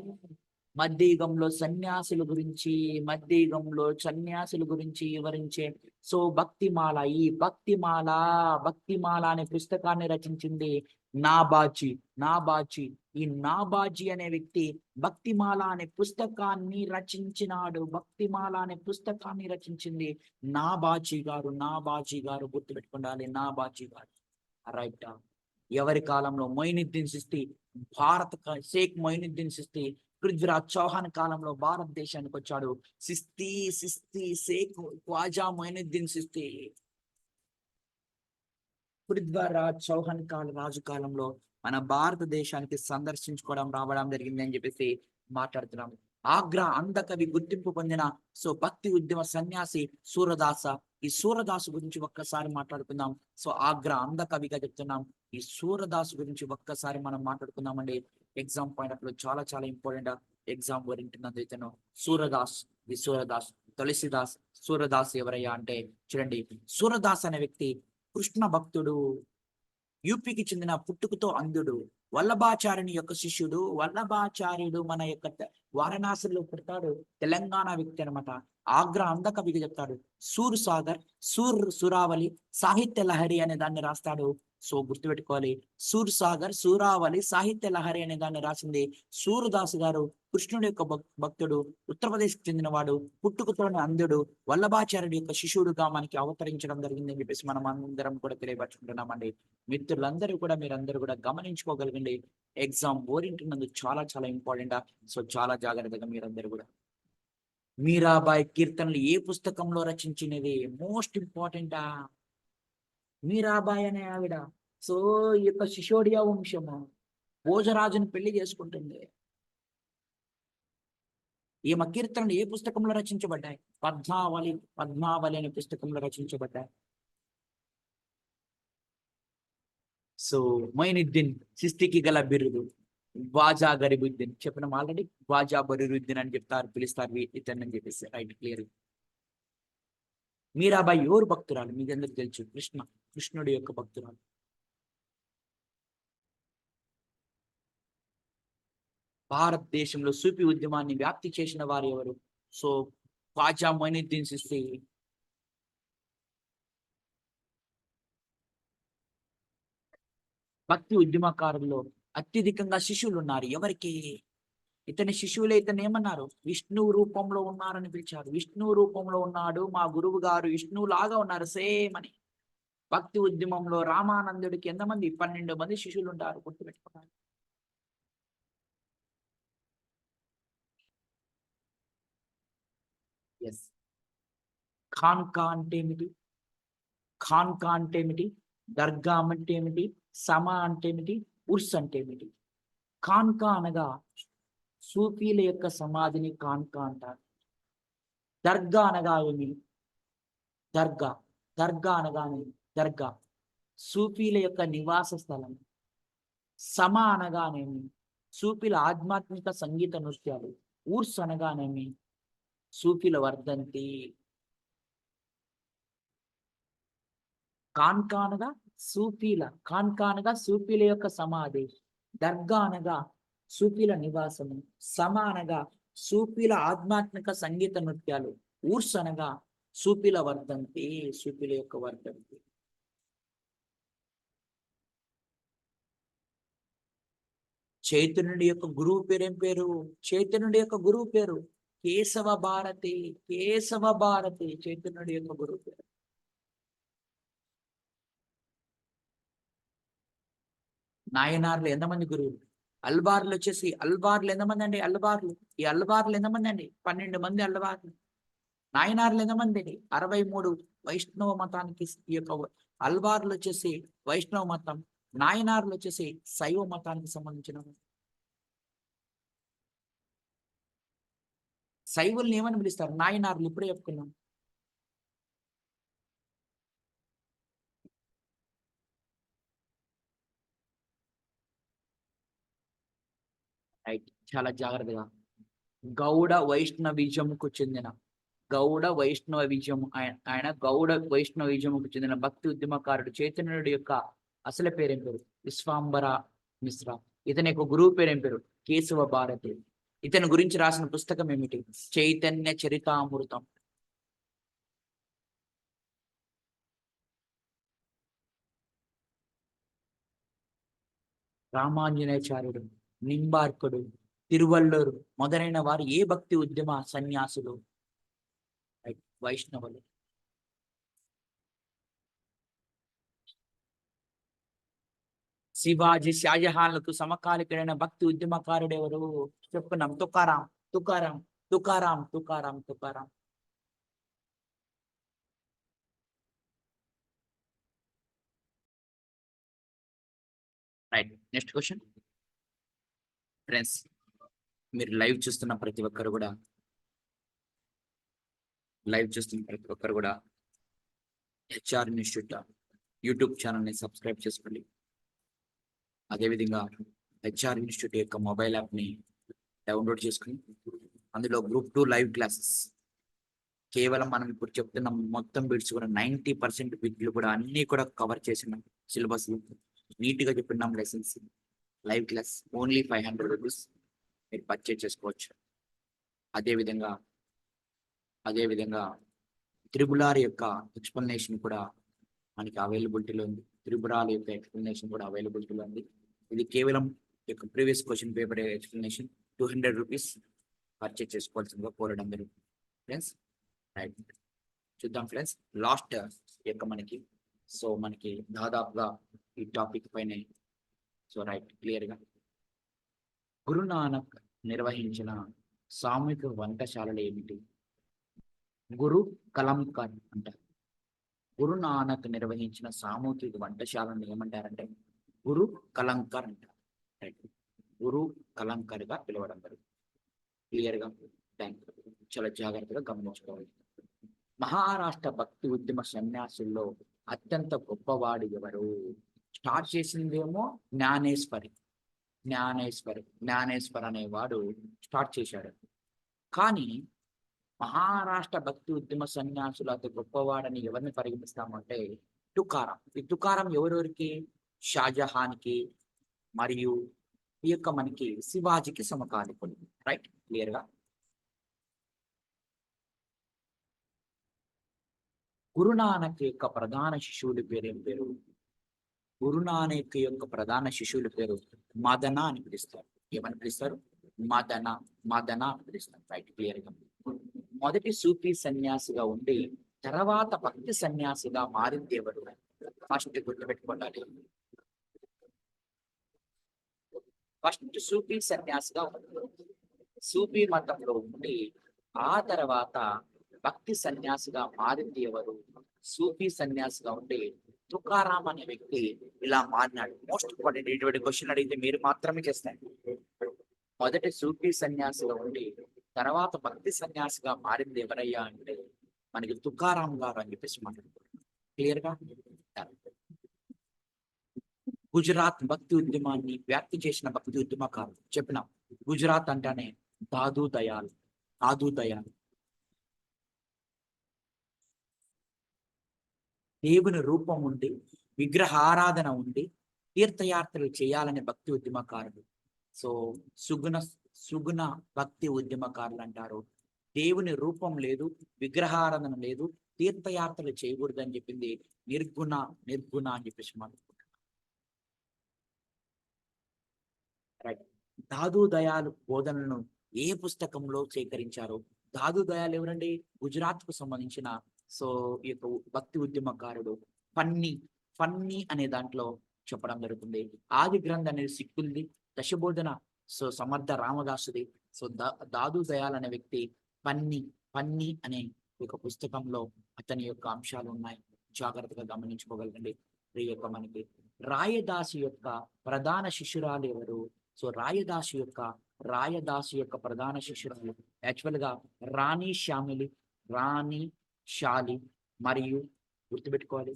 మధ్యయుగంలో సన్యాసుల గురించి వివరించే సో భక్తిమాల. ఈ భక్తిమాల అనే పుస్తకాన్ని రచించింది నాబాజీ. ఈ నాబాజీ అనే వ్యక్తి భక్తిమాల అనే పుస్తకాన్ని రచించినాడు. రచించింది నాబాజీ గారు. గుర్తుపెట్టుకోండి, నాబాజీ గారు. రైట్, ఎవరి కాలంలో? మొయినుద్దీన్ చిస్తి, షేక్ మొయినుద్దీన్ చిస్తి పృథ్వీరాజ్ చౌహాన్ కాలంలో భారతదేశానికి వచ్చాడు. షేక్ ఖ్వాజా మొయినుద్దీన్ చిస్తి పృథ్వీరాజ్ చౌహాన్ రాజు కాలంలో మన భారతదేశానికి రావడం జరిగింది అని చెప్పేసి మాట్లాడుతున్నాం. ఆగ్రా అందకవి గుర్తింపు పొందిన సో భక్తి ఉద్యమ సన్యాసి సూరదాస. ఈ సూరదాసు గురించి ఒక్కసారి మాట్లాడుకుందాం. సో ఆగ్రా అందకవిగా చెప్తున్నాం. ఈ సూరదాసు గురించి ఒక్కసారి మనం మాట్లాడుకుందామండి. ఎగ్జామ్ పాయింట్ ఆఫ్ లో చాలా ఇంపార్టెంట్. ఎగ్జామ్ ఓరియంటెడ్ ఇతను సూరదాస్. తులసిదాస్. సూరదాస్ ఎవరయ్యా అంటే చూడండి, సూరదాస్ అనే వ్యక్తి కృష్ణ భక్తుడు, యూపీకి చెందిన పుట్టుకతో అంధుడు, వల్లభాచార్యుని యొక్క శిష్యుడు. వల్లభాచార్యుడు మన యొక్క వారణాసిలో పుడతాడు. తెలంగాణ వ్యక్తి అనమాట. ఆగ్రా అందకవిగా చెప్తాడు. సురావళి సాహిత్య లహరి అనే దాన్ని రాస్తాడు. సో గుర్తుపెట్టుకోవాలి, సురావళి సాహిత్య లహరి అనే దాన్ని రాసింది సూరదాసు గారు. కృష్ణుడి యొక్క భక్తుడు, ఉత్తరప్రదేశ్ కి చెందినవాడు, పుట్టుకతోనే అంధుడు, వల్లభాచార్యుడి యొక్క శిష్యుడుగా మనకి అవతరించడం జరిగింది అని చెప్పేసి మనం అందరం కూడా తెలియపరుచుకుంటున్నామండి. మిత్రులందరూ కూడా మీరందరూ కూడా గమనించుకోగలగండి. ఎగ్జామ్ ఓరియంటెడ్ చాలా ఇంపార్టెంట్. సో చాలా జాగ్రత్తగా మీరందరూ కూడా. మీరాబాయి కీర్తనలు ఏ పుస్తకంలో రచించినది? Most important. మీరాబాయి అనే ఆవిడ సో ఈ యొక్క శిశోడియా వంశము భోజరాజుని పెళ్లి చేసుకుంటుంది. ఈమె కీర్తనలు ఏ పుస్తకంలో రచించబడ్డాయి? పద్మావళి అనే పుస్తకంలో రచించబడ్డాయి. సో మొయినుద్దీన్ చిస్తికి గల బిరుదు ఖ్వాజా గరీబుద్దీన్. చెప్పినాం ఆల్రెడీ, ఖ్వాజా బరీరుద్దీన్ అని పిలుస్తారు ఇతన్ని అని చెప్పేసి. Right, clear. మీరాబాయి ఎవరు భక్తురాలు? మీకు అందరికి తెలుసు, కృష్ణుడి యొక్క భక్తురాలు. భారతదేశంలో సూఫీ ఉద్యమాన్ని వ్యాప్తి చేసిన వారు ఎవరు? సో ఖ్వాజా మొయినుద్దీన్ చిస్తి. భక్తి ఉద్యమకారుల్లో అత్యధికంగా శిష్యులు ఉన్నారు. ఎవరికి? ఇతని శిష్యులే ఇతను ఏమన్నారు? విష్ణువు రూపంలో ఉన్నారని పిలిచారు. విష్ణువు రూపంలో ఉన్నాడు, మా గురువు గారు విష్ణువు లాగా ఉన్నారు సేమ్ అని. భక్తి ఉద్యమంలో రామానందుడికి ఎంతమంది? 12 మంది శిష్యులు ఉంటారు. గుర్తుపెట్టుకున్నారు. ఖాన్కా అంటే ఏమిటి? ఖాన్కా అంటే ఏమిటి? దర్గా అంటే ఏమిటి? సమా అంటే ఏమిటి? ఉర్స్ అంటే ఏమిటి? ఖాన్కా అనగా సూఫీల యొక్క సమాధిని ఖాన్కా అంటారు. దర్గా అనగా ఏమి? దర్గా. దర్గా అనగానే దర్గా సూఫీల యొక్క నివాస స్థలం. సమ అనగానేమి? సూఫీల ఆధ్యాత్మిక సంగీత నృత్యాలు. ఊర్స్ అనగానేమి? సూఫీల వర్ధంతి. ఖాన్కా అనగా సూఫీల యొక్క సమాధి. దర్గా అనగా సూఫీల నివాసము. సమ అనగా సూఫీల ఆధ్యాత్మిక సంగీత నృత్యాలు. ఊర్స్ అనగా సూఫీల వర్ధంతి, సూఫీల యొక్క వర్ధంతి. చైతన్యుడి యొక్క గురువు పేరు ఏం పేరు? చైతన్యుడి యొక్క గురువు పేరు కేశవ భారతి. కేశవ భారతి చైతన్యుడి యొక్క గురువు పేరు. నాయనార్లు ఎంతమంది గురువులు? అల్బార్లు వచ్చేసి ఎంతమంది అండి? ఈ అల్బార్లు ఎంతమంది అండి? 12 మంది అల్బార్లు. నాయనార్లు ఎంతమంది అండి? 63 వైష్ణవ మతానికి. ఈ యొక్క అల్బార్లు వచ్చేసి వైష్ణవ మతం, నాయనార్లు వచ్చేసి శైవ మతానికి సంబంధించిన. శైవుల్ని ఏమని పిలుస్తారు? నాయనార్లు. ఇప్పుడే చెప్పుకున్నాం. రైట్, చాలా జాగ్రత్తగా. గౌడ వైష్ణవిజముకు చెందిన ఆయన గౌడ వైష్ణవిజముకు చెందిన భక్తి ఉద్యమకారుడు. చైతన్యుడి యొక్క అసలు పేరేం పేరు? విశ్వాంబర మిశ్రా. ఇతని యొక్క గురువు పేరేం పేరు? కేశవ భారతి. ఇతని గురించి రాసిన పుస్తకం ఏమిటి? చైతన్య చరితామృతం. రామాంజనేయాచార్యుడు, నింబార్కుడు, తిరువల్లూరు మొదలైన వారు ఏ భక్తి ఉద్యమ సన్యాసులు? వైష్ణవులు. శివాజీ, షాజహాన్లకు సమకాలికుడైన భక్తి ఉద్యమకారుడు ఎవరు? చెప్పుకున్నాం. Tukaram. Tukaram Tukaram Tukaram Tukaram right. Next question. Friends, మీరు లైవ్ చూస్తున్న ప్రతి ఒక్కరు కూడా హెచ్ఆర్ ఇన్స్టిట్యూట్ యూట్యూబ్ ఛానల్ని సబ్స్క్రైబ్ చేసుకోండి. అదేవిధంగా హెచ్ఆర్ ఇన్స్టిట్యూట్ యొక్క మొబైల్ యాప్ని డౌన్లోడ్ చేసుకుని అందులో గ్రూప్ 2 లైవ్ క్లాసెస్ కేవలం మనం ఇప్పుడు చెప్తున్న మొత్తం బిట్స్ కూడా 90% బిట్లు కూడా అన్నీ కూడా కవర్ చేసిన సిలబస్ నీట్గా చెప్పినాం. Lessons live class only 500 rupees మీరు పర్చేజ్ చేసుకోవచ్చు. అదేవిధంగా త్రిబుల్ ఆర్ యొక్క ఎక్స్ప్లెనేషన్ కూడా మనకి అవైలబిలిటీలో ఉంది. త్రిబుల్ ఆర్ యొక్క ఎక్స్ప్లెనేషన్ కూడా అవైలబిలిటీలో ఉంది. ఇది కేవలం యొక్క previous question paper explanation 200 rupees purchase చేసుకోవాల్సిందిగా కోరడం జరుగుతుంది. ఫ్రెండ్స్, రైట్, చూద్దాం ఫ్రెండ్స్. లాస్ట్ యొక్క మనకి దాదాపుగా ఈ టాపిక్ పైన రైట్ క్లియర్గా గురునానక్ నిర్వహించిన సామూహిక వంటశాలలు ఏమిటి? గురు కలంకర్ అంటారు. గురునానక్ నిర్వహించిన సామూహిక వంటశాలను ఏమంటారంటే గురు కలంకర్ అంటారు. రైట్, గురు కలంకర్ గా పిలవడం జరుగుతుంది. క్లియర్గా చాలా జాగ్రత్తగా గమనించుకోవాలి. మహారాష్ట్ర భక్తి ఉద్యమ సన్యాసుల్లో అత్యంత గొప్పవాడు ఎవరు? స్టార్ట్ చేసిందేమో జ్ఞానేశ్వర్ అనేవాడు స్టార్ట్ చేశాడు. కానీ మహారాష్ట్ర భక్తి ఉద్యమ సన్యాసులు అతి గొప్పవాడని ఎవరిని పరిగణిస్తామంటే తుకారాం. ఈ తుకారాం ఎవరెవరికి? షాజహాన్కి మరియు ఈ యొక్క మనకి శివాజీకి సమకాలికుడు. రైట్, క్లియర్గా. గురునానక్ యొక్క ప్రధాన శిష్యుడి పేరేం పేరు? గురునానక్ యొక్క ప్రధాన శిష్యుడి పేరు మదన అని పిలుస్తారు. ఏమని పిలుస్తారు? మదన అని పిలుస్తారు. రైట్, క్లియర్గా. మొదటి సూఫీ సన్యాసిగా ఉండి తర్వాత భక్తి సన్యాసిగా మారింది ఎవరు? ఫస్ట్ గుర్తుపెట్టుకోవాలి. ఫస్ట్ సూఫీ సన్యాసిగా సూఫీ మతంలో ఉండి ఆ తర్వాత భక్తి సన్యాసిగా మారింది ఎవరు? సూఫీ సన్యాసిగా ఉండి తుకారాం అనే వ్యక్తి ఇలా మారినాడు. మోస్ట్ ఇంపార్టెంట్, ఇటువంటి క్వశ్చన్ అడిగితే మీరు మాత్రమే చేస్తారు. మొదటి సూఫీ సన్యాసిగా ఉండి తర్వాత భక్తి సన్యాసిగా మారింది ఎవరయ్యా అంటే మనకి తుకారాం గారు అని చెప్పేసి మాట్లాడుకుంటున్నాం. క్లియర్ గా గుజరాత్ భక్తి ఉద్యమాన్ని వ్యాప్తి చేసిన భక్తి ఉద్యమకారులు చెప్పినాం. గుజరాత్ అంటేనే దాదు దయాల్. దాదు దయాల్ దేవుని రూపం ఉండి విగ్రహ ఆరాధన ఉండి తీర్థయాత్రలు చేయాలనే భక్తి ఉద్యమకారులు. సో సుగుణ భక్తి ఉద్యమకారులు అంటారు. దేవుని రూపం లేదు, విగ్రహారాధన లేదు, తీర్థయాత్రలు చేయకూడదు అని చెప్పింది నిర్గుణ అని చెప్పేసి మాట్లాడుకుంటారు. రైట్. దాదు దయాలు బోధనలను ఏ పుస్తకంలో సేకరించారు? దాదు దయాలు ఎవరండి? గుజరాత్ కు సంబంధించిన ఈ యొక్క భక్తి ఉద్యమకారుడు. ఫన్నీ అనే దాంట్లో చెప్పడం జరుగుతుంది. ఆది గ్రంథం అనేది సిక్కులది, దశబోధన సమర్థ రామదాసుది. దాదు దయాల్ అనే వ్యక్తి పన్ని అనే ఒక పుస్తకంలో అతని యొక్క అంశాలు ఉన్నాయి. జాగ్రత్తగా గమనించుకోగలగండి. ఈ యొక్క మనకి రాయదాసి యొక్క ప్రధాన శిష్యురాలు ఎవరు? రాయదాసి యొక్క ప్రధాన శిష్యురాలు యాక్చువల్ గా రాణి శాలి మరియు గుర్తుపెట్టుకోవాలి.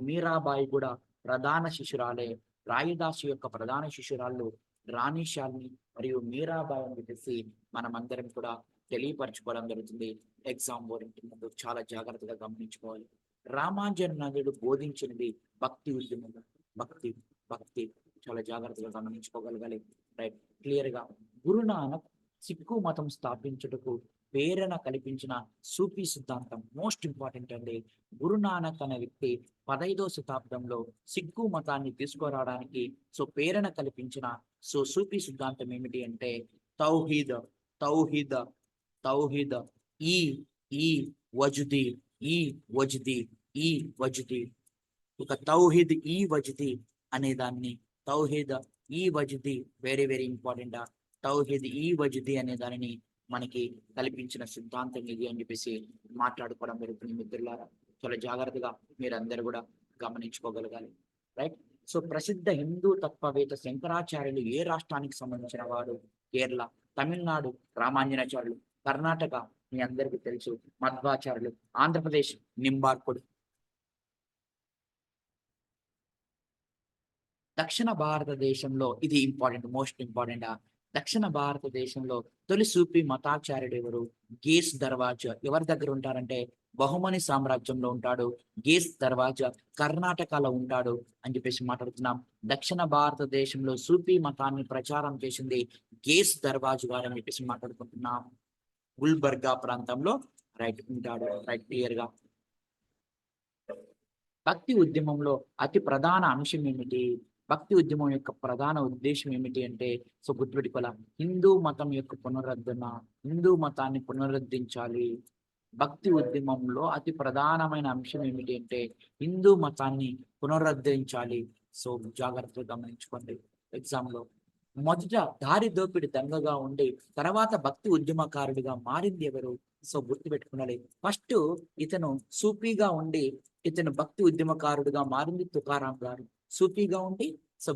మీరాబాయి కూడా ప్రధాన శిష్యురాలే. రాయదాసి యొక్క ప్రధాన శిష్యురాళ్ళు రాణి శాలిని మరియు మీరాబాయి అని చెప్పేసి మనం అందరం కూడా తెలియపరచుకోవడం జరుగుతుంది. ఎగ్జామ్ ఓరియంటెడ్ చాలా జాగ్రత్తగా గమనించుకోవాలి. రామానుజనుడు బోధించినది భక్తి ఉద్యమం. భక్తి చాలా జాగ్రత్తగా గమనించుకోగలగాలి. రైట్. క్లియర్ గా గురునానక్ సిక్కు మతం స్థాపించుటకు ప్రేరణ కల్పించిన సూఫీ సిద్ధాంతం మోస్ట్ ఇంపార్టెంట్ అండి. గురునానక్ అనే వ్యక్తి 15వ శతాబ్దంలో సిక్కు మతాన్ని తీసుకురావడానికి ప్రేరణ కల్పించిన సూఫీ సిద్ధాంతం ఏమిటి అంటే తౌహీద్ ఈ వజుది ఒక తౌహీద్ ఈ వజుది అనే దాన్ని వెరీ వెరీ ఇంపార్టెంట్. తౌహీద్ ఈ వజుది అనే దానిని మనకి కల్పించిన సిద్ధాంతం ఇది అని చెప్పేసి మాట్లాడుకోవడం జరుగుతుంది. మిత్రులారా, చాలా జాగ్రత్తగా మీరందరూ కూడా గమనించుకోగలగాలి. రైట్. ప్రసిద్ధ హిందూ తత్వవేత్త శంకరాచార్యులు ఏ రాష్ట్రానికి సంబంధించిన వాడు? కేరళ. తమిళనాడు రామాంజనాచార్యులు. కర్ణాటక మీ అందరికీ తెలుసు మధ్వాచార్యులు. ఆంధ్రప్రదేశ్ నింబార్కుడు. దక్షిణ భారతదేశంలో ఇది ఇంపార్టెంట్, మోస్ట్ ఇంపార్టెంట్. దక్షిణ భారతదేశంలో తొలి సూఫీ మతాచార్యుడు ఎవరు? గేస్ దర్వాజా. ఎవరి దగ్గర ఉంటారంటే బహుమని సామ్రాజ్యంలో ఉంటాడు. గేస్ దర్వాజా కర్ణాటకలో ఉంటాడు అని చెప్పేసి మాట్లాడుతున్నాం. దక్షిణ భారతదేశంలో సూఫీ మతాన్ని ప్రచారం చేసింది గేస్ దర్వాజు గారు అని చెప్పేసి మాట్లాడుకుంటున్నాం. గుల్బర్గా ప్రాంతంలో రైట్ ఉంటాడు. రైట్. క్లియర్ గా భక్తి ఉద్యమంలో అతి ప్రధాన అంశం ఏమిటి? భక్తి ఉద్యమం యొక్క ప్రధాన ఉద్దేశం ఏమిటి అంటే గుర్తుపెట్టుకోవాల, హిందూ మతం యొక్క పునరుద్ధరణ, హిందూ మతాన్ని పునరుద్ధరించాలి. భక్తి ఉద్యమంలో అతి ప్రధానమైన అంశం ఏమిటి అంటే హిందూ మతాన్ని పునరుద్ధరించాలి. జాగ్రత్తగా గమనించుకోండి. ఎగ్జామ్ లో మొదట దారి దోపిడి దంగగా ఉండి తర్వాత భక్తి ఉద్యమకారుడిగా మారింది ఎవరు? గుర్తుపెట్టుకున్నాడు. ఫస్ట్ ఇతను సూఫీగా ఉండి ఇతను భక్తి ఉద్యమకారుడిగా మారింది తుకారాం గారు. సూఫీగా ఉండి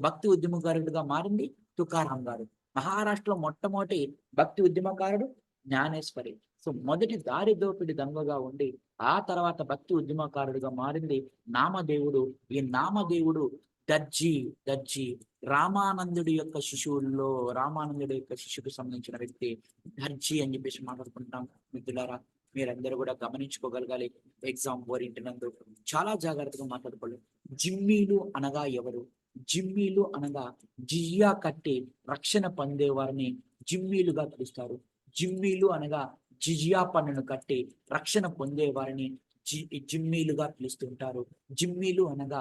భక్తి ఉద్యమకారుడిగా మారింది తుకారాం గారు. మహారాష్ట్రలో మొట్టమొదటి భక్తి ఉద్యమకారుడు జ్ఞానేశ్వరి. మొదటి దారి దోపిడి దంగగా ఉండి ఆ తర్వాత భక్తి ఉద్యమకారుడిగా మారింది నామదేవుడు. ఈ నామదేవుడు దర్జీ రామానందుడి యొక్క శిష్యుకు సంబంధించిన వ్యక్తి దర్జీ అని చెప్పేసి మాట్లాడుకుంటున్నాం. మిత్రులారా, మీరందరూ కూడా గమనించుకోగలగాలి. ఎగ్జామ్ ఓరియంటెడ్ చాలా జాగ్రత్తగా మాట్లాడుకోవాలి. జిమ్మీలు అనగా ఎవరు? జిమ్మీలు అనగా జిజియా కట్టి రక్షణ పొందే వారిని జిమ్మీలుగా పిలుస్తారు. జిమ్మీలు అనగా జిజియా పన్నును కట్టి రక్షణ పొందే వారిని జిమ్మీలుగా పిలుస్తుంటారు. జిమ్మీలు అనగా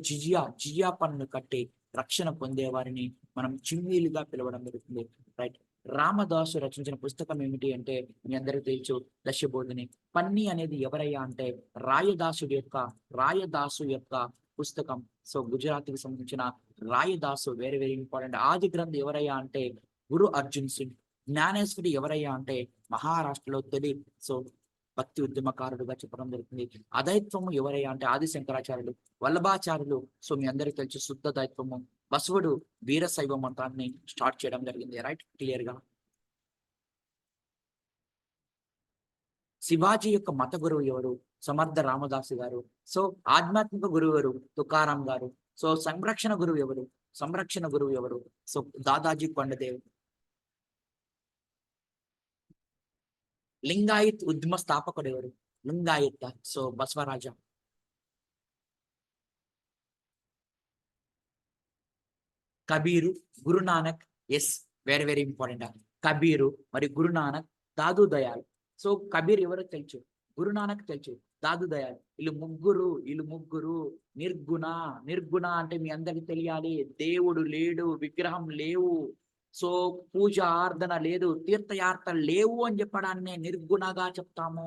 జిజియా పన్నును కట్టి రక్షణ పొందే వారిని మనం జిమ్మీలుగా పిలవడం జరుగుతుంది. రైట్. రామదాసు రచించిన పుస్తకం ఏమిటి అంటే మీ అందరికీ తెలుసు దశబోధిని. పన్ని అనేది ఎవరయ్యా అంటే రాయదాసు యొక్క పుస్తకం. గుజరాత్కి సంబంధించిన రాయదాసు వెరీ వెరీ ఇంపార్టెంట్. ఆది గ్రంథం ఎవరయ్యా అంటే గురు అర్జున్ సింగ్. జ్ఞానేశ్వరి ఎవరయ్యా అంటే మహారాష్ట్రలో తొలి భక్తి ఉద్యమకారుడుగా చెప్పడం జరుగుతుంది. అదైత్వము ఎవరయ్యా అంటే ఆది శంకరాచార్యులు, వల్లభాచార్యులు. సో మీ అందరికీ తెలుసు శుద్ధ దైత్వము. బసవుడు వీరశైవ మతాన్ని స్టార్ట్ చేయడం జరిగింది. రైట్, క్లియర్ గా. శివాజీ యొక్క మత గురువు ఎవరు? సమర్థ రామదాసు గారు. సో ఆధ్యాత్మిక గురువు ఎవరు? తుకారాం గారు. సో సంరక్షణ గురువు ఎవరు? సో దాదాజీ కొండదేవ్. లింగాయత్ ఉద్యమ స్థాపకుడు ఎవరు? Lingayat. So Basavaraja. Kabir, Guru Nanak. Yes, very very important. Kabir మరియు గురునానక్, దాదు దయాల్. సో కబీర్ ఎవరో తెలుసు, గురునానక్ తెలుసు, దాదు దయాల్. వీళ్ళు ముగ్గురు నిర్గుణ అంటే మీ అందరికి తెలియాలి. దేవుడు లేడు, విగ్రహం లేవు, సో పూజ ఆరాధన లేదు, తీర్థయాత్రలు లేవు అని చెప్పడాన్ని నిర్గుణగా చెప్తాము.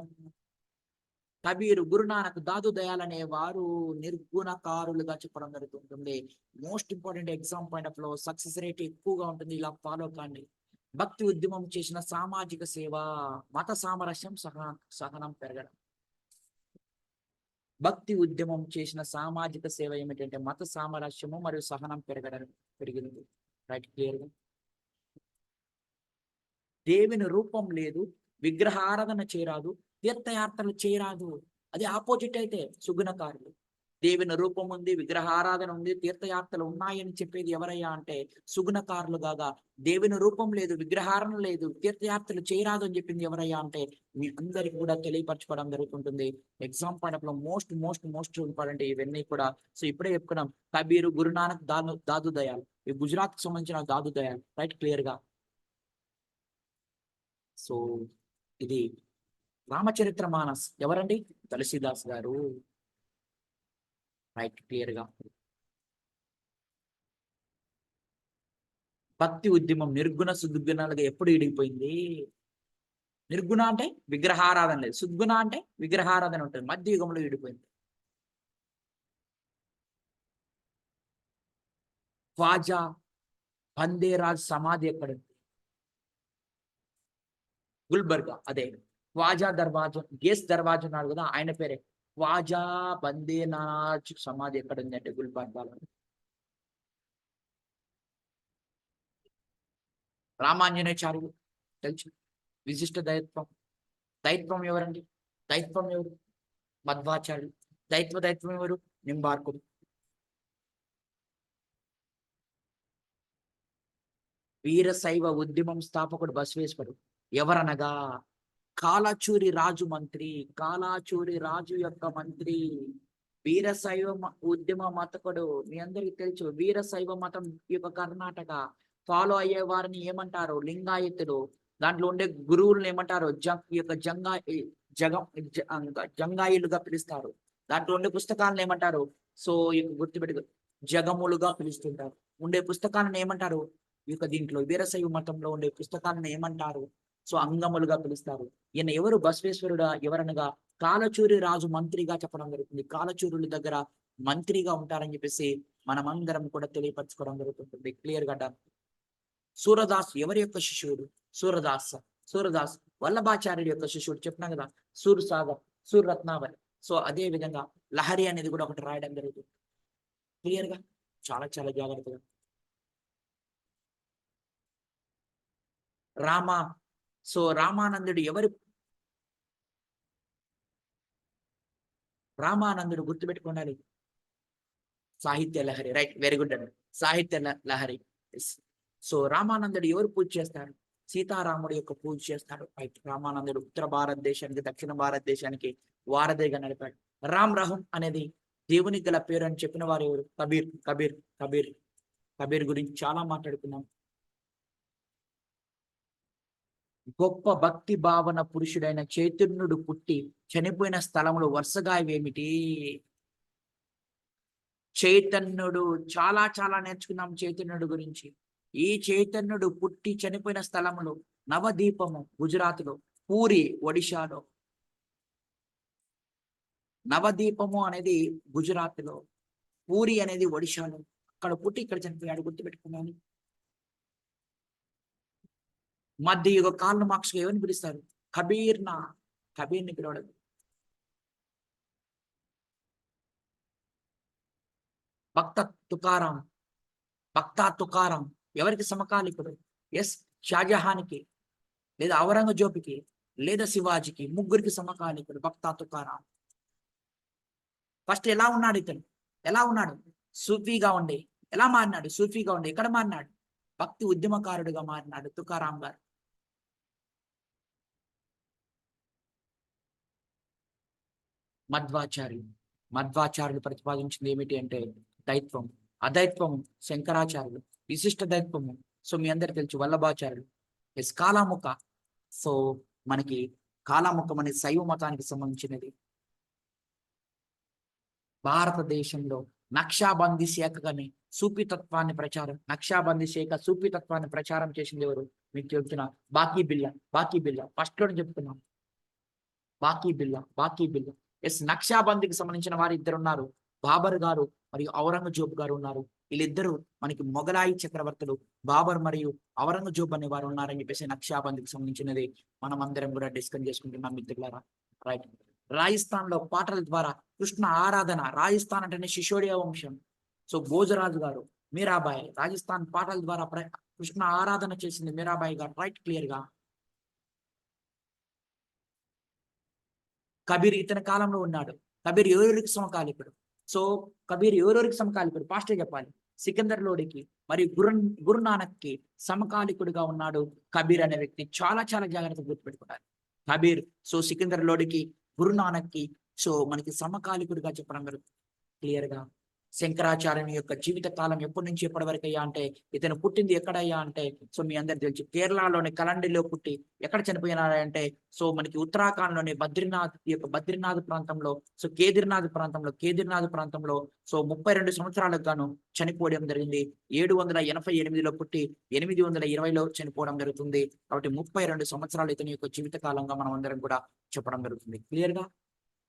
కబీరు, గురునానక్, దాదు దయాల్ అనే వారు నిర్గుణకారులుగా చెప్పడం జరుగుతుంటుంది. Most important exam point of లో సక్సెస్ రేట్ ఎక్కువగా ఉంటుంది. ఇలా ఫాలో కాండి. భక్తి ఉద్యమం చేసిన సామాజిక సేవ, మత సామరస్యం, సహనం పెరగడం. భక్తి ఉద్యమం చేసిన సామాజిక సేవ ఏమిటంటే మత సామరస్యము మరియు సహనం పెరిగింది. రైట్, క్లియర్ గా. దేవుని రూపం లేదు, విగ్రహారాధన చేయరాదు, తీర్థయాత్రలు చేయరాదు. అది ఆపోజిట్ అయితే సుగుణకారులు. దేవుని రూపం ఉంది, విగ్రహారాధన ఉంది, తీర్థయాత్రలు ఉన్నాయని చెప్పేది ఎవరయ్యా అంటే సుగుణకారులు కాగా, దేవుని రూపం లేదు, విగ్రహారాధన లేదు, తీర్థయాత్రలు చేయరాదు అని చెప్పింది ఎవరయ్యా అంటే మీ అందరికి కూడా తెలియపరచుకోవడం జరుగుతుంటుంది. ఎగ్జామ్ పాయింట్ లో మోస్ట్ ఇంపార్టెంట్ ఇవన్నీ కూడా. సో ఇప్పుడే చెప్పుకున్నాం, కబీరు, గురునానక్, దాదు దయాల్. ఈ గుజరాత్ కి సంబంధించిన దాదు దయాల్. రైట్, క్లియర్ గా. సో ఇది రామచరిత్ర మానస్ ఎవరండి? తులసీదాస్ గారు. రైట్, క్లియర్ గా. భక్తి ఉద్యమం నిర్గుణ సుద్గుణాలుగా ఎప్పుడు ఇడిగిపోయింది? నిర్గుణ అంటే విగ్రహారాధన లేదు, సుద్గుణ అంటే విగ్రహారాధన ఉంటుంది. మధ్య యుగంలో విడిపోయింది. ఖ్వాజా బందేరాజ్ సమాధి ఎక్కడుంది? గుల్బర్గా. అదే ఖ్వాజా దర్వాజా, గేస్ దర్వాజా ఉన్నాడు కదా, ఆయన పేరే. ఖ్వాజా బందేనాజ్ సమాధి ఎక్కడ ఉంది అంటే గుల్బర్గాలో. రామాంజనేయాచార్యులు తెలుసు. విశిష్ట దైత్వం ఎవరండి? దైత్వం ఎవరు? మధ్వాచార్యులు. దైత్వం ఎవరు? నింబార్కుడు. వీరశైవ ఉద్యమం స్థాపకుడు బసవేశ్వరుడు. ఎవరనగా కాలాచూరి రాజు యొక్క మంత్రి. వీరశైవ ఉద్యమ మతకుడు. మీ అందరికి తెలుసు వీరశైవ మతం యొక్క కర్ణాటక ఫాలో అయ్యే వారిని ఏమంటారు? లింగాయతులు. దాంట్లో ఉండే గురువులను ఏమంటారు? జంగాయిలుగా పిలుస్తారు. దాంట్లో ఉండే పుస్తకాలను ఏమంటారు? సో గుర్తుపెట్టు, జగములుగా పిలుస్తుంటారు. ఉండే పుస్తకాలను ఏమంటారు? దీంట్లో వీరశైవ మతంలో ఉండే పుస్తకాలను ఏమంటారు? సో అంగములుగా పిలుస్తారు. ఈయన ఎవరు? బసవేశ్వరుడా ఎవరనగా కాలచూరి రాజు మంత్రిగా చెప్పడం జరుగుతుంది. కాలచూరుల దగ్గర మంత్రిగా ఉంటారని చెప్పేసి మనమందరం కూడా తెలియపరచుకోవడం జరుగుతుంటుంది. క్లియర్ గా. సూరదాస్ ఎవరి యొక్క శిష్యుడు? సూరదాస్ వల్లభాచార్యుడి యొక్క శిష్యుడు. చెప్పినా కదా, సూర్రత్నావరి. సో అదే విధంగా లహరి అనేది కూడా ఒకటి రాయడం జరుగుతుంది. క్లియర్ గా, చాలా చాలా జాగ్రత్తగా. సో రామానందుడు రామానందుడు గుర్తుపెట్టుకోండి, సాహిత్య లహరి. రైట్, వెరీ గుడ్ అండి, సాహిత్య లహరి. సో రామానందుడు ఎవరు పూజ చేస్తారు? సీతారాముడు యొక్క పూజ చేస్తాడు. రైట్, రామానందుడు ఉత్తర భారతదేశానికి దక్షిణ భారతదేశానికి వారధిగా నడిపాడు. రామ్ రహం అనేది దేవునికి గల పేరు అని చెప్పిన వారు ఎవరు? కబీర్ గురించి చాలా మాట్లాడుకున్నాం. గొప్ప భక్తి భావన పురుషుడైన చైతన్యుడు పుట్టి చనిపోయిన స్థలంలో వరుసగా ఏమిటి? చైతన్యుడు చాలా చాలా నేర్చుకున్నాం చైతన్యుడు గురించి. ఈ చైతన్యుడు పుట్టి చనిపోయిన స్థలంలో నవదీపము గుజరాత్ లో, పూరి ఒడిశాలో. నవదీపము అనేది గుజరాత్ లో, పూరి అనేది ఒడిశాలో. అక్కడ పుట్టి ఇక్కడ చనిపోయాడు. గుర్తుపెట్టుకున్నాను. మధ్య యుగ కార్ల్ మార్క్స్ ఏమని పిలుస్తారు? కబీర్ని పిలవడం. భక్త తుకారం ఎవరికి సమకాలికుడు? ఎస్, షాజహాన్కి, లేదా ఔరంగజేబుకి, లేదా శివాజీకి, ముగ్గురికి సమకాలికుడు భక్త తుకారం. ఫస్ట్ ఎలా ఉన్నాడు ఇతను? ఎలా ఉన్నాడు? సూఫీగా ఉండి ఎలా మారినాడు? సూఫీగా ఉండి ఎక్కడ మారినాడు? భక్తి ఉద్యమకారుడిగా మారినాడు తుకారాం గారు. మధ్వాచార్యులు ప్రతిపాదించింది ఏమిటి అంటే దైత్వం, అదైత్వము శంకరాచార్యులు, విశిష్ట దైత్వము సో మీ అందరికి తెలుసు వల్లభాచార్యులు. ఎస్, కాలాముఖ. సో మనకి కాలాముఖం అనే శైవ మతానికి సంబంధించినది. భారతదేశంలో నక్షాబందీ శాఖని సూఫీతత్వాన్ని ప్రచారం చేసింది ఎవరు? మీకు చెప్తున్నా, బాకీ బిల్లా ఫస్ట్ లో చెప్తున్నాం. బాకీ బిల్లా. ఎస్, నక్షాబందీకి సంబంధించిన వారు ఇద్దరు ఉన్నారు, బాబర్ గారు మరియు ఔరంగజేబు గారు ఉన్నారు. వీళ్ళిద్దరూ మనకి మొఘలాయి చక్రవర్తులు బాబర్ మరియు ఔరంగజేబు అనే వారు ఉన్నారని చెప్పేసి నక్షాబందీకి సంబంధించినది మనం అందరం కూడా డిస్కస్ చేసుకుంటున్నాం మిత్రులారా. రైట్. రాజస్థాన్ లో పాటల ద్వారా కృష్ణ ఆరాధన, రాజస్థాన్ అంటేనే శిశోడియా వంశం. సో భోజరాజు గారు, మీరాబాయి, రాజస్థాన్ పాటల ద్వారా కృష్ణ ఆరాధన చేసింది మీరాబాయి గారు. రైట్, క్లియర్ గా. కబీర్ ఇతని కాలంలో ఉన్నాడు. కబీర్ ఎవరెవరికి సమకాలికుడు? సో కబీర్ ఎవరెవరికి సమకాలికుడు? పాస్టే చెప్పాలి. సికందర్ లోడికి మరియు గురునానక్కి సమకాలికుడిగా ఉన్నాడు కబీర్ అనే వ్యక్తి. చాలా చాలా జాగ్రత్తగా గుర్తుపెట్టుకున్నారు. కబీర్ సో సికందర్ లోడికి, గురునానక్కి సో మనకి సమకాలికుడిగా చెప్పడం జరుగుతుంది క్లియర్ గా. శంకరాచార్యుని యొక్క జీవిత కాలం ఎప్పటి నుంచి ఎప్పటి వరకు అయ్యా అంటే, ఇతను పుట్టింది ఎక్కడయ్యా అంటే సో మీ అందరికి తెలుసు కేరళలోని కలండిలో పుట్టి ఎక్కడ చనిపోయినారంటే సో మనకి ఉత్తరాఖండ్ లోని బద్రీనాథ్ ప్రాంతంలో సో కేదార్నాథ్ ప్రాంతంలో సో 32 సంవత్సరాలకు గాను చనిపోవడం జరిగింది. 788లో పుట్టి 820లో చనిపోవడం జరుగుతుంది. కాబట్టి 32 సంవత్సరాలు ఇతని యొక్క జీవిత కాలంగా మనం అందరం కూడా చెప్పడం జరుగుతుంది క్లియర్ గా.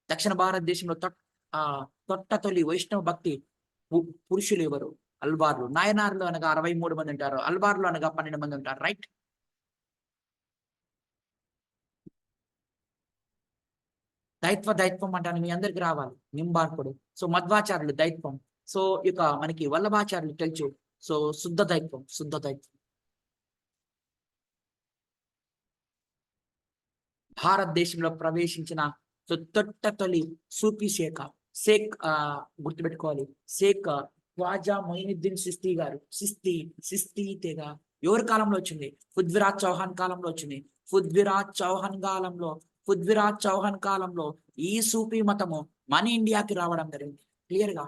దక్షిణ భారతదేశంలో తొలి వైష్ణవ భక్తి పురుషులు ఎవరు? అల్వార్లు. నాయనార్లు అనగా 63 మంది ఉంటారు, అల్వార్లు అనగా 12 మంది ఉంటారు. రైట్. దైత్వం అంటాను మీ అందరికి రావాలి. నింబార్కుడు. సో మధ్వాచార్యులు దైత్వం. సో ఇక మనకి వల్లభాచార్యులు తెలుసు. సో శుద్ధ దైత్వం. భారతదేశంలో ప్రవేశించిన తొలి సూఫీ షేక్ గుర్తుపెట్టుకోవాలి, షేక్ ఖ్వాజా మొయినుద్దీన్ చిస్తీ గారు. చిస్తీ తెగ ఎవరి కాలంలో వచ్చింది? పృథ్వీరాజ్ చౌహాన్ కాలంలో ఈ సూఫీ మతము మన ఇండియాకి రావడం జరిగింది క్లియర్ గా.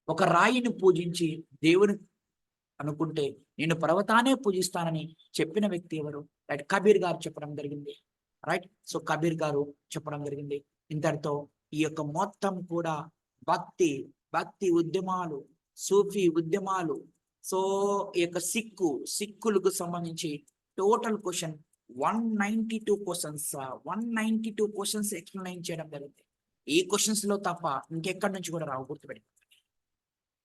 ఒక రాయిని పూజించి దేవుని అనుకుంటే నేను పర్వతానే పూజిస్తానని చెప్పిన వ్యక్తి ఎవరు? రైట్, కబీర్ గారు చెప్పడం జరిగింది. రైట్. సో కబీర్ గారు చెప్పడం జరిగింది. ఇంతటితో ఈ యొక్క మొత్తం కూడా భక్తి ఉద్యమాలు, సూఫీ ఉద్యమాలు, సో ఈ యొక్క సిక్కులకు సంబంధించి టోటల్ క్వశ్చన్ 192 క్వశ్చన్స్ ఎక్స్ప్లెయిన్ చేయడం జరిగింది. ఈ క్వశ్చన్స్ లో తప్ప ఇంకెక్కడి నుంచి కూడా రావు, గుర్తుపెట్టి.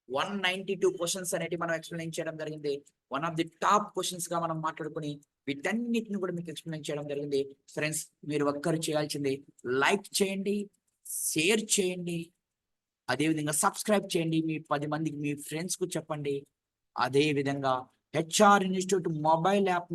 192 క్వశ్చన్స్ అనేవి మనం ఎక్స్ప్లెయిన్ చేయడం జరిగింది. One of the top questions గా మనం మాట్లాడుకుని వీటన్నిటిని కూడా మీకు ఎక్స్ప్లెయిన్ చేయడం జరిగింది. ఫ్రెండ్స్, మీరు ఒక్కరు చేయాల్సింది లైక్ చేయండి, షేర్ చేయండి, అదేవిధంగా సబ్స్క్రైబ్ చేయండి. మీ 10 మందికి మీ ఫ్రెండ్స్ కు చెప్పండి. అదే విధంగా హెచ్ఆర్ ఇన్స్టిట్యూట్ మొబైల్ యాప్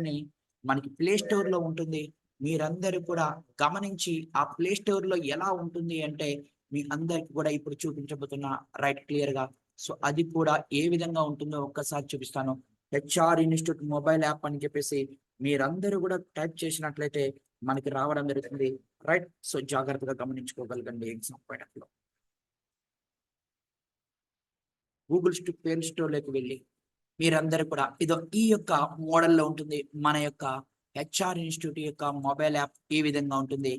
ని మనకి ప్లే స్టోర్ లో ఉంటుంది. మీరందరూ కూడా గమనించి ఆ ప్లే స్టోర్ లో ఎలా ఉంటుంది అంటే మీ అందరికి కూడా ఇప్పుడు చూపించబోతున్నా. రైట్, క్లియర్ గా. సో అది కూడా ఏ విధంగా ఉంటుందో ఒక్కసారి చూపిస్తాను. హెచ్ఆర్ ఇన్స్టిట్యూట్ మొబైల్ యాప్ అని చెప్పేసి మీరందరూ కూడా టైప్ చేసినట్లయితే మనకి రావడం జరుగుతుంది. రైట్. సో జాగ్రత్తగా గమనించుకోగలగండి. ఎగ్జామ్ పాయింట్ లో గూగుల్ ప్లే స్టోర్ లోకి వెళ్ళి మీరందరూ కూడా ఈ యొక్క మోడల్లో ఉంటుంది. మన యొక్క హెచ్ఆర్ ఇన్స్టిట్యూట్ యొక్క మొబైల్ యాప్ ఈ విధంగా ఉంటుంది.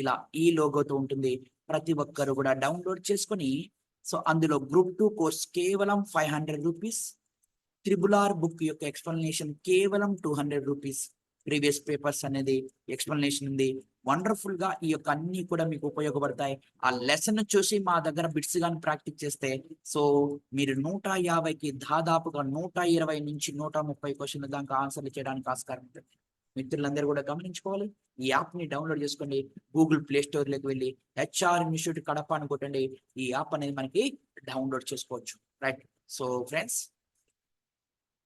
ఇలా ఈ లోగోతో ఉంటుంది. ప్రతి ఒక్కరు కూడా డౌన్లోడ్ చేసుకొని సో అందులో గ్రూప్ 2 కోర్స్ కేవలం 500 రూపీస్, త్రిబుల్ బుక్ యొక్క ఎక్స్ప్లెనేషన్ కేవలం 200 రూపీస్, ప్రీవియస్ పేపర్స్ అనేది ఎక్స్ప్లెనేషన్ ఉంది. వండర్ఫుల్ గా ఈ యొక్క అన్ని కూడా మీకు ఉపయోగపడతాయి. ఆ లెసన్ చూసి మా దగ్గర బిట్స్ గాని ప్రాక్టీస్ చేస్తే సో మీరు 150కి దాదాపుగా 120 నుంచి 130 క్వశ్చన్ల దాకా ఆన్సర్లు చేయడానికి ఆస్కారం ఉంటుంది. మిత్రులందరూ కూడా గమనించుకోవాలి. ఈ యాప్ ని డౌన్లోడ్ చేసుకోండి. గూగుల్ ప్లే స్టోర్ లోకి వెళ్ళి హెచ్ఆర్ ఇన్స్టిట్యూట్ కడప అని కొట్టండి. ఈ యాప్ అనేది మనకి డౌన్లోడ్ చేసుకోవచ్చు. రైట్. So friends,